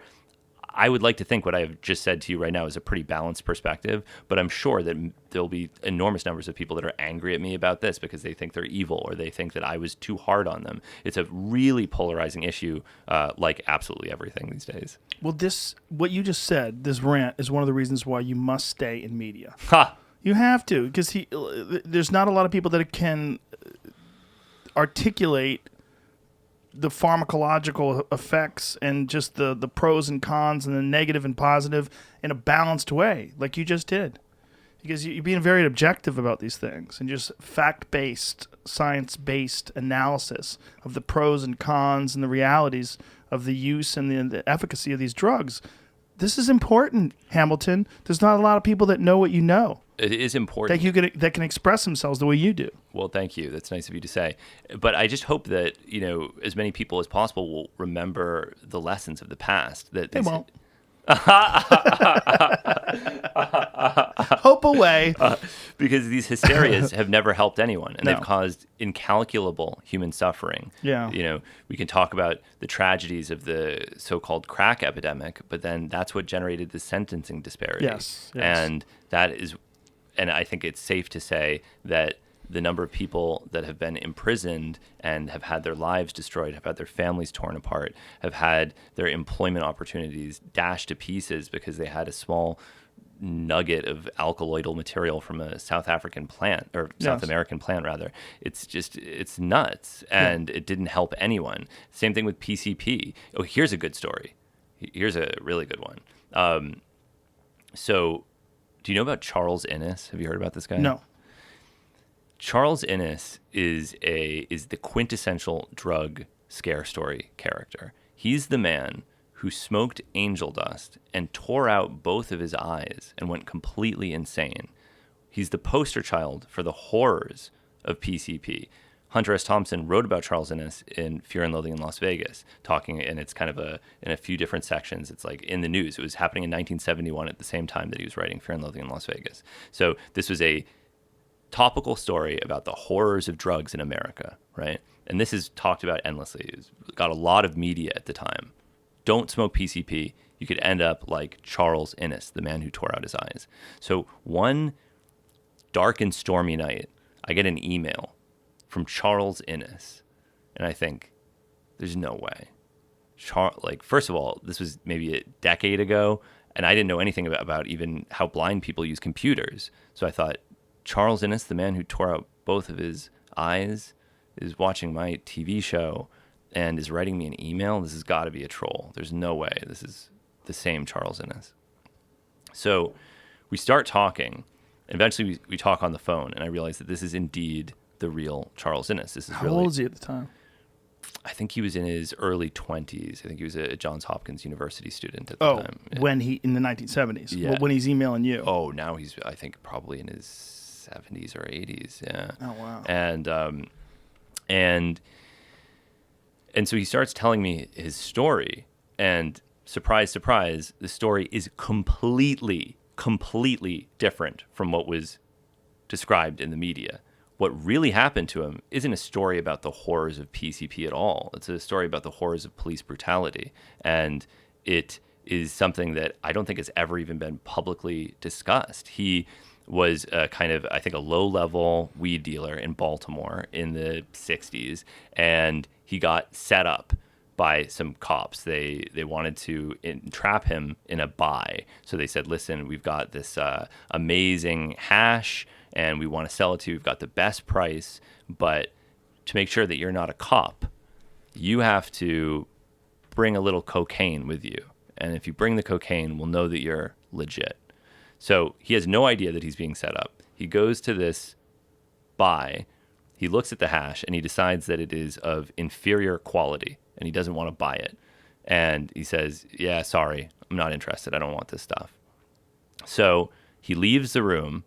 I would like to think what I have just said to you right now is a pretty balanced perspective, but I'm sure that there'll be enormous numbers of people that are angry at me about this because they think they're evil or they think that I was too hard on them. It's a really polarizing issue, like absolutely everything these days. Well, what you just said, this rant, is one of the reasons why you must stay in media. Ha! You have to, because there's not a lot of people that can articulate the pharmacological effects and just the pros and cons and the negative and positive in a balanced way, like you just did. Because you're being very objective about these things and just fact-based, science-based analysis of the pros and cons and the realities of the use and the efficacy of these drugs. This is important, Hamilton. There's not a lot of people that know what you know, It is important. that can express themselves the way you do. Well, thank you. That's nice of you to say. But I just hope that, as many people as possible will remember the lessons of the past. They won't. Hope away. Because these hysterias have never helped anyone, and No. they've caused incalculable human suffering. Yeah. We can talk about the tragedies of the so-called crack epidemic, but then that's what generated the sentencing disparity. Yes. And and I think it's safe to say that the number of people that have been imprisoned and have had their lives destroyed, have had their families torn apart, have had their employment opportunities dashed to pieces because they had a small nugget of alkaloidal material from a South African plant, or South Yes. American plant rather. It's nuts, and it didn't help anyone. Same thing with PCP. Oh, here's a good story. Here's a really good one. So do you know about Charles Innes? Have you heard about this guy? No. Charles Innes is the quintessential drug scare story character. He's the man who smoked angel dust and tore out both of his eyes and went completely insane. He's the poster child for the horrors of PCP. Hunter S. Thompson wrote about Charles Innes in Fear and Loathing in Las Vegas, and it's kind of in a few different sections. It's like in the news. It was happening in 1971 at the same time that he was writing Fear and Loathing in Las Vegas. So this was a topical story about the horrors of drugs in America, right? And this is talked about endlessly. It's got a lot of media at the time. Don't smoke PCP. You could end up like Charles Innes, the man who tore out his eyes. So one dark and stormy night, I get an email from Charles Innes, and I think, there's no way. First of all, this was maybe a decade ago, and I didn't know anything about even how blind people use computers. So I thought, Charles Innes, the man who tore out both of his eyes, is watching my TV show and is writing me an email. This has got to be a troll. There's no way this is the same Charles Innes. So we start talking. Eventually we talk on the phone, and I realize that this is indeed the real Charles Innes. This is How old is he at the time? I think he was in his early 20s. I think he was a Johns Hopkins University student at the time. Yeah. When he in the 1970s. Yeah. When he's emailing you. Oh, now he's, I think, probably in his 70s or 80s. Yeah. Oh, wow. And so he starts telling me his story, and surprise, surprise, the story is completely different from what was described in the media. What really happened to him isn't a story about the horrors of PCP at all. It's a story about the horrors of police brutality. And it is something that I don't think has ever even been publicly discussed. He was I think a low-level weed dealer in Baltimore in the 60s, and he got set up by some cops. They wanted to entrap him in a buy. So they said, listen, we've got this amazing hash, and we want to sell it to you. We've got the best price, but to make sure that you're not a cop, you have to bring a little cocaine with you. And if you bring the cocaine, we'll know that you're legit. So he has no idea that he's being set up. He goes to this buy, he looks at the hash, and he decides that it is of inferior quality, and he doesn't want to buy it. And he says, yeah, sorry, I'm not interested. I don't want this stuff. So he leaves the room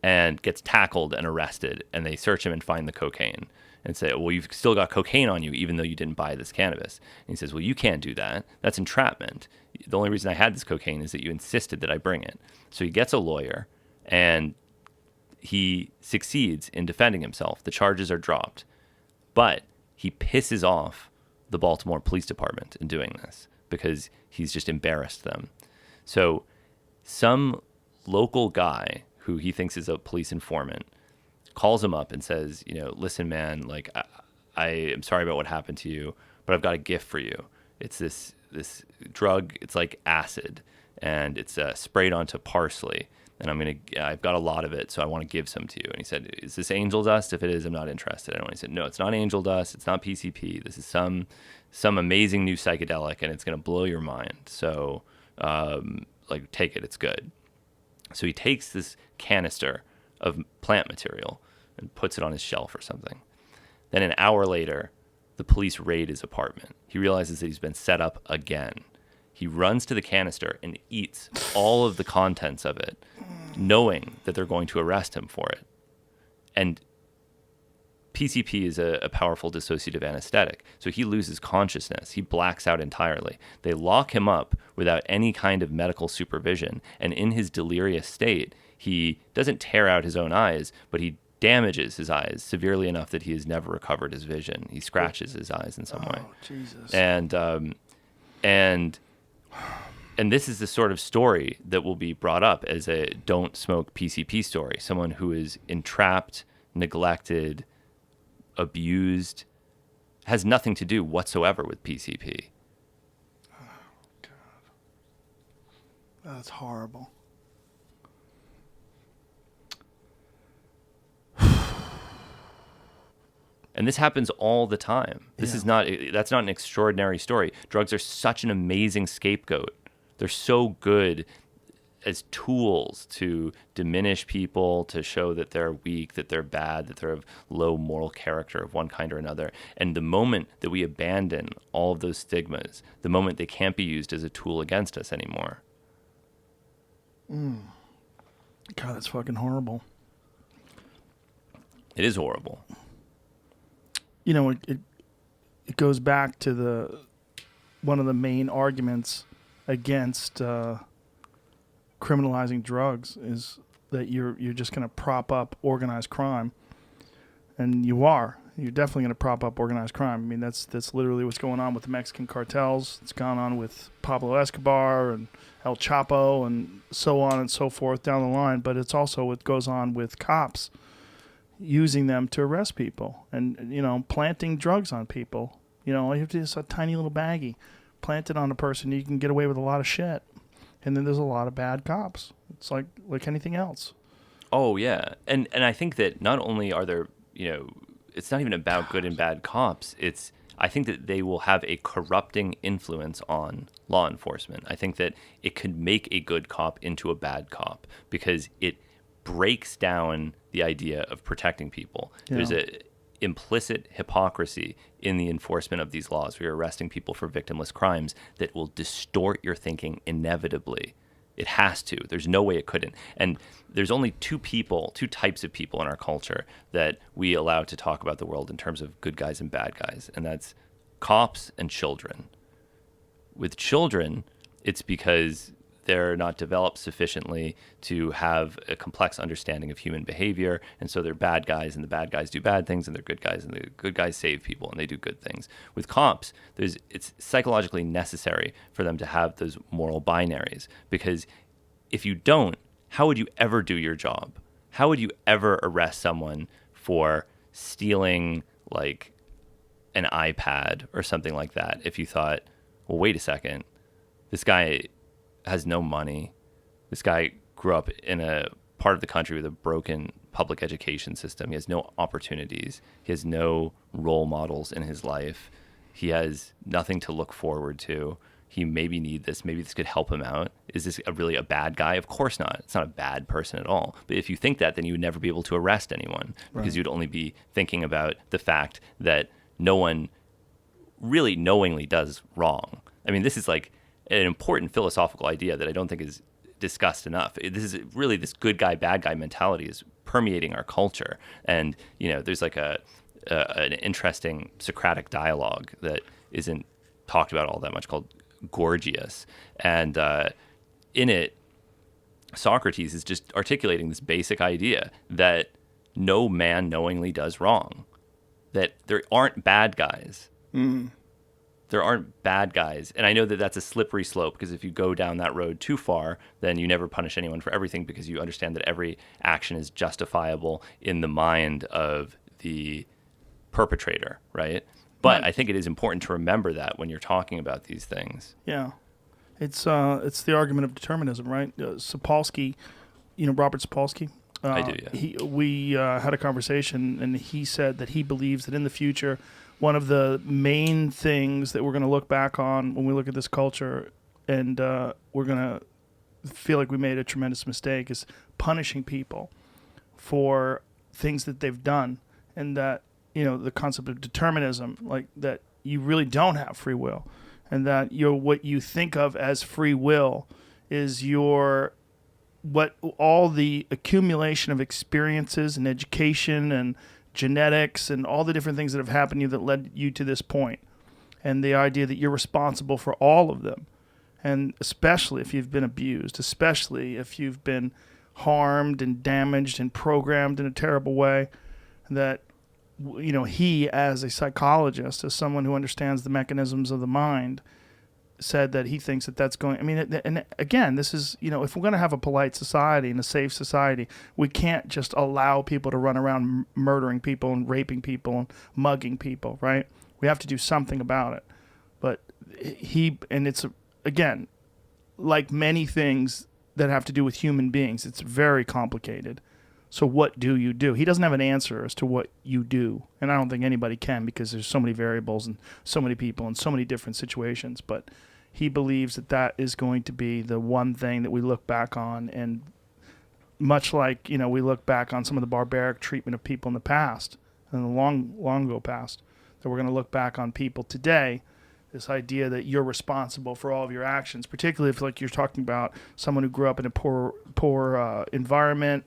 and gets tackled and arrested, and they search him and find the cocaine and say, well, you've still got cocaine on you even though you didn't buy this cannabis. And he says, well, you can't do that. That's entrapment. The only reason I had this cocaine is that you insisted that I bring it. So he gets a lawyer, and he succeeds in defending himself. The charges are dropped, but he pisses off the Baltimore Police Department in doing this because he's just embarrassed them. So some local guy who he thinks is a police informant calls him up and says, listen, man, like I am sorry about what happened to you, but I've got a gift for you. It's this drug. It's like acid, and it's sprayed onto parsley, and I've got a lot of it, so I want to give some to you. And he said, is this angel dust? If it is, I'm not interested. And he said, no, it's not angel dust. It's not PCP. This is some amazing new psychedelic, and it's going to blow your mind. So take it. It's good. So he takes this canister of plant material and puts it on his shelf or something. Then an hour later, the police raid his apartment. He realizes that he's been set up again. He runs to the canister and eats all of the contents of it, knowing that they're going to arrest him for it. And PCP is a powerful dissociative anesthetic, so he loses consciousness. He blacks out entirely. They lock him up without any kind of medical supervision, and in his delirious state, he doesn't tear out his own eyes, but he damages his eyes severely enough that he has never recovered his vision. He scratches his eyes in some way. Oh, Jesus. And this is the sort of story that will be brought up as a don't smoke PCP story. Someone who is entrapped, neglected, abused, has nothing to do whatsoever with PCP. Oh, God. That's horrible. And this happens all the time. That's not an extraordinary story. Drugs are such an amazing scapegoat. They're so good as tools to diminish people, to show that they're weak, that they're bad, that they're of low moral character of one kind or another. And the moment that we abandon all of those stigmas, the moment they can't be used as a tool against us anymore. God, that's fucking horrible. It is horrible. You know, it goes back to one of the main arguments against criminalizing drugs is that you're just going to prop up organized crime, and you're definitely going to prop up organized crime. I mean, that's literally what's going on with the Mexican cartels. It's gone on with Pablo Escobar and El Chapo and so on and so forth down the line. But it's also what goes on with cops using them to arrest people and, you know, planting drugs on people. You know, you have to just a tiny little baggie, plant it on a person, you can get away with a lot of shit. And then there's a lot of bad cops. It's like anything else. Oh, yeah. And I think that not only are there, you know, it's not even about good and bad cops. I think that they will have a corrupting influence on law enforcement. I think that it could make a good cop into a bad cop because it breaks down the idea of protecting people. Yeah. There's a implicit hypocrisy in the enforcement of these laws. We are arresting people for victimless crimes that will distort your thinking inevitably. It has to. There's no way it couldn't. And there's only two types of people in our culture that we allow to talk about the world in terms of good guys and bad guys, and that's cops and children. With children, it's because they're not developed sufficiently to have a complex understanding of human behavior, and so they're bad guys, and the bad guys do bad things, and they're good guys, and the good guys save people, and they do good things. With cops, it's psychologically necessary for them to have those moral binaries, because if you don't, how would you ever do your job? How would you ever arrest someone for stealing, like, an iPad or something like that if you thought, well, wait a second, this guy has no money. This guy grew up in a part of the country with a broken public education system. He has no opportunities. He has no role models in his life. He has nothing to look forward to. He maybe need this. Maybe this could help him out. Is this really a bad guy? Of course not. It's not a bad person at all. But if you think that, then you would never be able to arrest anyone because you'd only be thinking about the fact that no one really knowingly does wrong. I mean, this is like an important philosophical idea that I don't think is discussed enough. This good guy, bad guy mentality is permeating our culture. And, you know, there's like an interesting Socratic dialogue that isn't talked about all that much called Gorgias. And in it, Socrates is just articulating this basic idea that no man knowingly does wrong, that there aren't bad guys. Mm. There aren't bad guys. And I know that that's a slippery slope because if you go down that road too far, then you never punish anyone for everything because you understand that every action is justifiable in the mind of the perpetrator, right? But I think it is important to remember that when you're talking about these things. Yeah. It's the argument of determinism, right? Sapolsky, you know, Robert Sapolsky? I do, yeah. We had a conversation, and he said that he believes that in the future, one of the main things that we're going to look back on when we look at this culture and we're going to feel like we made a tremendous mistake is punishing people for things that they've done, and that, you know, the concept of determinism, like that you really don't have free will. and that what you think of as free will is what all the accumulation of experiences and education and genetics and all the different things that have happened to you that led you to this point, and the idea that you're responsible for all of them. And especially if you've been abused, especially if you've been harmed and damaged and programmed in a terrible way, that, he, as a psychologist, as someone who understands the mechanisms of the mind, said that he thinks that that's going, and again, this is, if we're going to have a polite society and a safe society, we can't just allow people to run around murdering people and raping people and mugging people, right? We have to do something about it. But again, like many things that have to do with human beings, it's very complicated. So what do you do? He doesn't have an answer as to what you do. And I don't think anybody can, because there's so many variables and so many people and so many different situations. But he believes that is going to be the one thing that we look back on. And much like, we look back on some of the barbaric treatment of people in the past, in the long ago past, that we're going to look back on people today. This idea that you're responsible for all of your actions, particularly if, like, you're talking about someone who grew up in a poor environment,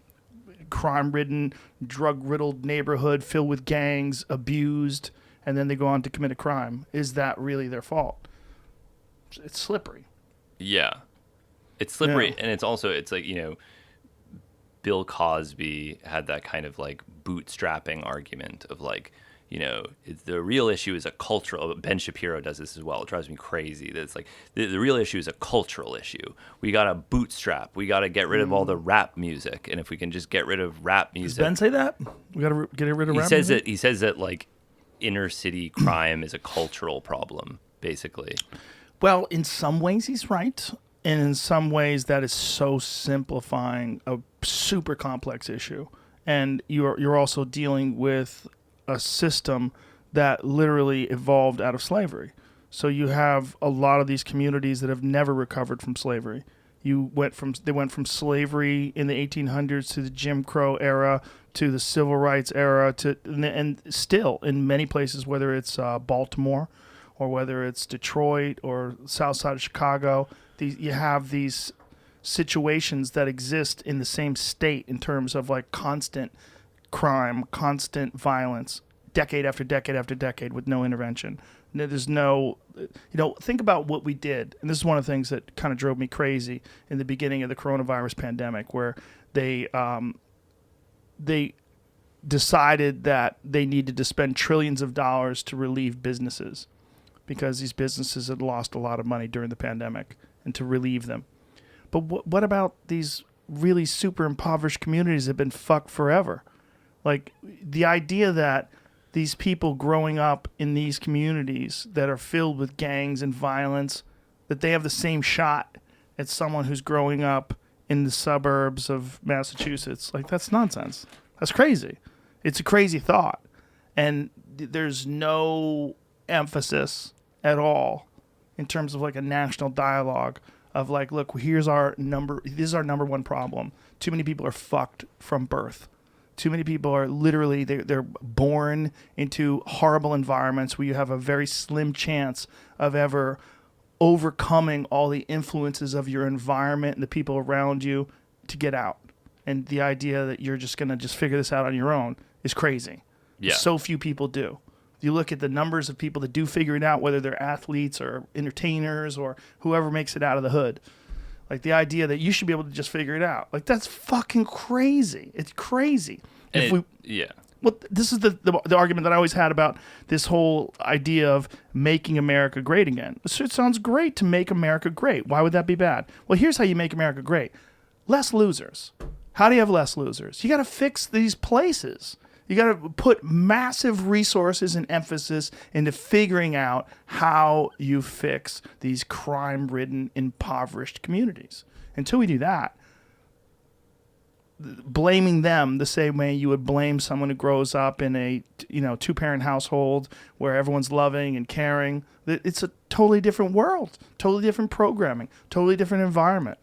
crime-ridden, drug-riddled neighborhood filled with gangs, abused, and then they go on to commit a crime. Is that really their fault? It's slippery. Yeah. It's slippery, and it's like, Bill Cosby had that kind of, like, bootstrapping argument of, like, the real issue is a cultural. Ben Shapiro does this as well. It drives me crazy. That it's like the real issue is a cultural issue. We got to bootstrap. We got to get rid of all the rap music. And if we can just get rid of rap music, does Ben say that? We got to get rid of rap music? He says that like inner city crime is a cultural problem, basically. Well, in some ways he's right, and in some ways that is so simplifying a super complex issue. And you're also dealing with a system that literally evolved out of slavery. So you have a lot of these communities that have never recovered from slavery. They went from slavery in the 1800s to the Jim Crow era to the Civil Rights era and still in many places, whether it's Baltimore or whether it's Detroit or south side of Chicago, you have these situations that exist in the same state in terms of like constant crime, constant violence, decade after decade after decade with no intervention. There's no, think about what we did. And this is one of the things that kind of drove me crazy in the beginning of the coronavirus pandemic, where they decided that they needed to spend trillions of dollars to relieve businesses because these businesses had lost a lot of money during the pandemic, and to relieve them. But what about these really super impoverished communities that have been fucked forever? Like the idea that these people growing up in these communities that are filled with gangs and violence, that they have the same shot as someone who's growing up in the suburbs of Massachusetts. Like, that's nonsense. That's crazy. It's a crazy thought. And there's no emphasis at all in terms of like a national dialogue of like, look, this is our number one problem. Too many people are fucked from birth. Too many people are literally, they're born into horrible environments where you have a very slim chance of ever overcoming all the influences of your environment and the people around you to get out. And the idea that you're just going to just figure this out on your own is crazy. Yeah. So few people do. You look at the numbers of people that do figure it out, whether they're athletes or entertainers or whoever makes it out of the hood. Like the idea that you should be able to just figure it out. Like that's fucking crazy. It's crazy. Yeah. Well, this is the argument that I always had about this whole idea of making America great again. So it sounds great to make America great. Why would that be bad? Well, here's how you make America great. Less losers. How do you have less losers? You got to fix these places. You got to put massive resources and emphasis into figuring out how you fix these crime-ridden, impoverished communities. Until we do that, blaming them the same way you would blame someone who grows up in a two-parent household where everyone's loving and caring, it's a totally different world, totally different programming, totally different environment.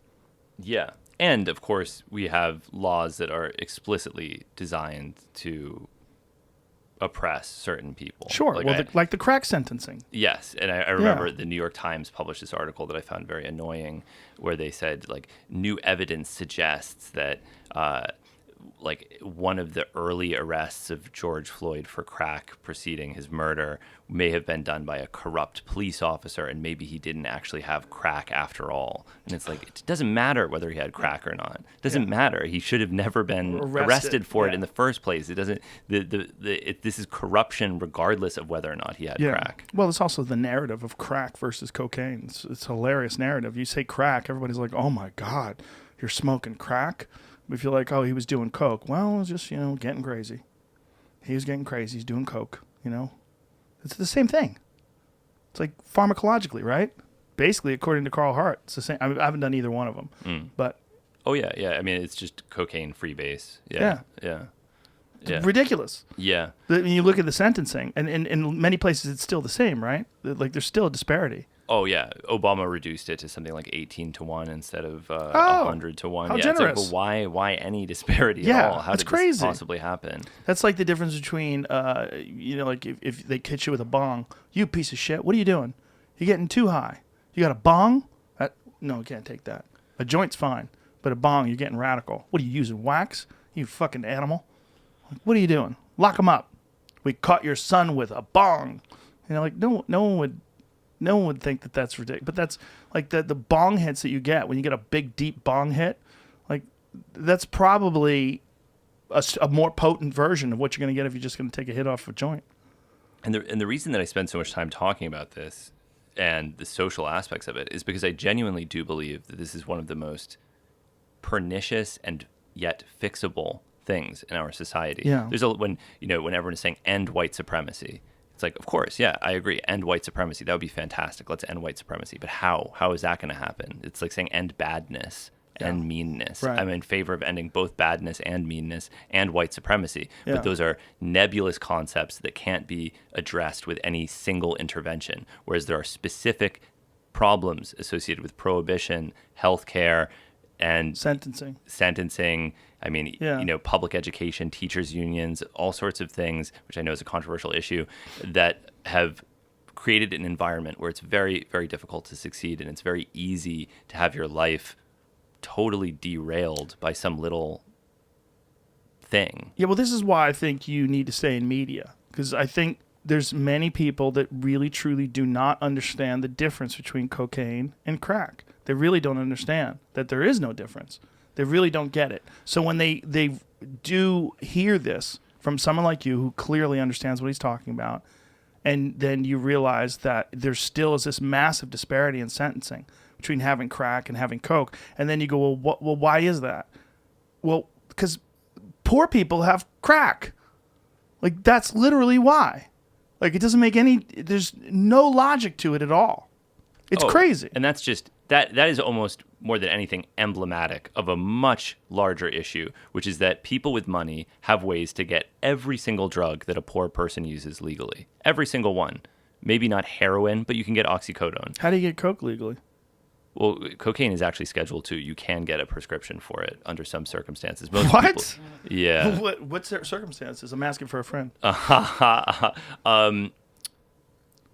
Yeah. And, of course, we have laws that are explicitly designed to oppress certain people. Sure. Like Well, like the crack sentencing. yes, and I remember the New York Times published this article that I found very annoying, where they said like new evidence suggests that like one of the early arrests of George Floyd for crack preceding his murder may have been done by a corrupt police officer, and maybe he didn't actually have crack after all. And it's like, it doesn't matter whether he had crack or not. It doesn't matter. He should have never been arrested for it in the first place. It doesn't. This is corruption, regardless of whether or not he had crack. Well, it's also the narrative of crack versus cocaine. It's a hilarious narrative. You say crack, everybody's like, "Oh my God, you're smoking crack." We feel like, oh, he was doing coke. Well, it was just, getting crazy. He was getting crazy. He's doing coke, It's the same thing. It's like pharmacologically, right? Basically, according to Carl Hart, it's the same. I haven't done either one of them. But oh, yeah. I mean, it's just cocaine freebase. Yeah. Ridiculous. Yeah. When you look at the sentencing, and in many places it's still the same, right? Like there's still a disparity. Oh, yeah. Obama reduced it to something like 18-1 instead of 100-1. How yeah, generous. It's like, well, why any disparity at all? How that's did crazy. this possibly happen? That's like the difference between, like if they hit you with a bong, you piece of shit, what are you doing? You're getting too high. You got a bong? No, you can't take that. A joint's fine, but a bong, you're getting radical. What are you using, wax? You fucking animal. What are you doing? Lock him up. We caught your son with a bong. Like no one would think that that's ridiculous. But that's like the bong hits that you get when you get a big, deep bong hit. Like that's probably a more potent version of what you're going to get if you're just going to take a hit off a joint. And the reason that I spend so much time talking about this and the social aspects of it is because I genuinely do believe that this is one of the most pernicious and yet fixable things in our society. Yeah. There's when everyone is saying end white supremacy. It's like, of course, yeah, I agree. End white supremacy. That would be fantastic. Let's end white supremacy. But how? How is that going to happen? It's like saying end badness and meanness. Right. I'm in favor of ending both badness and meanness and white supremacy. Yeah. But those are nebulous concepts that can't be addressed with any single intervention, whereas there are specific problems associated with prohibition, healthcare, and sentencing. I mean, public education, teachers unions, all sorts of things, which I know is a controversial issue, that have created an environment where it's very, very difficult to succeed, and it's very easy to have your life totally derailed by some little thing. Yeah, well, this is why I think you need to stay in media, because I think there's many people that really, truly do not understand the difference between cocaine and crack. They really don't understand that there is no difference. They really don't get it. So when they do hear this from someone like you who clearly understands what he's talking about, and then you realize that there still is this massive disparity in sentencing between having crack and having coke, and then you go, well, why is that? Well, because poor people have crack. Like, that's literally why. Like, it doesn't make there's no logic to it at all. It's crazy. And that's just, that is almost more than anything emblematic of a much larger issue, which is that people with money have ways to get every single drug that a poor person uses legally. Every single one. Maybe not heroin, but you can get oxycodone. How do you get coke legally? Well, cocaine is actually Schedule II. You can get a prescription for it under some circumstances. Most What? People, yeah. What's their circumstances? I'm asking for a friend.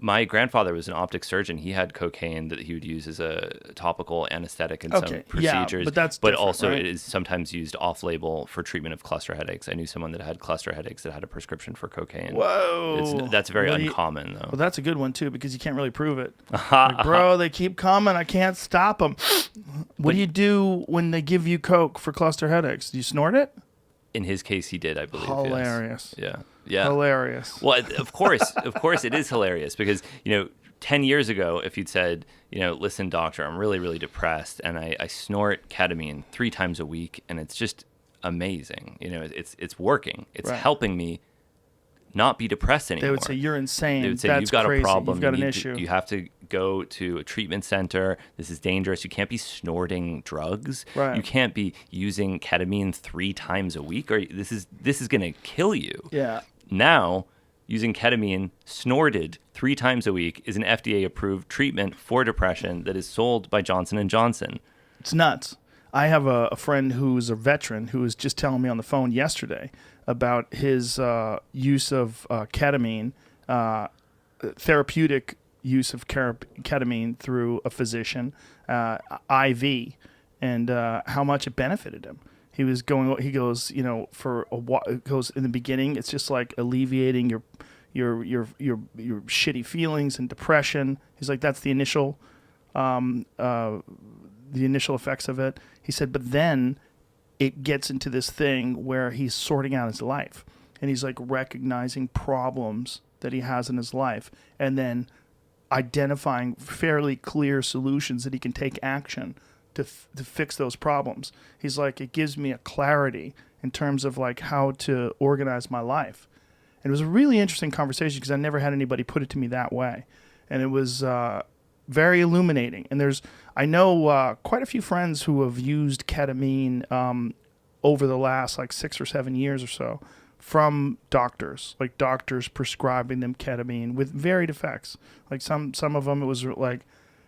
My grandfather was an optic surgeon. He had cocaine that he would use as a topical anesthetic in some procedures. Yeah, but but also right? It is sometimes used off-label for treatment of cluster headaches. I knew someone that had cluster headaches that had a prescription for cocaine. Whoa. That's very uncommon, though. Well, that's a good one, too, because you can't really prove it. Like, bro, they keep coming. I can't stop them. What do you do when they give you coke for cluster headaches? Do you snort it? In his case, he did, I believe. Hilarious. Yes. Yeah. Hilarious. Well, of course it is hilarious because, 10 years ago, if you'd said, listen, doctor, I'm really, really depressed and I snort ketamine 3 times a week and it's just amazing. It's working. It's helping me not be depressed anymore. They would say, you're insane. They would say, That's you've got crazy. a problem. You've got an issue. You have to go to a treatment center. This is dangerous. You can't be snorting drugs. Right. You can't be using ketamine 3 times a week. Or this is going to kill you. Yeah. Now, using ketamine snorted 3 times a week is an FDA-approved treatment for depression that is sold by Johnson & Johnson. It's nuts. I have a friend who's a veteran who was just telling me on the phone yesterday about his use of ketamine, therapeutic use of ketamine through a physician, IV, and how much it benefited him. He goes, for a while, it goes in the beginning, it's just like alleviating your shitty feelings and depression. He's like, that's the initial effects of it. He said, but then it gets into this thing where he's sorting out his life, and he's like recognizing problems that he has in his life, and then identifying fairly clear solutions that he can take action to fix those problems. He's like, it gives me a clarity in terms of like how to organize my life. And it was a really interesting conversation because I never had anybody put it to me that way. And it was very illuminating. And I know quite a few friends who have used ketamine over the last like 6 or 7 years or so from doctors, like doctors prescribing them ketamine with varied effects. Like some of them, it was like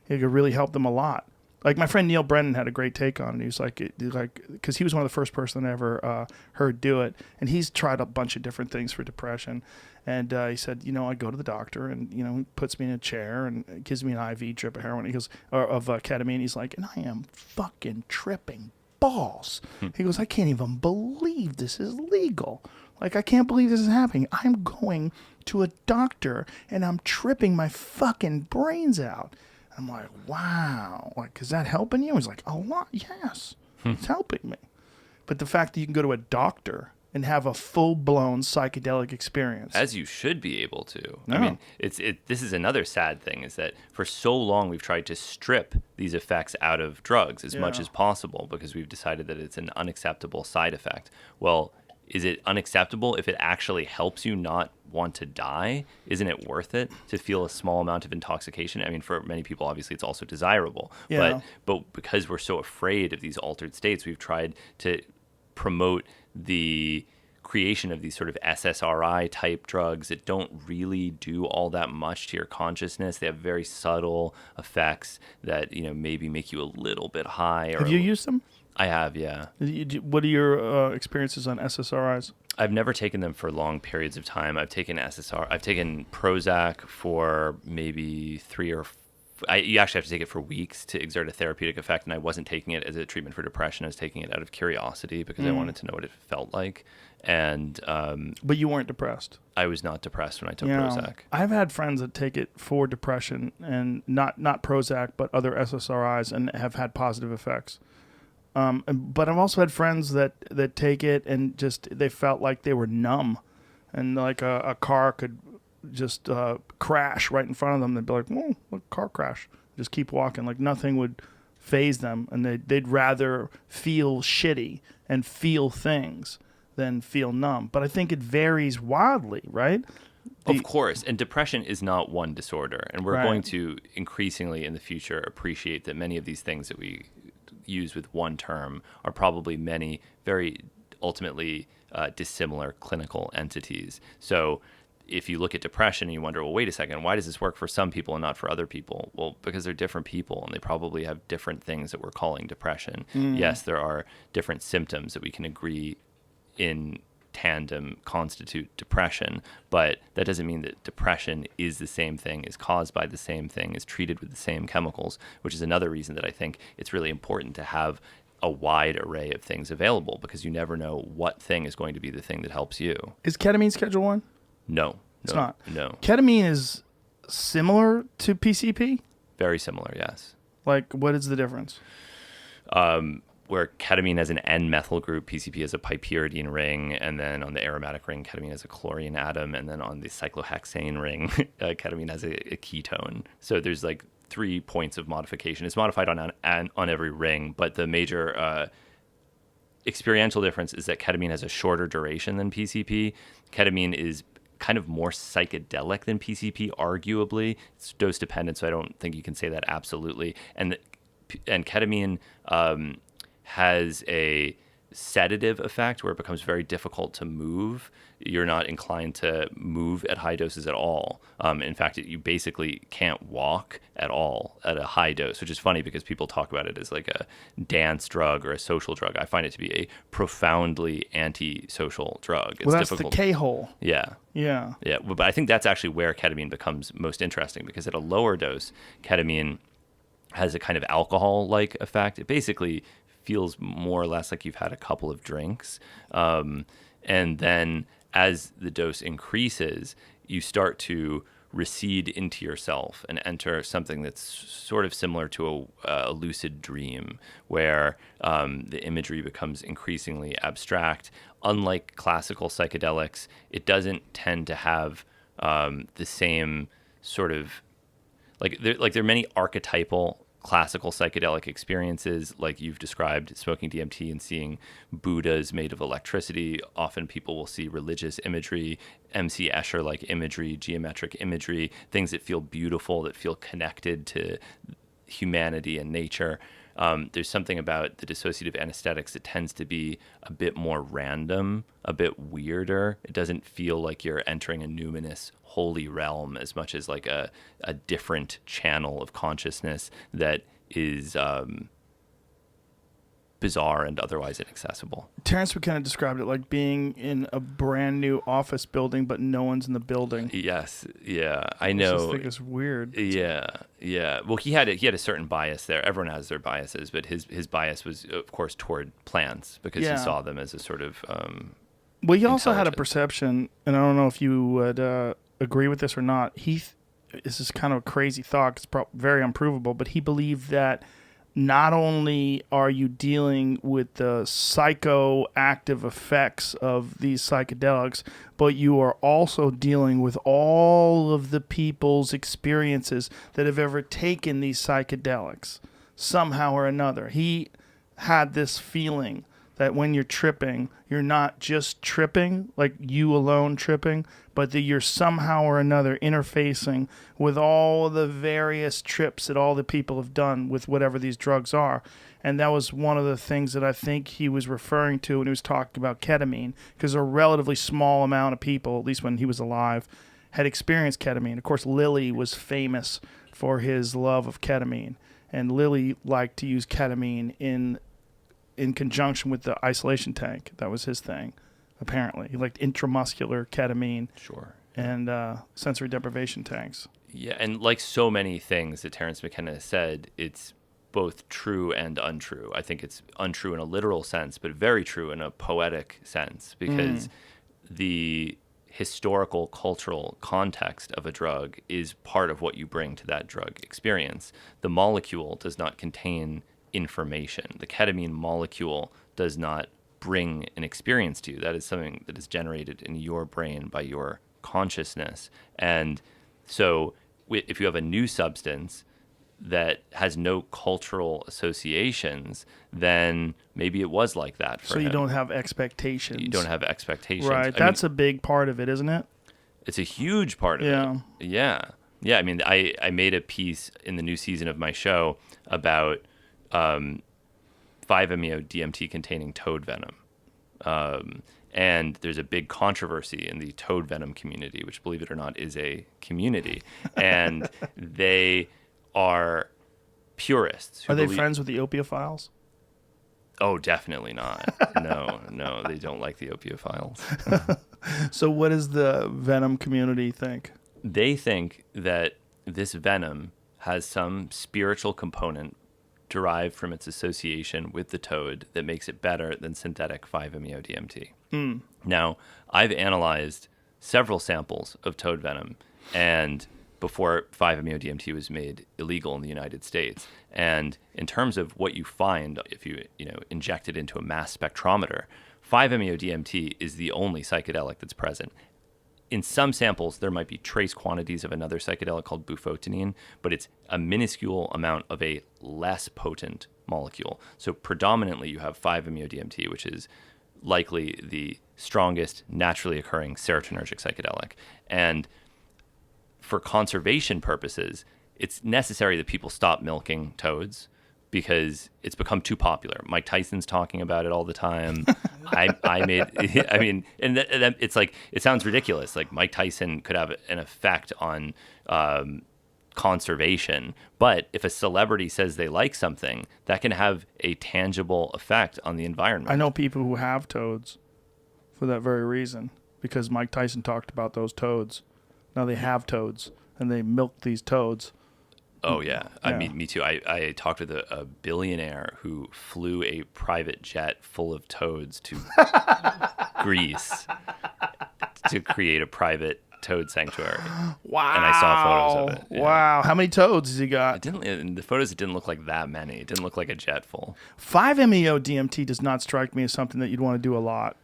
it could really help them a lot. Like my friend Neil Brennan had a great take on it. He was like, because he was one of the first person I ever heard do it, and he's tried a bunch of different things for depression. And he said, I go to the doctor, and he puts me in a chair and gives me an IV drip of heroin. He goes, of ketamine. He's like, and I am fucking tripping balls. He goes, I can't even believe this is legal. Like, I can't believe this is happening. I'm going to a doctor and I'm tripping my fucking brains out. I'm like, wow. Like, is that helping you? He's like, a lot. Yes, it's helping me. But the fact that you can go to a doctor and have a full-blown psychedelic experience. As you should be able to. No. I mean, this is another sad thing, is that for so long we've tried to strip these effects out of drugs as much as possible because we've decided that it's an unacceptable side effect. Well, is it unacceptable if it actually helps you not want to die? Isn't it worth it to feel a small amount of intoxication? I mean, for many people, obviously, it's also desirable. Yeah. But because we're so afraid of these altered states, we've tried to promote the creation of these sort of SSRI type drugs that don't really do all that much to your consciousness. They have very subtle effects that, maybe make you a little bit high. Have you used them? I have, yeah. What are your experiences on SSRIs? I've never taken them for long periods of time. I've taken Prozac for maybe 3 or 4. You actually have to take it for weeks to exert a therapeutic effect, and I wasn't taking it as a treatment for depression. I was taking it out of curiosity because I wanted to know what it felt like. And but you weren't depressed. I was not depressed when I took Prozac. I've had friends that take it for depression and not Prozac, but other SSRIs, and have had positive effects. But I've also had friends that take it and just they felt like they were numb, and like a car could just crash right in front of them. They'd be like, "Whoa, what car crash?" Just keep walking, like nothing would faze them, and they'd rather feel shitty and feel things than feel numb. But I think it varies wildly, right? Of course, and depression is not one disorder, and we're going to increasingly in the future appreciate that many of these things that we use with one term are probably many very ultimately dissimilar clinical entities. So if you look at depression and you wonder, well, wait a second, why does this work for some people and not for other people? Well, because they're different people and they probably have different things that we're calling depression. Yes, there are different symptoms that we can agree in tandem constitute depression, but that doesn't mean that depression is the same thing, is caused by the same thing, is treated with the same chemicals, which is another reason that I think it's really important to have a wide array of things available, because you never know what thing is going to be the thing that helps you. Is ketamine Schedule 1? No. It's not. No. Ketamine is similar to PCP? Very similar, yes. Like, what is the difference? Where ketamine has an N-methyl group, PCP has a pyperidine ring, and then on the aromatic ring, ketamine has a chlorine atom, and then on the cyclohexane ring, ketamine has a ketone. So there's like 3 points of modification. It's modified on every ring, but the major experiential difference is that ketamine has a shorter duration than PCP. Ketamine is kind of more psychedelic than PCP, arguably. It's dose dependent, so I don't think you can say that absolutely. And ketamine has a sedative effect where it becomes very difficult to move. You're not inclined to move at high doses at all. In fact, you basically can't walk at all at a high dose, which is funny because people talk about it as like a dance drug or a social drug. I find it to be a profoundly antisocial drug. It's Well, that's difficult. the K-hole. Yeah. Yeah. Yeah, but I think that's actually where ketamine becomes most interesting, because at a lower dose, ketamine has a kind of alcohol-like effect. It basically feels more or less like you've had a couple of drinks. And then as the dose increases, you start to recede into yourself and enter something that's sort of similar to a lucid dream, where the imagery becomes increasingly abstract. Unlike classical psychedelics, it doesn't tend to have the same sort of there are many archetypal classical psychedelic experiences, like you've described, smoking DMT and seeing Buddhas made of electricity. Often people will see religious imagery, M.C. Escher-like imagery, geometric imagery, things that feel beautiful, that feel connected to humanity and nature. There's something about the dissociative anesthetics that tends to be a bit more random, a bit weirder. It doesn't feel like you're entering a numinous holy realm as much as like a different channel of consciousness that is bizarre and otherwise inaccessible. Terrence McKenna described it like being in a brand new office building, but no one's in the building. Yes, yeah, I I know. just think it's weird. Yeah. Well, he had a certain bias there. Everyone has their biases, but his bias was, of course, toward plants, because Yeah. he saw them as a sort of Well, he also had a intelligent. perception, and I don't know if you would agree with this or not. This is kind of a crazy thought. It's very unprovable, but he believed that not only are you dealing with the psychoactive effects of these psychedelics, but you are also dealing with all of the people's experiences that have ever taken these psychedelics somehow or another. He had this feeling that when you're tripping, you're not just tripping, like you alone tripping, but that you're somehow or another interfacing with all the various trips that all the people have done with whatever these drugs are. And that was one of the things that I think he was referring to when he was talking about ketamine, because a relatively small amount of people, at least when he was alive, had experienced ketamine. Of course, Lilly was famous for his love of ketamine, and Lilly liked to use ketamine in conjunction with the isolation tank. That was his thing, apparently. He liked intramuscular ketamine Sure. and sensory deprivation tanks. Yeah, and like so many things that Terence McKenna said, it's both true and untrue. I think it's untrue in a literal sense, but very true in a poetic sense, because the historical, cultural context of a drug is part of what you bring to that drug experience. The molecule does not contain information. The ketamine molecule does not bring an experience to you. That is something that is generated in your brain by your consciousness. And so if you have a new substance that has no cultural associations, then maybe it was like that for So you him. don't have expectations. You don't have expectations. Right. That's a big part of it, isn't it? It's a huge part of Yeah. it. Yeah. I mean, I made a piece in the new season of my show about 5-MeO DMT containing toad venom. And there's a big controversy in the toad venom community, which, believe it or not, is a community. And they are purists. Who Are they believe- friends with the opiophiles? Oh, definitely not. No, they don't like the opiophiles. So what does the venom community think? They think that this venom has some spiritual component derived from its association with the toad that makes it better than synthetic 5-MeO DMT. Now, I've analyzed several samples of toad venom, and before 5-MeO DMT was made illegal in the United States. And in terms of what you find if you inject it into a mass spectrometer, 5-MeO DMT is the only psychedelic that's present. In some samples, there might be trace quantities of another psychedelic called bufotenine, but it's a minuscule amount of a less potent molecule. So predominantly, you have 5-MeO DMT, which is likely the strongest naturally occurring serotonergic psychedelic. And for conservation purposes, it's necessary that people stop milking toads, because it's become too popular. Mike Tyson's talking about it all the time. I made, I mean, and it's like, it sounds ridiculous. Like Mike Tyson could have an effect on conservation, but if a celebrity says they like something, that can have a tangible effect on the environment. I know people who have toads for that very reason, because Mike Tyson talked about those toads. Now they have toads, and they milk these toads. Oh, yeah. I Yeah. mean, me too. I talked with a billionaire who flew a private jet full of toads to Greece to create a private toad sanctuary. Wow. And I saw photos of it. Yeah. Wow. How many toads has he It got? didn't, in the photos, it didn't look like that many. It didn't look like a jet full. 5-MeO DMT does not strike me as something that you'd want to do a lot.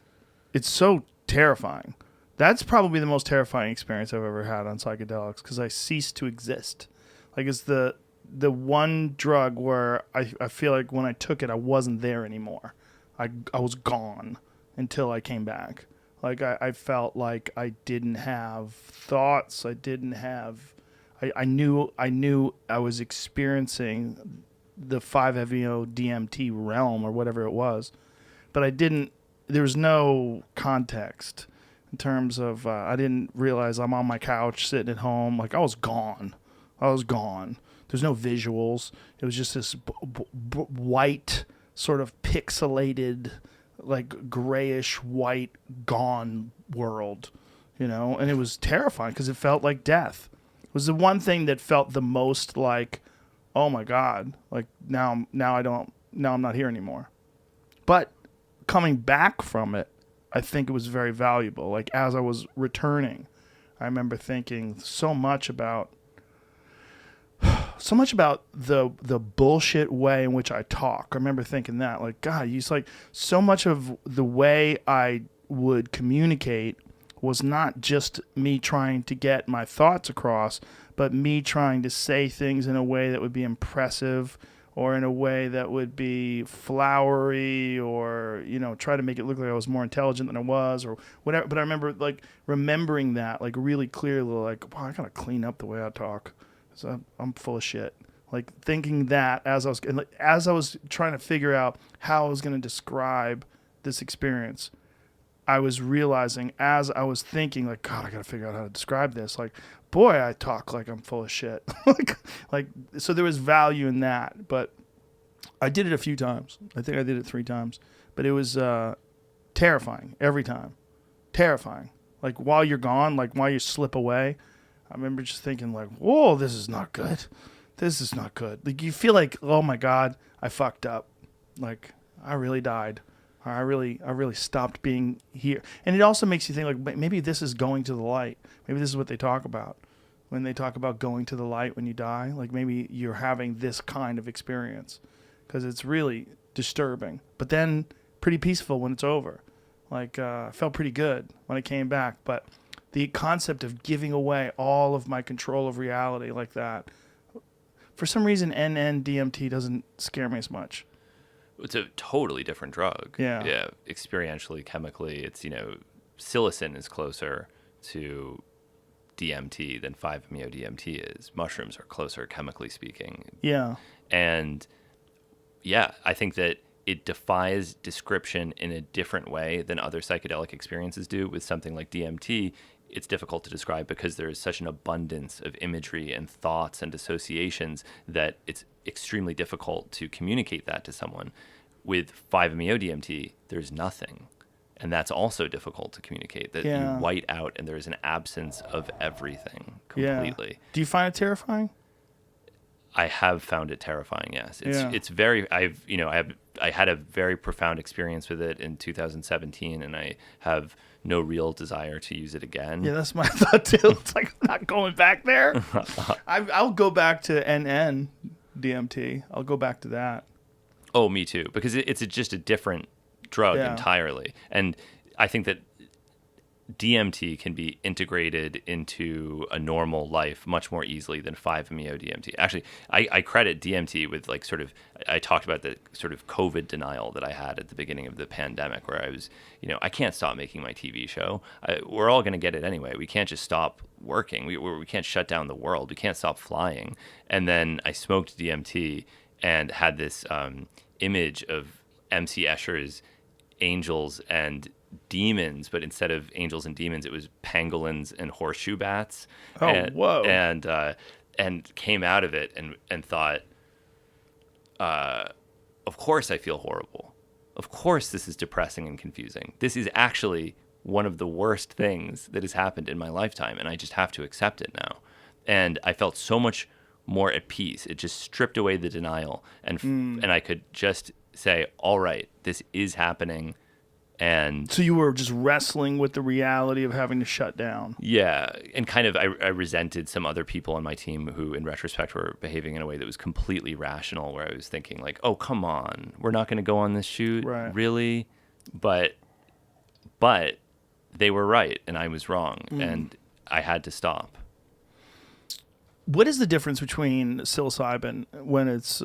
It's so terrifying. That's probably the most terrifying experience I've ever had on psychedelics, because I ceased to exist. Like, it's the one drug where I feel like when I took it, I wasn't there anymore. I was gone until I came back. Like, I felt like I didn't have thoughts. I didn't have... I knew I was experiencing the 5-MeO DMT realm or whatever it was, but I didn't... There was no context in terms of... I didn't realize I'm on my couch sitting at home. Like, I was gone. There's no visuals. It was just this white, sort of pixelated, like grayish white, gone world, you know? And it was terrifying because it felt like death. It was the one thing that felt the most like, oh my God, like now I'm not here anymore. But coming back from it, I think it was very valuable. Like, as I was returning, I remember thinking so much about the bullshit way in which I talk. I remember thinking that, like, God, it's like so much of the way I would communicate was not just me trying to get my thoughts across, but me trying to say things in a way that would be impressive, or in a way that would be flowery, or, you know, try to make it look like I was more intelligent than I was, or whatever. But I remember, like, remembering that, like, really clearly, like, wow, I gotta clean up the way I talk. So I'm full of shit. Like, thinking that as I was trying to figure out how I was going to describe this experience, I was realizing as I was thinking, like, God, I got to figure out how to describe this. Like, boy, I talk like I'm full of shit. like, so there was value in that. But I did it a few times. I think I did it 3 times. But it was terrifying every time. Terrifying. Like, while you're gone, like, while you slip away, I remember just thinking, like, whoa, this is not good. This is not good. Like, you feel like, oh my God, I fucked up. Like, I really died. I really stopped being here. And it also makes you think, like, maybe this is going to the light. Maybe this is what they talk about when they talk about going to the light when you die. Like, maybe you're having this kind of experience, because it's really disturbing. But then pretty peaceful when it's over. Like, I felt pretty good when I came back. But the concept of giving away all of my control of reality like that, for some reason, NN-DMT doesn't scare me as much. It's a totally different drug. Yeah. Yeah. Experientially, chemically, it's, you know, psilocin is closer to DMT than 5-MeO DMT is. Mushrooms are closer, chemically speaking. Yeah. And yeah, I think that it defies description in a different way than other psychedelic experiences do. With something like DMT, it's difficult to describe because there is such an abundance of imagery and thoughts and associations that it's extremely difficult to communicate that to someone. With 5-MeO DMT, there's nothing. And that's also difficult to communicate, that Yeah. you white out and there's an absence of everything completely. Yeah. Do you find it terrifying? I have found it terrifying. Yes, Yeah. it's very. I had a very profound experience with it in 2017, and I have no real desire to use it again. Yeah, that's my thought too. It's like, I'm not going back there. I'll go back to NN DMT. I'll go back to that. Oh, me too, because it's just a different drug Yeah. entirely, and I think that DMT can be integrated into a normal life much more easily than 5-MeO DMT. Actually, I credit DMT with, like, sort of, I talked about the sort of COVID denial that I had at the beginning of the pandemic, where I was, you know, I can't stop making my TV show. We're all going to get it anyway. We can't just stop working. We can't shut down the world. We can't stop flying. And then I smoked DMT, and had this image of MC Escher's angels and demons, but instead of angels and demons, it was pangolins and horseshoe bats. Oh, whoa. And came out of it and thought, of course I feel horrible. Of course this is depressing and confusing. This is actually one of the worst things that has happened in my lifetime, and I just have to accept it now. And I felt so much more at peace. It just stripped away the denial, and I could just say, all right, this is happening. And So you were just wrestling with the reality of having to shut down. yeah, and kind of I resented some other people on my team who, in retrospect, were behaving in a way that was completely rational, where I was thinking like, oh, come on, we're not going to go on this shoot, Right. really? But they were right, and I was wrong, and I had to stop. What is the difference between psilocybin when it's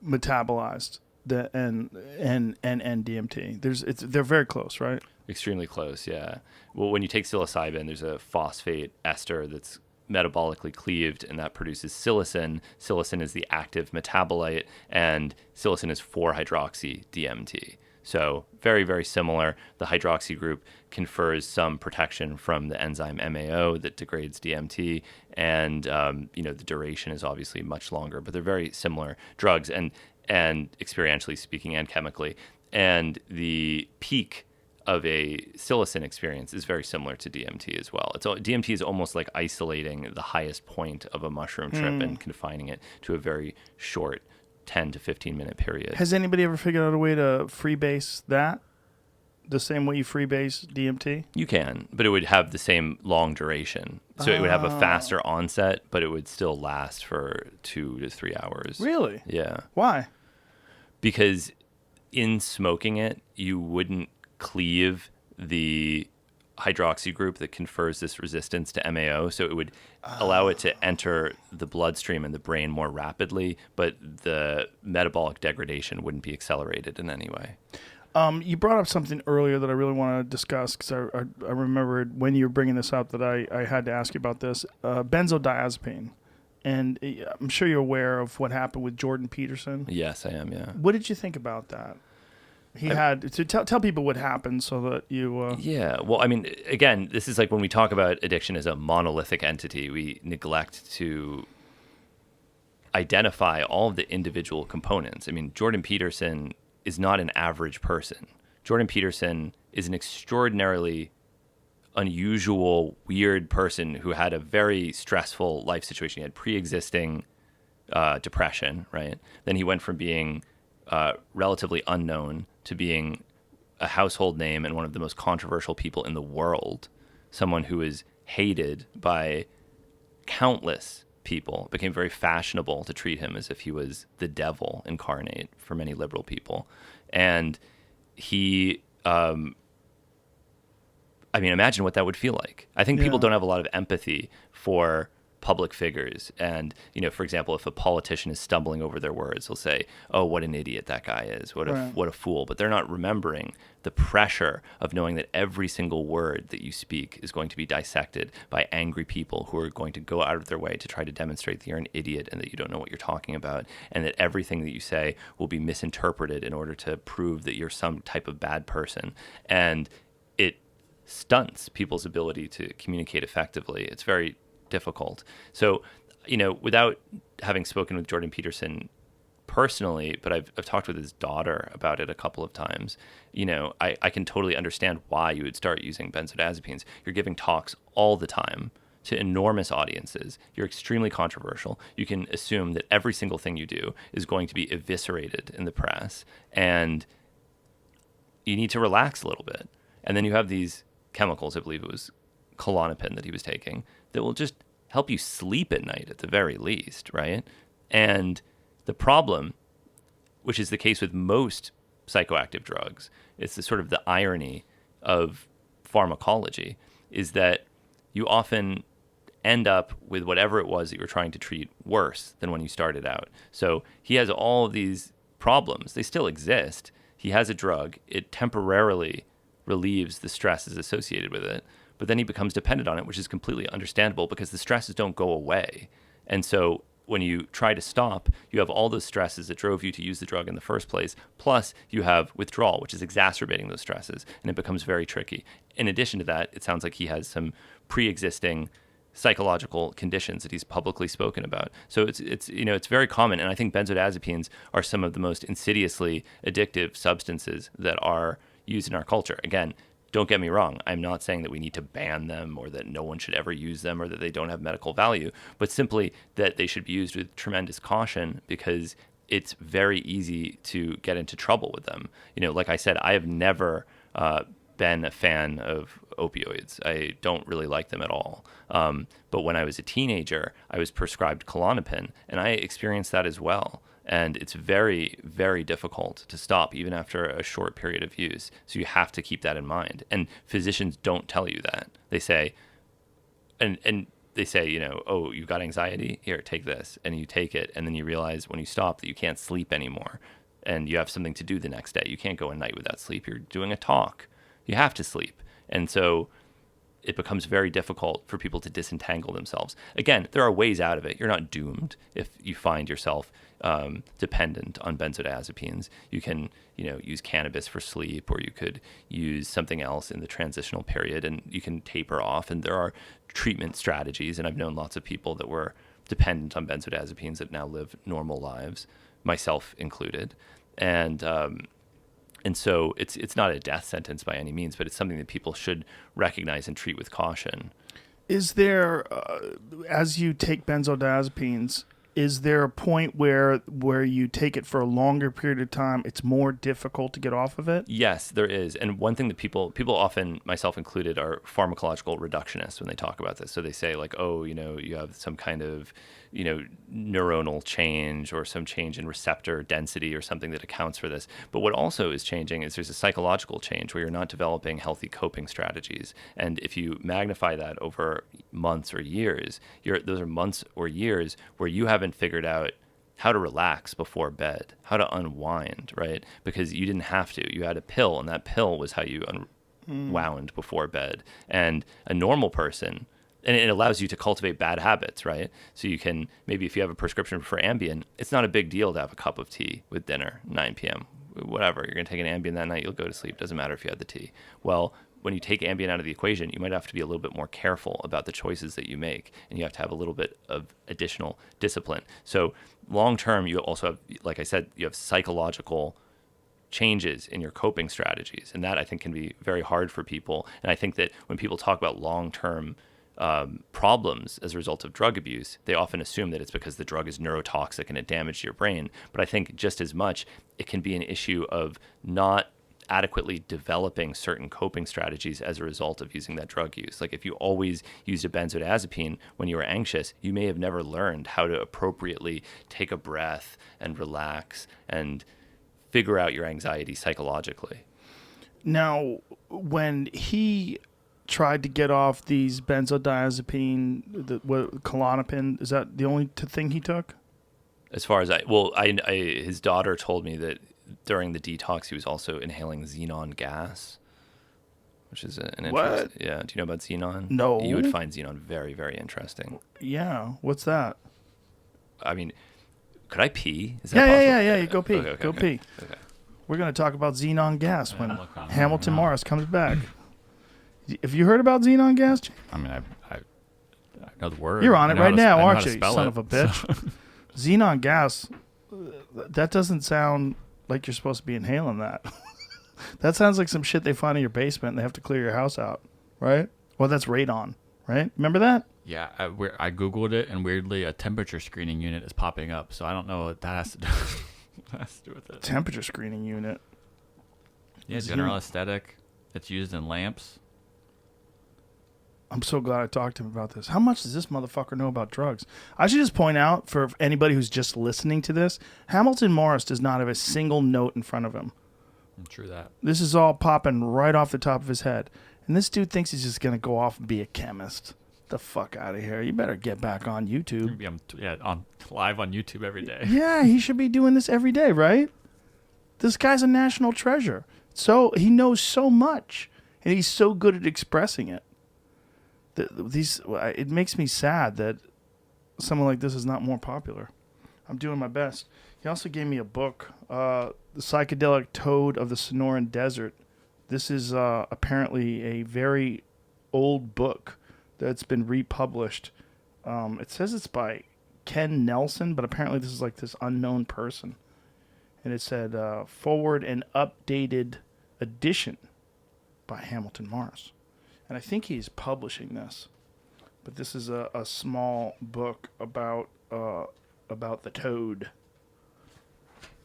metabolized and DMT? They're very close, right? Extremely close, yeah. Well, when you take psilocybin, there's a phosphate ester that's metabolically cleaved, and that produces psilocin. Psilocin is the active metabolite, and psilocin is 4-hydroxy-DMT. So very, very similar. The hydroxy group confers some protection from the enzyme MAO that degrades DMT, and the duration is obviously much longer, but they're very similar drugs, and experientially speaking and chemically. And the peak of a psilocin experience is very similar to DMT as well. DMT is almost like isolating the highest point of a mushroom trip and confining it to a very short 10 to 15 minute period. Has anybody ever figured out a way to freebase that the same way you freebase DMT? You can, but it would have the same long duration. So it would have a faster onset, but it would still last for 2 to 3 hours. Really? Yeah. Why? Because in smoking it, you wouldn't cleave the hydroxy group that confers this resistance to MAO, so it would allow it to enter the bloodstream and the brain more rapidly, but the metabolic degradation wouldn't be accelerated in any way. You brought up something earlier that I really want to discuss, because I remembered when you were bringing this up that I had to ask you about this. Benzodiazepine. And I'm sure you're aware of what happened with Jordan Peterson. Yes, I am, yeah. What did you think about that? He had to tell people what happened so that you... Yeah, well, I mean, again, this is like when we talk about addiction as a monolithic entity, we neglect to identify all of the individual components. I mean, Jordan Peterson is not an average person. Jordan Peterson is an extraordinarily unusual, weird person who had a very stressful life situation. He had pre-existing depression, right? Then he went from being relatively unknown to being a household name and one of the most controversial people in the world, someone who is hated by countless people. It became very fashionable to treat him as if he was the devil incarnate for many liberal people. And he, imagine what that would feel like. I think people don't have a lot of empathy for public figures. And, for example, if a politician is stumbling over their words, they'll say, oh, what an idiot that guy is. What a fool. But they're not remembering the pressure of knowing that every single word that you speak is going to be dissected by angry people who are going to go out of their way to try to demonstrate that you're an idiot and that you don't know what you're talking about, and that everything that you say will be misinterpreted in order to prove that you're some type of bad person. And it stunts people's ability to communicate effectively. It's very difficult. So, without having spoken with Jordan Peterson personally, but I've talked with his daughter about it a couple of times, I can totally understand why you would start using benzodiazepines. You're giving talks all the time to enormous audiences. You're extremely controversial. You can assume that every single thing you do is going to be eviscerated in the press, and you need to relax a little bit. And then you have these chemicals, I believe it was Klonopin that he was taking, that will just help you sleep at night at the very least, right? And the problem, which is the case with most psychoactive drugs, it's the irony of pharmacology, is that you often end up with whatever it was that you were trying to treat worse than when you started out. So he has all of these problems. They still exist. He has a drug. It temporarily relieves the stresses associated with it, but then he becomes dependent on it, which is completely understandable because the stresses don't go away. And so when you try to stop, you have all those stresses that drove you to use the drug in the first place. Plus, you have withdrawal, which is exacerbating those stresses, and it becomes very tricky. In addition to that, it sounds like he has some pre-existing psychological conditions that he's publicly spoken about. So it's very common, and I think benzodiazepines are some of the most insidiously addictive substances that are used in our culture. Again, don't get me wrong. I'm not saying that we need to ban them or that no one should ever use them or that they don't have medical value, but simply that they should be used with tremendous caution because it's very easy to get into trouble with them. Like I said, I have never been a fan of opioids. I don't really like them at all. But when I was a teenager, I was prescribed Klonopin, and I experienced that as well. And it's very, very difficult to stop even after a short period of use. So you have to keep that in mind. And physicians don't tell you that. They say, and they say, oh, you've got anxiety? Here, take this. And you take it. And then you realize when you stop that you can't sleep anymore. And you have something to do the next day. You can't go a night without sleep. You're doing a talk. You have to sleep. And so it becomes very difficult for people to disentangle themselves. Again, there are ways out of it. You're not doomed if you find yourself dependent on benzodiazepines. You can, use cannabis for sleep, or you could use something else in the transitional period, and you can taper off. And there are treatment strategies, and I've known lots of people that were dependent on benzodiazepines that now live normal lives, myself included. And so it's not a death sentence by any means, but it's something that people should recognize and treat with caution. Is there, as you take benzodiazepines, is there a point where you take it for a longer period of time, it's more difficult to get off of it? Yes, there is. And one thing that people often, myself included, are pharmacological reductionists when they talk about this. So they say like, oh, you have some kind of, neuronal change or some change in receptor density or something that accounts for this. But what also is changing is there's a psychological change where you're not developing healthy coping strategies. And if you magnify that over months or years, those are months or years where you haven't figured out how to relax before bed, how to unwind, right? Because you didn't have to. You had a pill, and that pill was how you unwound before bed. And a normal person, and it allows you to cultivate bad habits, right? So you can, maybe if you have a prescription for Ambien, it's not a big deal to have a cup of tea with dinner, 9 p.m., whatever. You're going to take an Ambien that night, you'll go to sleep. Doesn't matter if you had the tea. Well, when you take Ambien out of the equation, you might have to be a little bit more careful about the choices that you make, and you have to have a little bit of additional discipline. So long term, you also have, like I said, you have psychological changes in your coping strategies, and that I think can be very hard for people. And I think that when people talk about long-term problems as a result of drug abuse, they often assume that it's because the drug is neurotoxic and it damaged your brain. But I think just as much, it can be an issue of not adequately developing certain coping strategies as a result of using that drug use. Like if you always used a benzodiazepine when you were anxious, you may have never learned how to appropriately take a breath and relax and figure out your anxiety psychologically. Now, when he tried to get off these Klonopin, is that the only thing he took? As far as his daughter told me that during the detox he was also inhaling xenon gas, which is an what? Yeah. Do you know about xenon? No. You would find xenon very, very interesting. Yeah. What's that? I mean, could I pee? Is that possible? Yeah. Go pee. Okay, Go pee. Okay. We're going to talk about xenon gas when Hamilton Morris comes back. Have you heard about xenon gas? I mean, I know the word. You're on it right now, aren't you, son of a bitch? Xenon gas, that doesn't sound like you're supposed to be inhaling that. That sounds like some shit they find in your basement and they have to clear your house out, right? Well, that's radon, right? Remember that? Yeah, I Googled it, and weirdly, a temperature screening unit is popping up, so I don't know what that has to do, with it. Temperature screening unit. Yeah, general aesthetic. It's used in lamps. I'm so glad I talked to him about this. How much does this motherfucker know about drugs? I should just point out, for anybody who's just listening to this, Hamilton Morris does not have a single note in front of him. True that. This is all popping right off the top of his head. And this dude thinks he's just going to go off and be a chemist. The fuck out of here. You better get back on YouTube. On live on YouTube every day. Yeah, he should be doing this every day, right? This guy's a national treasure. So he knows so much, and he's so good at expressing it. It makes me sad that someone like this is not more popular. I'm doing my best. He also gave me a book, The Psychedelic Toad of the Sonoran Desert. This is apparently a very old book that's been republished. It says it's by Ken Nelson, but apparently this is like this unknown person. And it said, forward an updated edition by Hamilton Morris. And I think he's publishing this. But this is a small book about the toad.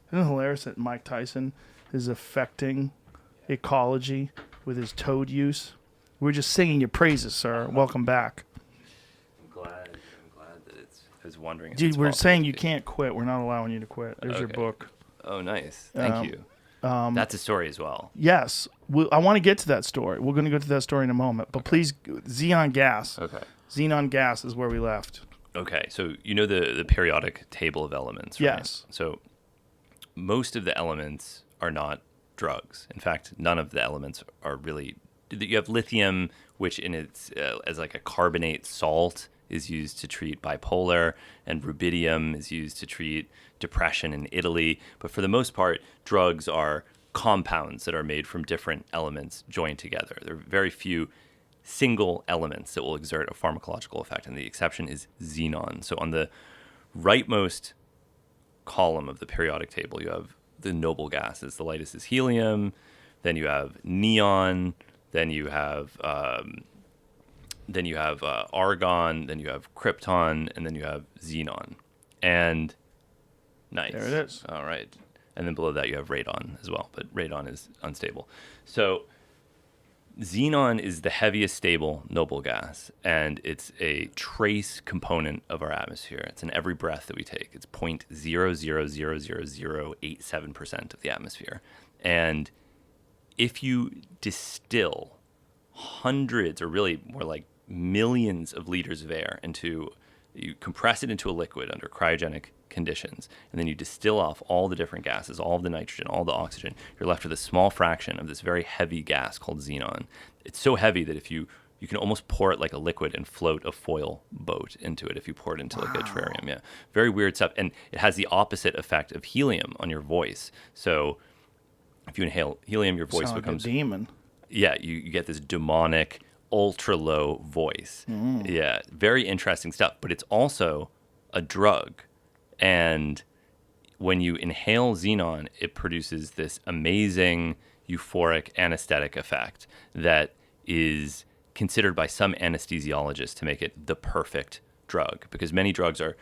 Isn't it hilarious that Mike Tyson is affecting ecology with his toad use? We're just singing your praises, sir. Welcome back. I'm glad that it's. I was wondering. Dude, we're saying you can't quit. We're not allowing you to quit. There's your book. Oh, nice. Thank you. That's a story as well. Yes. I want to get to that story. We're going to go to that story in a moment. But please, xenon gas. Okay. Xenon gas is where we left. Okay. So you know the periodic table of elements, right? Yes. So most of the elements are not drugs. In fact, none of the elements are really. You have lithium, which in its as like a carbonate salt is used to treat bipolar, and rubidium is used to treat depression in Italy. But for the most part, drugs are compounds that are made from different elements joined together. There are very few single elements that will exert a pharmacological effect, and the exception is xenon. So on the rightmost column of the periodic table, you have the noble gases. The lightest is helium, then you have neon, then you have argon, then you have krypton, and then you have xenon. And nice. There it is. All right. And then below that you have radon as well, but radon is unstable. So xenon is the heaviest stable noble gas, and it's a trace component of our atmosphere. It's in every breath that we take. It's 0.0000087% of the atmosphere. And if you distill hundreds, or really more like millions of liters of air you compress it into a liquid under cryogenic conditions, and then you distill off all the different gases, all of the nitrogen, all the oxygen, you're left with a small fraction of this very heavy gas called xenon. It's so heavy that if you can almost pour it like a liquid and float a foil boat into it if you pour it into like a terrarium. Yeah, very weird stuff. And it has the opposite effect of helium on your voice. So if you inhale helium, your voice becomes like a demon. Yeah, you get this demonic, ultra low voice. Yeah, very interesting stuff. But it's also a drug. And when you inhale xenon, it produces this amazing euphoric anesthetic effect that is considered by some anesthesiologists to make it the perfect drug, because many drugs are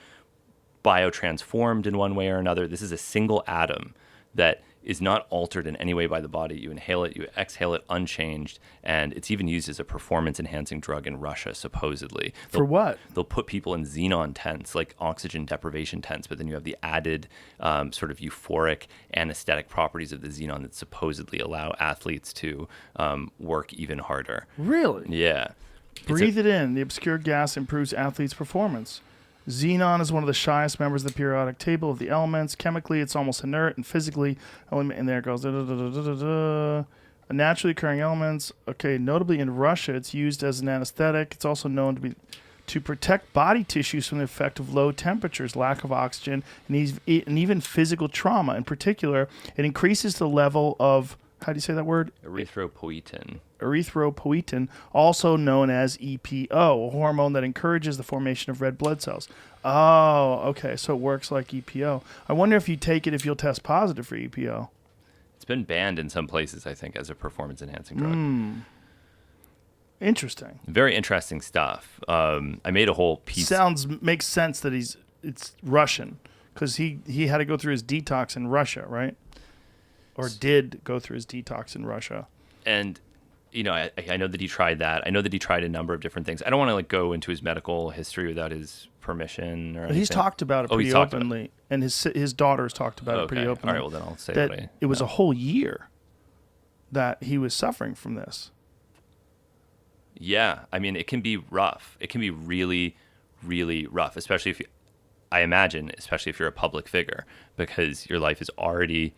biotransformed in one way or another. This is a single atom that is not altered in any way by the body. You inhale it, you exhale it unchanged, and it's even used as a performance-enhancing drug in Russia, supposedly. For what? They'll put people in xenon tents, like oxygen deprivation tents, but then you have the added sort of euphoric anesthetic properties of the xenon that supposedly allow athletes to work even harder. Really? Yeah. Breathe it in. The obscure gas improves athletes' performance. Xenon is one of the shyest members of the periodic table of the elements. Chemically, it's almost inert, and physically, and there it goes. Naturally occurring elements. Okay, notably in Russia, it's used as an anesthetic. It's also known to protect body tissues from the effect of low temperatures, lack of oxygen, and even physical trauma. In particular, it increases the level of, how do you say that word? Erythropoietin. Erythropoietin, also known as EPO, a hormone that encourages the formation of red blood cells. Oh, okay, so it works like EPO. I wonder if you take it if you'll test positive for EPO. It's been banned in some places, I think, as a performance-enhancing drug. Interesting. Very interesting stuff. I made a whole piece. Makes sense that it's Russian, because he had to go through his detox in Russia, right? Or did go through his detox in Russia. And you know, I know that he tried that. I know that he tried a number of different things. I don't want to go into his medical history without his permission or anything. He's talked about it pretty openly, and his daughters talked about it pretty openly. All right, well then I'll say that it was a whole year that he was suffering from this. Yeah, I mean, it can be rough. It can be really, really rough, especially if you're a public figure, because your life is already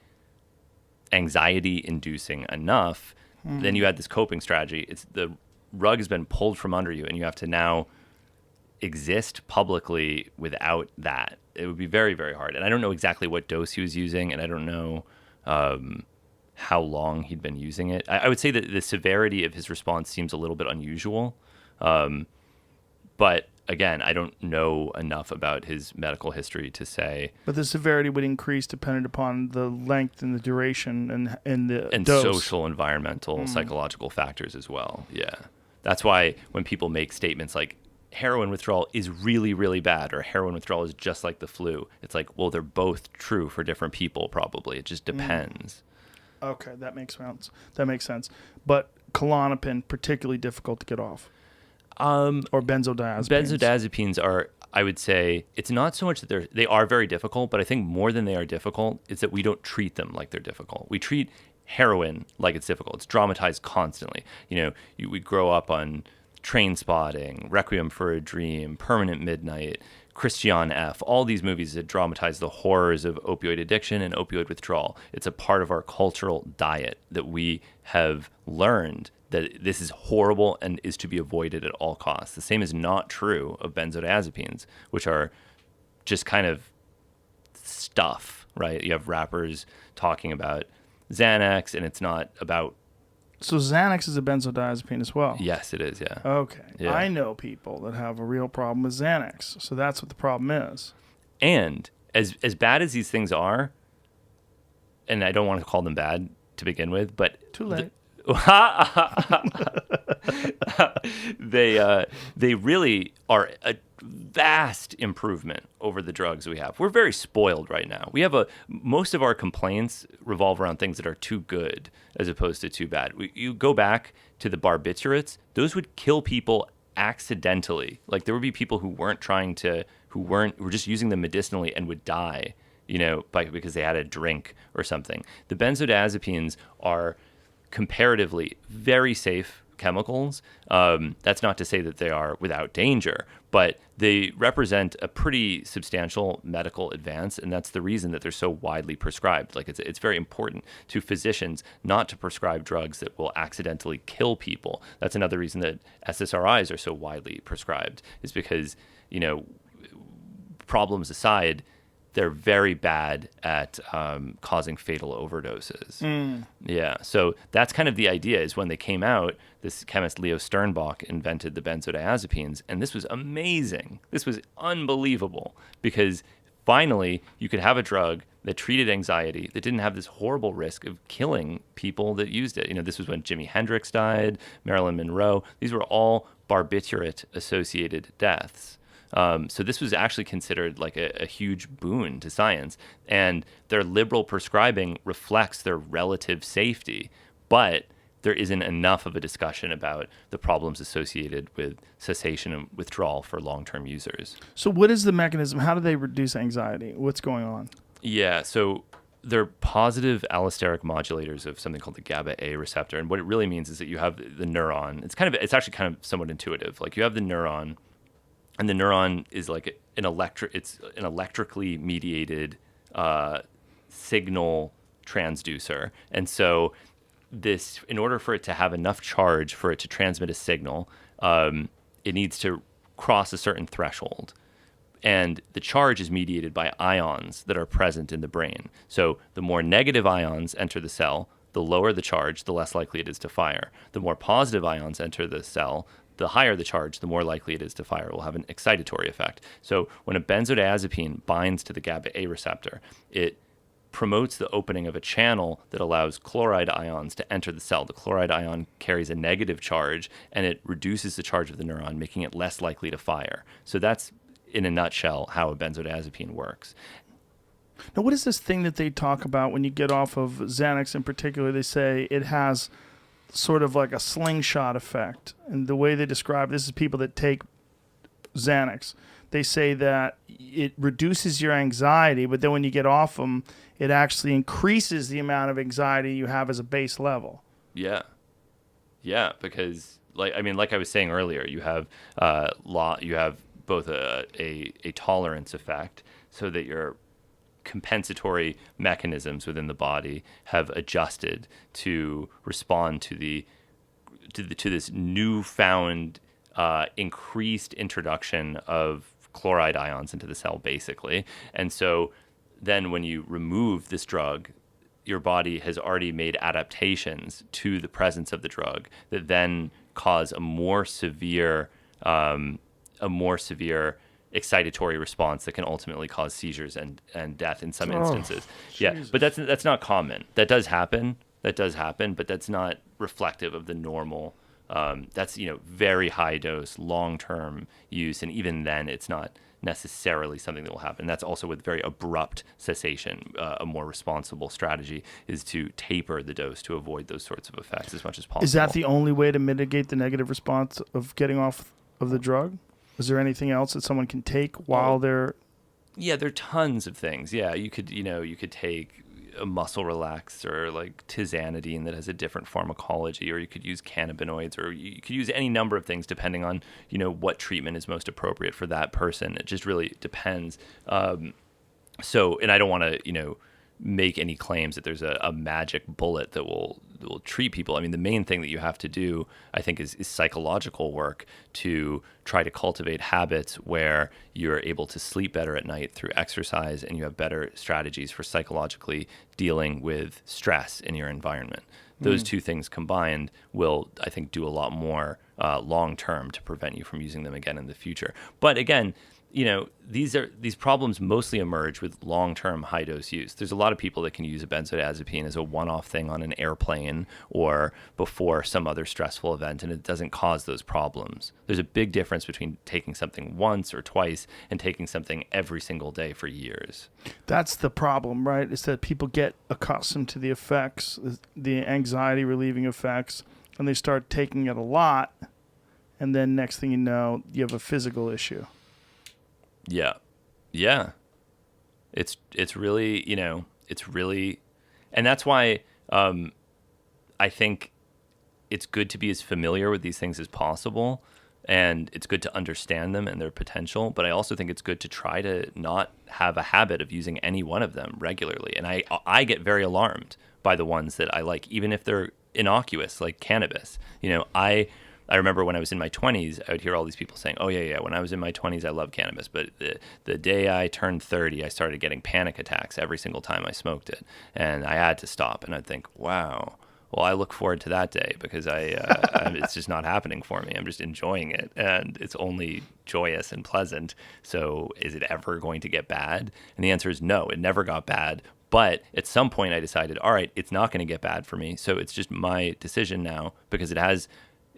anxiety-inducing enough. Then you add this coping strategy. The rug has been pulled from under you, and you have to now exist publicly without that. It would be very, very hard. And I don't know exactly what dose he was using, and I don't know how long he'd been using it. I would say that the severity of his response seems a little bit unusual. But again, I don't know enough about his medical history to say. But the severity would increase dependent upon the length and the duration and the dose. Social, environmental, psychological factors as well. Yeah. That's why when people make statements like heroin withdrawal is really, really bad or heroin withdrawal is just like the flu, it's like, well, they're both true for different people probably. It just depends. Okay, that makes sense. But Klonopin, particularly difficult to get off. Or benzodiazepines. Benzodiazepines are, I would say, it's not so much that they are very difficult, but I think more than they are difficult, it's that we don't treat them like they're difficult. We treat heroin like it's difficult. It's dramatized constantly. We grow up on Train Spotting, Requiem for a Dream, Permanent Midnight, Christian F., all these movies that dramatize the horrors of opioid addiction and opioid withdrawal. It's a part of our cultural diet that we have learned that this is horrible and is to be avoided at all costs. The same is not true of benzodiazepines, which are just kind of stuff, right? You have rappers talking about Xanax, and it's not about... So Xanax is a benzodiazepine as well? Yes, it is, yeah. Okay. Yeah. I know people that have a real problem with Xanax, so that's what the problem is. And as bad as these things are, and I don't want to call them bad to begin with, but... Too late. They really are a vast improvement over the drugs we have. We're very spoiled right now. We have most of our complaints revolve around things that are too good as opposed to too bad. You go back to the barbiturates; those would kill people accidentally. Like there would be people who were just using them medicinally and would die, because they had a drink or something. The benzodiazepines are comparatively very safe chemicals. That's not to say that they are without danger, but they represent a pretty substantial medical advance, and that's the reason that they're so widely prescribed. Like it's very important to physicians not to prescribe drugs that will accidentally kill people. That's another reason that SSRIs are so widely prescribed, is because, problems aside, they're very bad at causing fatal overdoses. Yeah, so that's kind of the idea, is when they came out, this chemist Leo Sternbach invented the benzodiazepines, and this was amazing. This was unbelievable, because finally you could have a drug that treated anxiety, that didn't have this horrible risk of killing people that used it. This was when Jimi Hendrix died, Marilyn Monroe. These were all barbiturate-associated deaths. So this was actually considered like a huge boon to science, and their liberal prescribing reflects their relative safety, but there isn't enough of a discussion about the problems associated with cessation and withdrawal for long-term users. So what is the mechanism? How do they reduce anxiety? What's going on? Yeah, so they're positive allosteric modulators of something called the GABA A receptor, and what it really means is that you have the neuron. It's actually kind of somewhat intuitive. Like you have the neuron, and the neuron is like it's an electrically mediated signal transducer. And so in order for it to have enough charge for it to transmit a signal, it needs to cross a certain threshold. And the charge is mediated by ions that are present in the brain. So the more negative ions enter the cell, the lower the charge, the less likely it is to fire. The more positive ions enter the cell, the higher the charge, the more likely it is to fire. It will have an excitatory effect. So when a benzodiazepine binds to the GABA A receptor, it promotes the opening of a channel that allows chloride ions to enter the cell. The chloride ion carries a negative charge, and it reduces the charge of the neuron, making it less likely to fire. So that's, in a nutshell, how a benzodiazepine works. Now, what is this thing that they talk about when you get off of Xanax in particular? They say it has sort of like a slingshot effect. And the way they describe this is people that take Xanax. They say that it reduces your anxiety, but then when you get off them, it actually increases the amount of anxiety you have as a base level. Yeah. Yeah, because like I was saying earlier, you have you have both a tolerance effect, so that your compensatory mechanisms within the body have adjusted to respond to this newfound increased introduction of chloride ions into the cell, basically. And so then when you remove this drug, your body has already made adaptations to the presence of the drug that then cause a more severe excitatory response that can ultimately cause seizures and death in some instances. Yeah, but that's not common. That does happen, but that's not reflective of the normal. That's very high dose, long term use, and even then, it's not necessarily something that will happen. That's also with very abrupt cessation. A more responsible strategy is to taper the dose to avoid those sorts of effects as much as possible. Is that the only way to mitigate the negative response of getting off of the drug? Is there anything else that someone can take while they're... Yeah, there are tons of things. Yeah, you could take a muscle relaxer like tizanidine that has a different pharmacology, or you could use cannabinoids, or you could use any number of things depending on, what treatment is most appropriate for that person. It just really depends. And I don't want to, make any claims that there's a magic bullet that will treat people. I mean, the main thing that you have to do, I think, is psychological work to try to cultivate habits where you're able to sleep better at night through exercise, and you have better strategies for psychologically dealing with stress in your environment. Those two things combined will, I think, do a lot more long term to prevent you from using them again in the future. But again, these problems mostly emerge with long-term high-dose use. There's a lot of people that can use a benzodiazepine as a one-off thing on an airplane or before some other stressful event, and it doesn't cause those problems. There's a big difference between taking something once or twice and taking something every single day for years. That's the problem, right? Is that people get accustomed to the effects, the anxiety-relieving effects, and they start taking it a lot, and then next thing you know, you have a physical issue. Yeah. It's really, and that's why I think it's good to be as familiar with these things as possible, and it's good to understand them and their potential. But I also think it's good to try to not have a habit of using any one of them regularly. And I get very alarmed by the ones that I like, even if they're innocuous, like cannabis. I remember when I was in my 20s, I would hear all these people saying, oh, yeah, when I was in my 20s, I loved cannabis. But the day I turned 30, I started getting panic attacks every single time I smoked it. And I had to stop. And I'd think, wow, well, I look forward to that day because it's just not happening for me. I'm just enjoying it. And it's only joyous and pleasant. So is it ever going to get bad? And the answer is no, it never got bad. But at some point, I decided, all right, it's not going to get bad for me. So it's just my decision now because it has...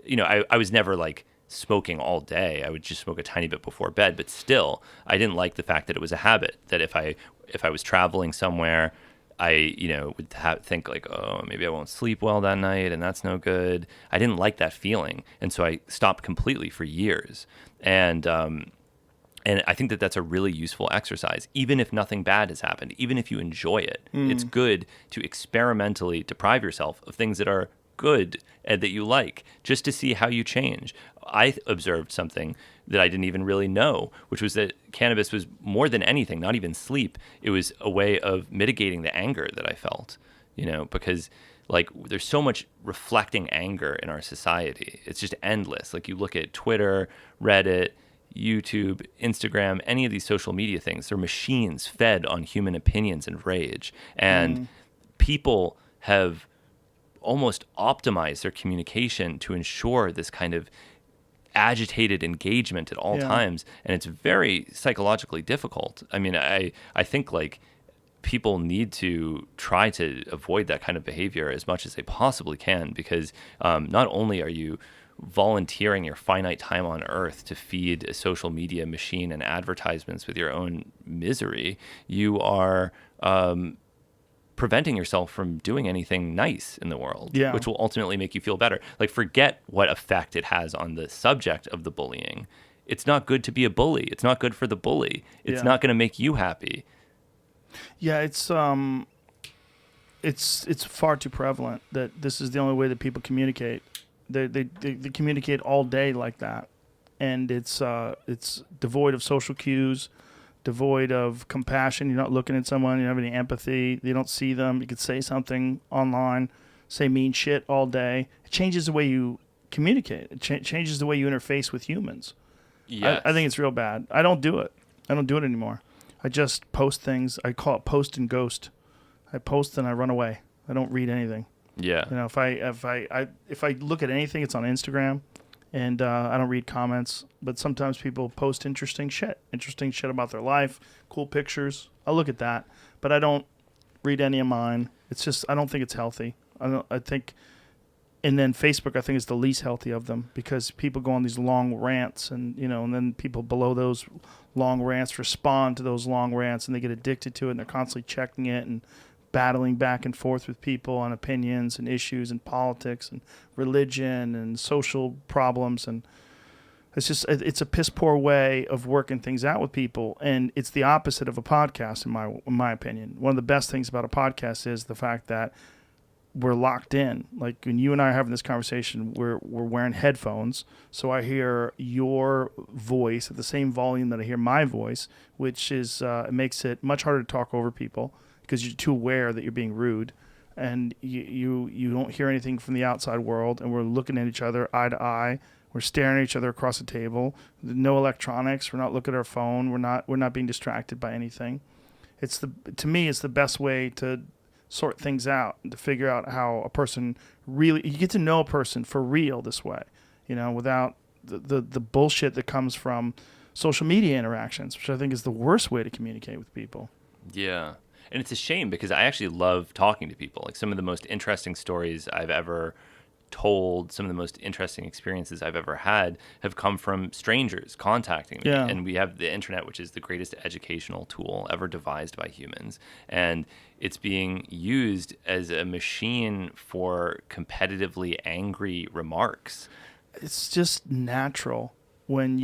I was never like smoking all day. I would just smoke a tiny bit before bed, but still, I didn't like the fact that it was a habit. That if I was traveling somewhere, I would think like, oh, maybe I won't sleep well that night, and that's no good. I didn't like that feeling, and so I stopped completely for years. And I think that that's a really useful exercise, even if nothing bad has happened, even if you enjoy it. It's good to experimentally deprive yourself of things that are good and that you like, just to see how you change. I observed something that I didn't even really know, which was that cannabis was more than anything, not even sleep. It was a way of mitigating the anger that I felt, because like there's so much reflecting anger in our society. It's just endless. Like you look at Twitter, Reddit, YouTube, Instagram, any of these social media things, they're machines fed on human opinions and rage. And people have almost optimize their communication to ensure this kind of agitated engagement at all times, and it's very psychologically difficult. I mean, I think like people need to try to avoid that kind of behavior as much as they possibly can, because not only are you volunteering your finite time on earth to feed a social media machine and advertisements with your own misery, you are preventing yourself from doing anything nice in the world, which will ultimately make you feel better. Like, forget what effect it has on the subject of the bullying. It's not good to be a bully. It's not good for the bully. It's not going to make you happy. Yeah, it's far too prevalent that this is the only way that people communicate. They communicate all day like that, and it's devoid of social cues, devoid of compassion. You're not looking at someone. You don't have any empathy. You don't see them. You could say something online, say mean shit all day. It changes the way you communicate. It changes the way you interface with humans. Yes. I think it's real bad. I don't do it. I don't do it anymore. I just post things. I call it post and ghost. I post and I run away. I don't read anything. Yeah. You know, if I look at anything, it's on Instagram, and I don't read comments. But sometimes people post interesting shit about their life, cool pictures. I'll look at that, but I don't read any of mine. It's just I don't think it's healthy. I think, and then Facebook I think is the least healthy of them because people go on these long rants, and and then people below those long rants respond to those long rants, and they get addicted to it, and they're constantly checking it and battling back and forth with people on opinions and issues and politics and religion and social problems. And it's a piss poor way of working things out with people. And it's the opposite of a podcast, in my opinion. One of the best things about a podcast is the fact that we're locked in. Like when you and I are having this conversation, we're wearing headphones. So I hear your voice at the same volume that I hear my voice, which is, it makes it much harder to talk over people, because you're too aware that you're being rude, and you don't hear anything from the outside world, and we're looking at each other eye to eye. We're staring at each other across the table. No electronics. We're not looking at our phone. We're not being distracted by anything. To me, it's the best way to sort things out and to figure out how a person really, you get to know a person for real this way, without the bullshit that comes from social media interactions, which I think is the worst way to communicate with people. Yeah. And it's a shame because I actually love talking to people. Like some of the most interesting stories I've ever told, some of the most interesting experiences I've ever had have come from strangers contacting me. Yeah. And we have the internet, which is the greatest educational tool ever devised by humans. And it's being used as a machine for competitively angry remarks. It's just natural when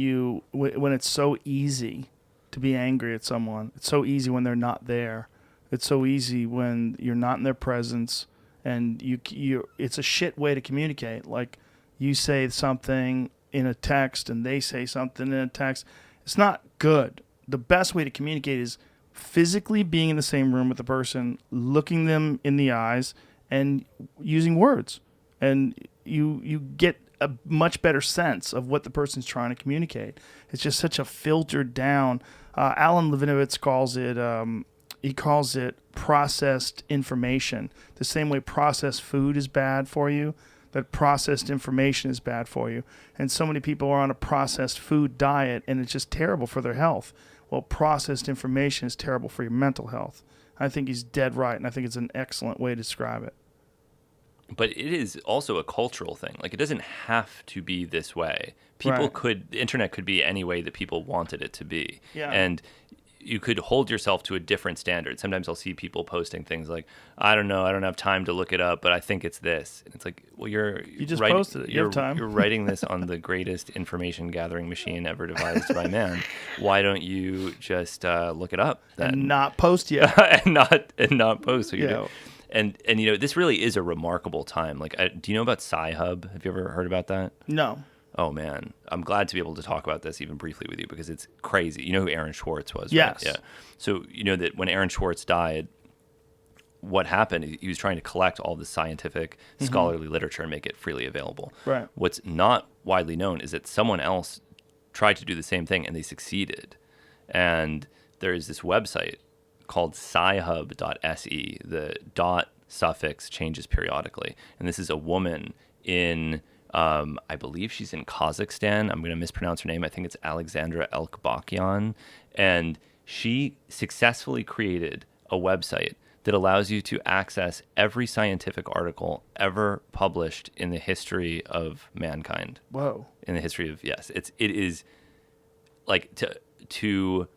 it's so easy to be angry at someone. It's so easy when they're not there. It's so easy when you're not in their presence, and it's a shit way to communicate. Like you say something in a text and they say something in a text. It's not good. The best way to communicate is physically being in the same room with the person, looking them in the eyes, and using words. And you get a much better sense of what the person's trying to communicate. It's just such a filtered down. Alan Levinovitz calls it. He calls it processed information. The same way processed food is bad for you, that processed information is bad for you. And so many people are on a processed food diet, and it's just terrible for their health. Well, processed information is terrible for your mental health. I think he's dead right, and I think it's an excellent way to describe it. But it is also a cultural thing. Like, it doesn't have to be this way. The internet could be any way that people wanted it to be. Yeah. And you could hold yourself to a different standard. Sometimes I'll see people posting things like, I don't know, I don't have time to look it up, but I think it's this. And it's like, well, you just posted it. You have time. You're writing this on the greatest information gathering machine ever devised by man. Why don't you just look it up then? And not post yet. and not post what you're doing. And this really is a remarkable time. Like, do you know about Sci-Hub? Have you ever heard about that? No. Oh, man. I'm glad to be able to talk about this even briefly with you because it's crazy. You know who Aaron Swartz was, yes. right? Yeah. So you know that when Aaron Swartz died, what happened, he was trying to collect all the scientific scholarly literature and make it freely available. Right. What's not widely known is that someone else tried to do the same thing and they succeeded. And there is this website called scihub.se. The dot suffix changes periodically. And this is a woman in... I believe she's in Kazakhstan. I'm going to mispronounce her name. I think it's Alexandra Elkbakyan. And she successfully created a website that allows you to access every scientific article ever published in the history of mankind. Whoa. In the history of, yes. It is like to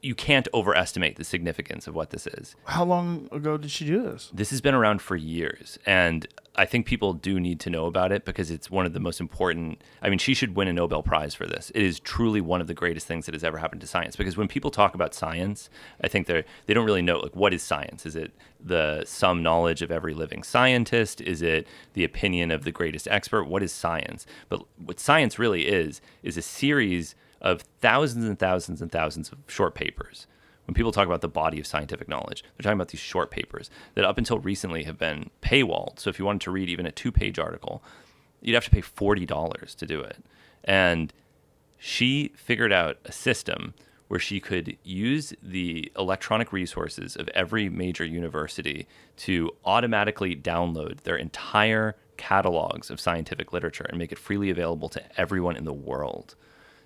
you can't overestimate the significance of what this is. How long ago did she do this? This has been around for years, and I think people do need to know about it because it's one of the most important. I mean, she should win a Nobel Prize for this. It is truly one of the greatest things that has ever happened to science, because when people talk about science, I think they don't really know, like, what is science? Is it the sum knowledge of every living scientist? Is it the opinion of the greatest expert? What is science? But what science really is a series of thousands and thousands and thousands of short papers when people talk about the body of scientific knowledge, they're talking about these short papers that up until recently have been paywalled. So if you wanted to read even a 2-page article, you'd have to pay $40 to do it. And she figured out a system where she could use the electronic resources of every major university to automatically download their entire catalogs of scientific literature and make it freely available to everyone in the world.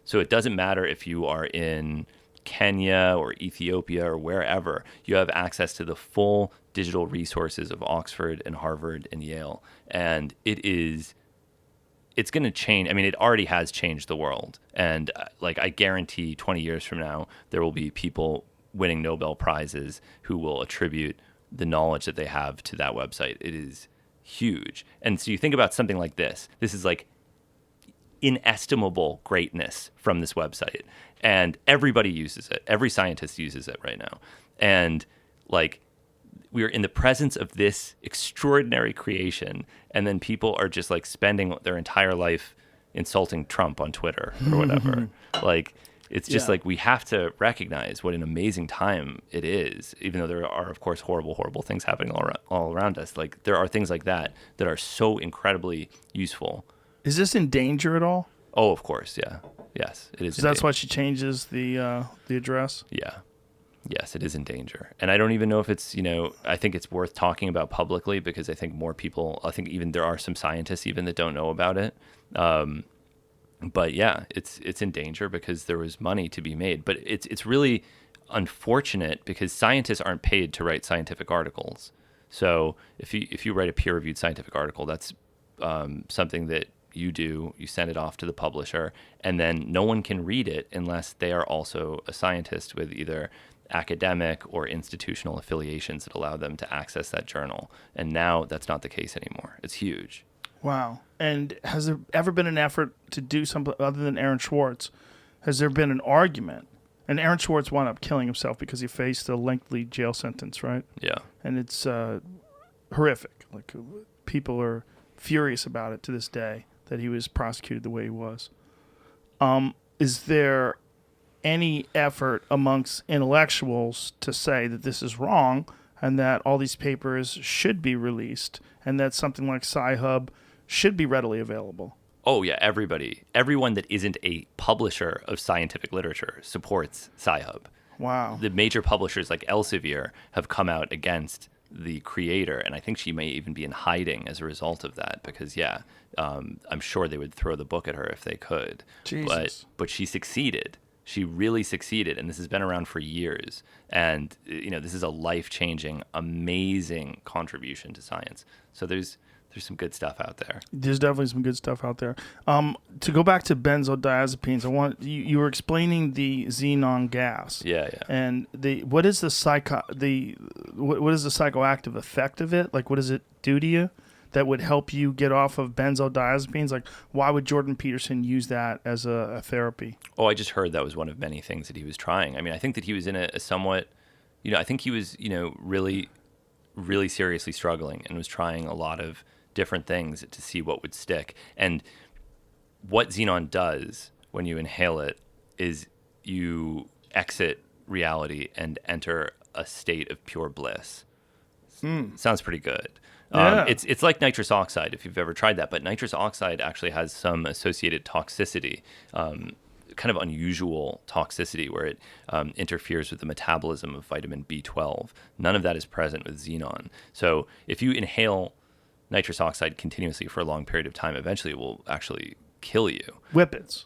So it doesn't matter if you are in Kenya or Ethiopia or wherever, you have access to the full digital resources of Oxford and Harvard and Yale. And it's going to change. I mean, it already has changed the world. And like, I guarantee 20 years from now, there will be people winning Nobel Prizes who will attribute the knowledge that they have to that website. It is huge. And so you think about something like this. This is like inestimable greatness from this website. And everybody uses it. Every scientist uses it right now. And like, we are in the presence of this extraordinary creation, and then people are just like spending their entire life insulting Trump on Twitter or whatever. Like, it's just like, we have to recognize what an amazing time it is, even though there are, of course, horrible, horrible things happening all around us. Like, there are things like that that are so incredibly useful. Is this in danger at all? Oh, of course, yeah. Yes, it is. So that's why she changes the address? Yeah. Yes, it is in danger. And I don't even know if it's, I think it's worth talking about publicly, because I think more people, I think even there are some scientists even that don't know about it. But yeah, it's in danger because there was money to be made. But it's really unfortunate because scientists aren't paid to write scientific articles. So if you write a peer-reviewed scientific article, that's something that you do. You send it off to the publisher, and then no one can read it unless they are also a scientist with either academic or institutional affiliations that allow them to access that journal. And now that's not the case anymore. It's huge. Wow. And has there ever been an effort to do something other than Aaron Swartz? Has there been an argument? And Aaron Swartz wound up killing himself because he faced a lengthy jail sentence, right? Yeah. And it's horrific. Like, people are furious about it to this day, that he was prosecuted the way he was. Is there any effort amongst intellectuals to say that this is wrong and that all these papers should be released and that something like Sci-Hub should be readily available? Oh, yeah, everyone that isn't a publisher of scientific literature supports Sci-Hub. Wow. The major publishers like Elsevier have come out against the creator, and I think she may even be in hiding as a result of that, because I'm sure they would throw the book at her if they could. Jesus. But she succeeded. She really succeeded, and this has been around for years. And this is a life-changing, amazing contribution to science. So there's some good stuff out there. There's definitely some good stuff out there. To go back to benzodiazepines, you were explaining the xenon gas. Yeah. And what is the psychoactive effect of it? Like, what does it do to you that would help you get off of benzodiazepines? Like, why would Jordan Peterson use that as a therapy? Oh, I just heard that was one of many things that he was trying. I mean, I think that he was in a somewhat, I think he was, really, really seriously struggling and was trying a lot of different things to see what would stick. And what xenon does when you inhale it is you exit reality and enter a state of pure bliss. Sounds pretty good. Yeah. It's like nitrous oxide, if you've ever tried that, but nitrous oxide actually has some associated toxicity, kind of unusual toxicity where it interferes with the metabolism of vitamin B12. None of that is present with xenon. So if you inhale nitrous oxide continuously for a long period of time, eventually it will actually kill you. Whippets,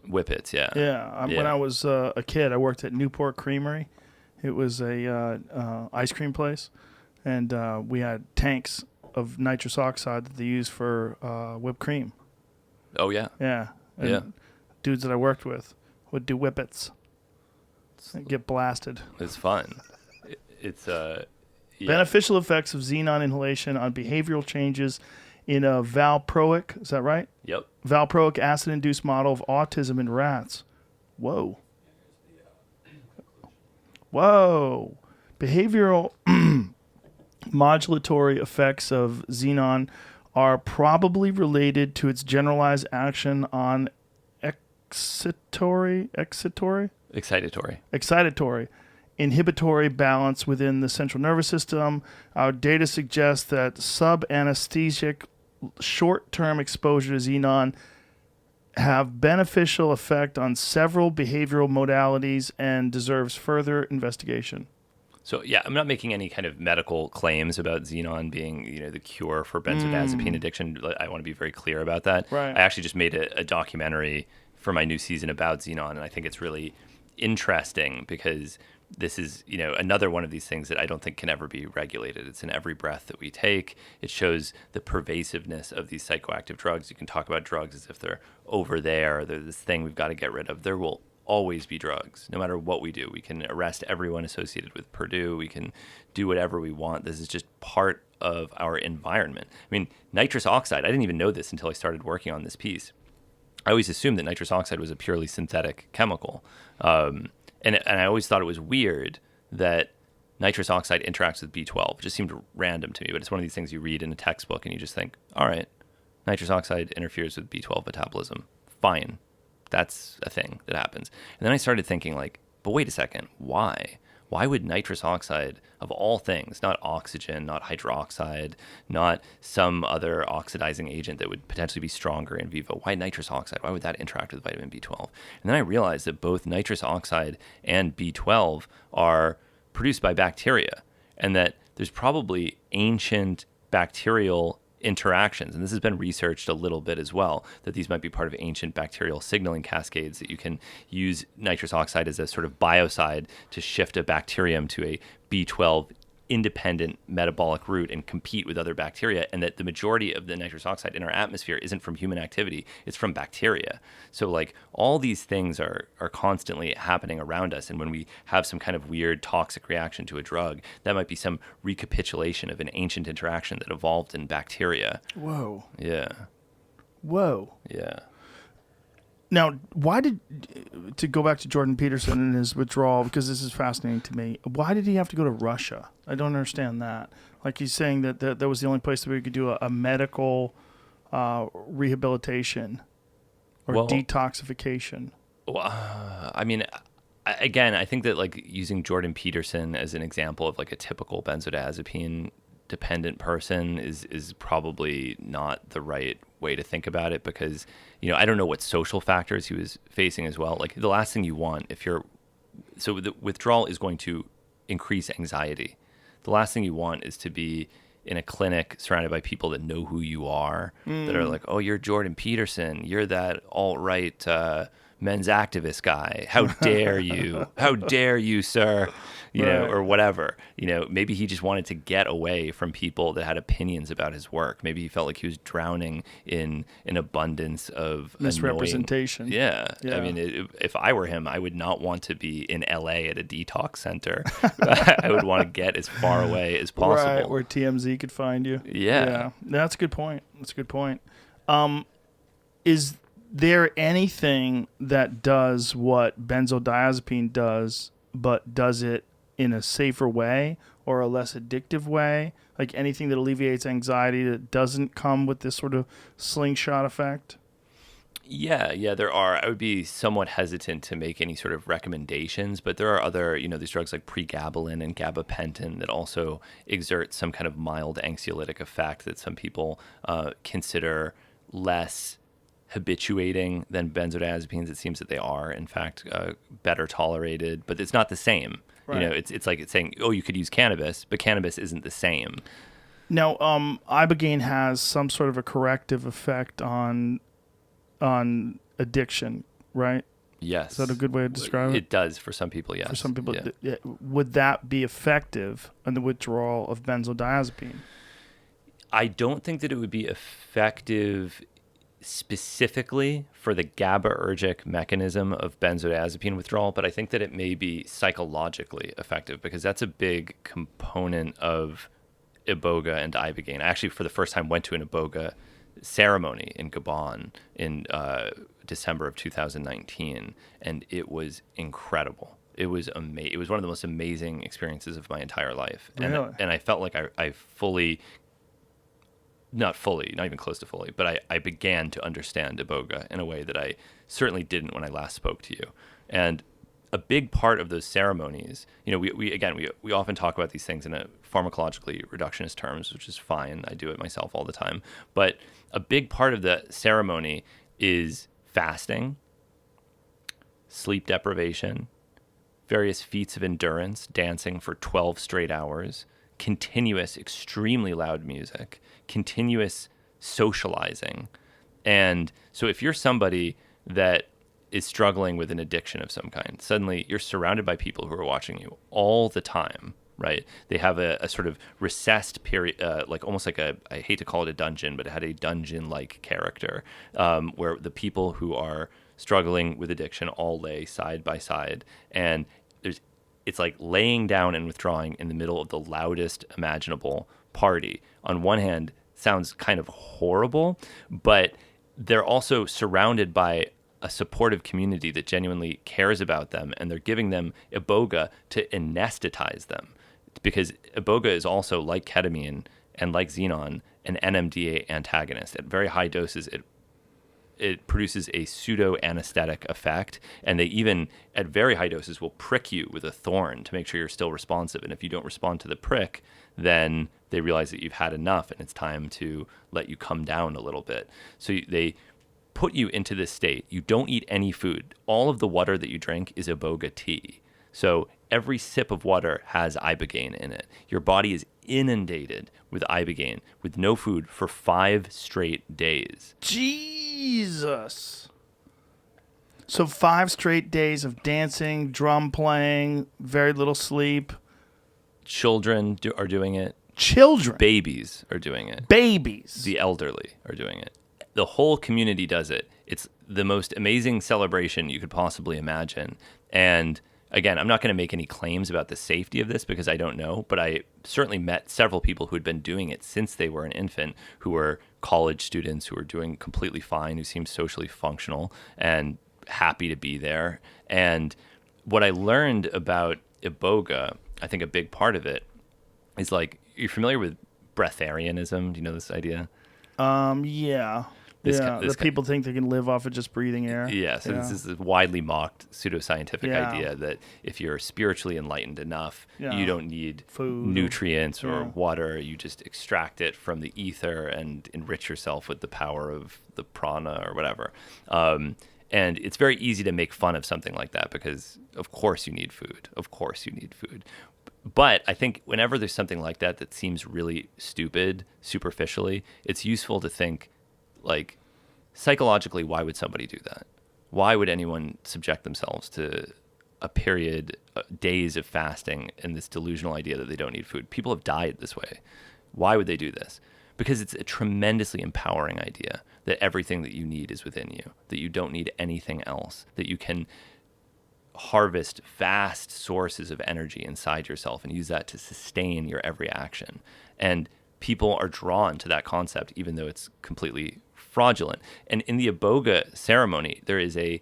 yeah. Yeah. When I was a kid, I worked at Newport Creamery. It was a ice cream place, and we had tanks of nitrous oxide that they use for whipped cream. Oh, yeah. Yeah. And dudes that I worked with would do whippets and get blasted. It's fun. It's Beneficial effects of xenon inhalation on behavioral changes in a valproic, is that right? Yep. Valproic acid-induced model of autism in rats. Whoa. Behavioral modulatory effects of xenon are probably related to its generalized action on excitatory inhibitory balance within the central nervous system. Our data suggests that sub-anesthetic short-term exposure to xenon have beneficial effect on several behavioral modalities and deserves further investigation. So yeah, I'm not making any kind of medical claims about xenon being, the cure for benzodiazepine addiction. I want to be very clear about that. Right. I actually just made a documentary for my new season about xenon, and I think it's really interesting because this is, another one of these things that I don't think can ever be regulated. It's in every breath that we take. It shows the pervasiveness of these psychoactive drugs. You can talk about drugs as if they're over there, they're this thing we've got to get rid of. There will always be drugs, no matter what we do. We can arrest everyone associated with Purdue. We can do whatever we want. This is just part of our environment. I mean, nitrous oxide, I didn't even know this until I started working on this piece. I always assumed that nitrous oxide was a purely synthetic chemical. And I always thought it was weird that nitrous oxide interacts with B12. It just seemed random to me, but it's one of these things you read in a textbook and you just think, all right, nitrous oxide interferes with B12 metabolism. Fine. That's a thing that happens. And then I started thinking but wait a second, why? Why would nitrous oxide, of all things, not oxygen, not hydroxide, not some other oxidizing agent that would potentially be stronger in vivo, why nitrous oxide? Why would that interact with vitamin B12? And then I realized that both nitrous oxide and B12 are produced by bacteria, and that there's probably ancient bacterial interactions, and this has been researched a little bit as well, that these might be part of ancient bacterial signaling cascades, that you can use nitrous oxide as a sort of biocide to shift a bacterium to a B12 independent metabolic route and compete with other bacteria, and that the majority of the nitrous oxide in our atmosphere isn't from human activity, it's from bacteria. So all these things are constantly happening around us, and when we have some kind of weird toxic reaction to a drug, that might be some recapitulation of an ancient interaction that evolved in bacteria. Whoa. Yeah. Whoa. Yeah. Now, to go back to Jordan Peterson and his withdrawal, because this is fascinating to me, why did he have to go to Russia? I don't understand that. He's saying that that was the only place where you could do a medical rehabilitation or detoxification. Well, I mean, again, I think that using Jordan Peterson as an example of a typical benzodiazepine dependent person is probably not the right way to think about it, because I don't know what social factors he was facing as well. The last thing you want so the withdrawal is going to increase anxiety. The last thing you want is to be in a clinic surrounded by people that know who you are, that are oh, you're Jordan Peterson, you're that alt-right men's activist guy. How dare you? How dare you, sir? Or whatever. Maybe he just wanted to get away from people that had opinions about his work. Maybe he felt like he was drowning in an abundance of misrepresentation. Yeah. I mean, if I were him, I would not want to be in LA at a detox center. I would want to get as far away as possible. Right, where TMZ could find you. Yeah. That's a good point. Is there anything that does what benzodiazepine does, but does it in a safer way or a less addictive way? Anything that alleviates anxiety that doesn't come with this sort of slingshot effect? Yeah, there are. I would be somewhat hesitant to make any sort of recommendations, but there are other, these drugs like pregabalin and gabapentin that also exert some kind of mild anxiolytic effect that some people consider less habituating than benzodiazepines. It seems that they are, in fact, better tolerated, but it's not the same. Right. It's like it's saying, oh, you could use cannabis, but cannabis isn't the same. Now, ibogaine has some sort of a corrective effect on addiction, right? Yes. Is that a good way to describe it? It does for some people, yes. For some people, would that be effective in the withdrawal of benzodiazepine? I don't think that it would be effective specifically for the GABAergic mechanism of benzodiazepine withdrawal, but I think that it may be psychologically effective, because that's a big component of iboga and ibogaine. I actually, for the first time, went to an iboga ceremony in Gabon in December of 2019, and it was incredible. It was amazing. It was one of the most amazing experiences of my entire life. Really? And I felt like I fully, not even close to fully, but I began to understand iboga in a way that I certainly didn't when I last spoke to you. And a big part of those ceremonies, we often talk about these things in a pharmacologically reductionist terms, which is fine. I do it myself all the time. But a big part of the ceremony is fasting, sleep deprivation, various feats of endurance, dancing for 12 straight hours, continuous, extremely loud music, continuous socializing. And so if you're somebody that is struggling with an addiction of some kind, suddenly you're surrounded by people who are watching you all the time, right? They have a sort of recessed period, like almost like I hate to call it a dungeon, but it had a dungeon-like character, where the people who are struggling with addiction all lay side by side, and it's like laying down and withdrawing in the middle of the loudest imaginable party. On one hand, sounds kind of horrible, but they're also surrounded by a supportive community that genuinely cares about them, and they're giving them iboga to anesthetize them, because iboga is also, like ketamine and like xenon, an NMDA antagonist. At very high doses, it produces a pseudo anesthetic effect, and they even at very high doses will prick you with a thorn to make sure you're still responsive. And if you don't respond to the prick, then they realize that you've had enough and it's time to let you come down a little bit. So they put you into this state. You don't eat any food. All of the water that you drink is iboga tea. So every sip of water has ibogaine in it. Your body is inundated with ibogaine with no food for 5 straight days. Jesus. So 5 straight days of dancing, drum playing, very little sleep. Children are doing it. Children. Babies are doing it. Babies. The elderly are doing it. The whole community does it. It's the most amazing celebration you could possibly imagine. And again, I'm not going to make any claims about the safety of this because I don't know, but I certainly met several people who had been doing it since they were an infant, who were college students, who were doing completely fine, who seemed socially functional and happy to be there. And what I learned about iboga, I think a big part of it is, like, you're familiar with breatharianism. Do you know this idea? Yeah. This people think they can live off of just breathing air. Yeah, so this is a widely mocked pseudoscientific idea that if you're spiritually enlightened enough, you don't need food, nutrients or water. You just extract it from the ether and enrich yourself with the power of the prana or whatever. And it's very easy to make fun of something like that because, of course, you need food. Of course you need food. But I think whenever there's something like that that seems really stupid, superficially, it's useful to think, like, psychologically, why would somebody do that? Why would anyone subject themselves to a period, days of fasting and this delusional idea that they don't need food? People have died this way. Why would they do this? Because it's a tremendously empowering idea that everything that you need is within you, that you don't need anything else, that you can harvest vast sources of energy inside yourself and use that to sustain your every action. And people are drawn to that concept, even though it's completely fraudulent. And in the iboga ceremony, there is a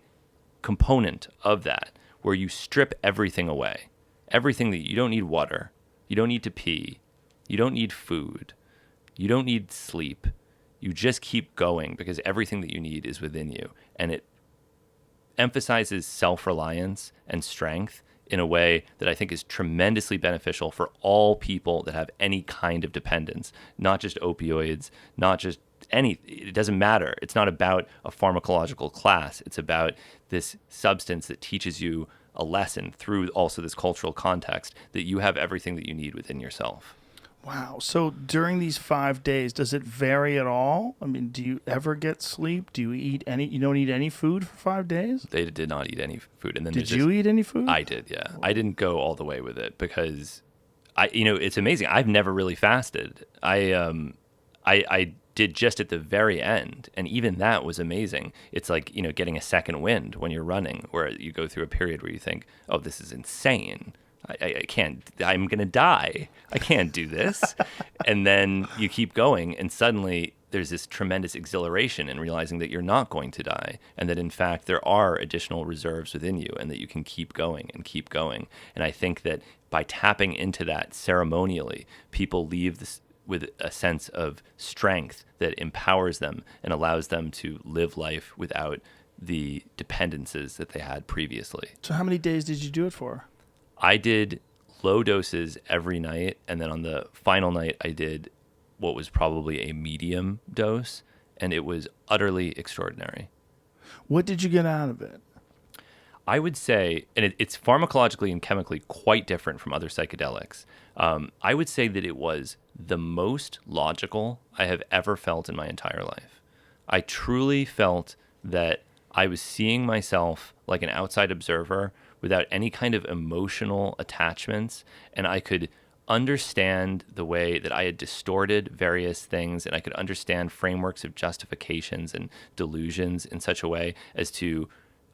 component of that where you strip everything away. Everything that you don't need water, you don't need to pee, you don't need food, you don't need sleep. You just keep going because everything that you need is within you. And it emphasizes self-reliance and strength in a way that I think is tremendously beneficial for all people that have any kind of dependence, not just opioids, not just it doesn't matter. It's not about a pharmacological class. It's about this substance that teaches you a lesson through also this cultural context that you have everything that you need within yourself. Wow. So during these 5 days, does it vary at all? I mean, do you ever get sleep? Do you eat you don't eat any food for 5 days? They did not eat any food. And then did you eat any food? I did, yeah. I didn't go all the way with it because it's amazing. I've never really fasted. I did just at the very end, and even that was amazing. It's like, getting a second wind when you're running, where you go through a period where you think, oh, this is insane. I can't, I'm going to die. I can't do this. And then you keep going, and suddenly there's this tremendous exhilaration in realizing that you're not going to die, and that in fact there are additional reserves within you, and that you can keep going and keep going. And I think that by tapping into that ceremonially, people leave this with a sense of strength that empowers them and allows them to live life without the dependencies that they had previously. So how many days did you do it for? I did low doses every night, and then on the final night, I did what was probably a medium dose, and it was utterly extraordinary. What did you get out of it? I would say, and it's pharmacologically and chemically quite different from other psychedelics. I would say that it was the most logical I have ever felt in my entire life. I truly felt that I was seeing myself like an outside observer without any kind of emotional attachments, and I could understand the way that I had distorted various things, and I could understand frameworks of justifications and delusions in such a way as to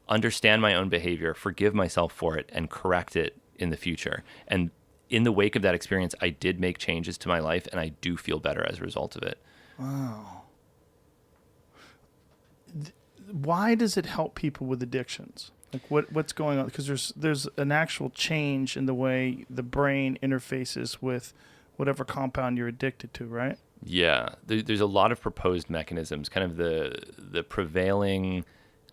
understand my own behavior, forgive myself for it, and correct it in the future. And in the wake of that experience, I did make changes to my life, and I do feel better as a result of it. Wow. Why does it help people with addictions? Like what's going on? Because there's an actual change in the way the brain interfaces with whatever compound you're addicted to, right? Yeah, there's a lot of proposed mechanisms. Kind of the prevailing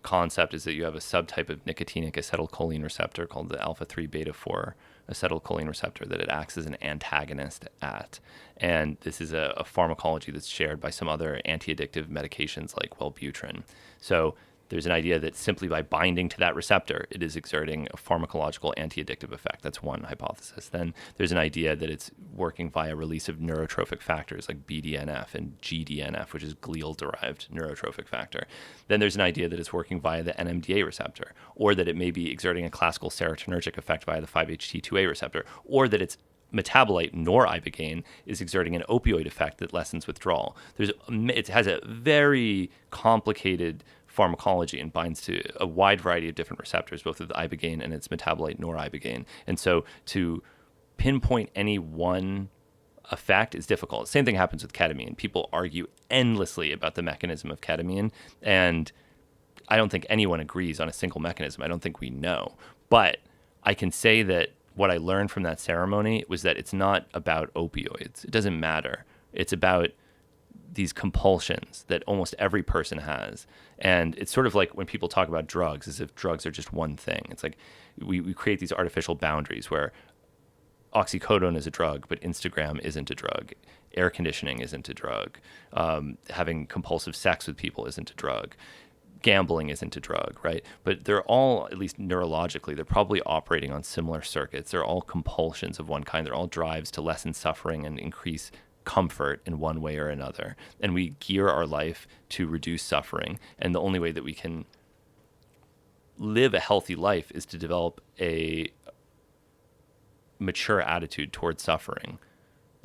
concept is that you have a subtype of nicotinic acetylcholine receptor called the alpha-3 beta-4 acetylcholine receptor that it acts as an antagonist at. And this is a pharmacology that's shared by some other anti-addictive medications like Wellbutrin. So there's an idea that simply by binding to that receptor, it is exerting a pharmacological anti-addictive effect. That's one hypothesis. Then there's an idea that it's working via release of neurotrophic factors like BDNF and GDNF, which is glial-derived neurotrophic factor. Then there's an idea that it's working via the NMDA receptor, or that it may be exerting a classical serotonergic effect via the 5-HT2A receptor, or that it's metabolite noribogaine is exerting an opioid effect that lessens withdrawal. It has a very complicated pharmacology and binds to a wide variety of different receptors, both with ibogaine and its metabolite noribogaine. And so to pinpoint any one effect is difficult. Same thing happens with ketamine. People argue endlessly about the mechanism of ketamine, and I don't think anyone agrees on a single mechanism. I don't think we know. But I can say that what I learned from that ceremony was that it's not about opioids. It doesn't matter. It's about these compulsions that almost every person has. And it's sort of like when people talk about drugs, as if drugs are just one thing. It's like we create these artificial boundaries where oxycodone is a drug, but Instagram isn't a drug. Air conditioning isn't a drug. Having compulsive sex with people isn't a drug. Gambling isn't a drug, right? But they're all, at least neurologically, they're probably operating on similar circuits. They're all compulsions of one kind. They're all drives to lessen suffering and increase comfort in one way or another. And we gear our life to reduce suffering. And the only way that we can live a healthy life is to develop a mature attitude towards suffering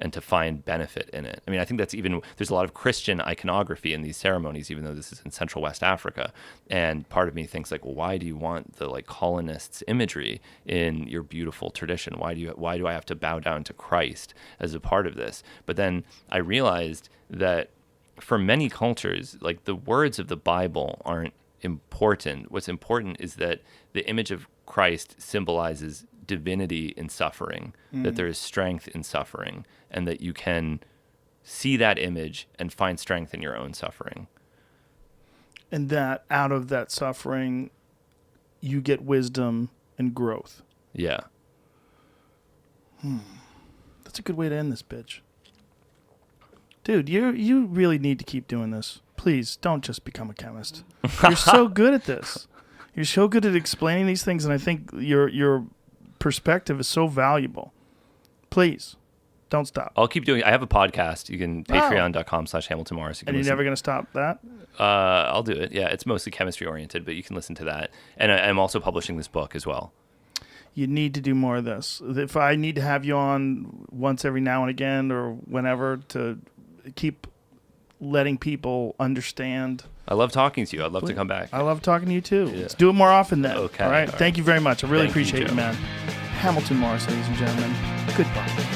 and to find benefit in it. I mean, I think there's a lot of Christian iconography in these ceremonies, even though this is in Central West Africa. And part of me thinks like, well, why do you want the like colonists imagery in your beautiful tradition? Why do I have to bow down to Christ as a part of this? But then I realized that for many cultures, like the words of the Bible aren't important. What's important is that the image of Christ symbolizes divinity in suffering, that there is strength in suffering, and that you can see that image and find strength in your own suffering. And that out of that suffering, you get wisdom and growth. Yeah. That's a good way to end this bitch. Dude, you really need to keep doing this. Please, don't just become a chemist. You're so good at this. You're so good at explaining these things, and I think your perspective is so valuable. Please, don't stop. I'll keep doing it. I have a podcast. You can patreon.com/Hamilton Morris. And you're never going to stop that? I'll do it. Yeah, it's mostly chemistry oriented, but you can listen to that. And I'm also publishing this book as well. You need to do more of this. If I need to have you on once every now and again or whenever to keep letting people understand. I love talking to you. I'd love to come back. I love talking to you too. Yeah. Let's do it more often then. Okay. All right. Thank you very much. I really Thank you, appreciate Joe. you, man. Hamilton Morris, ladies and gentlemen. Goodbye.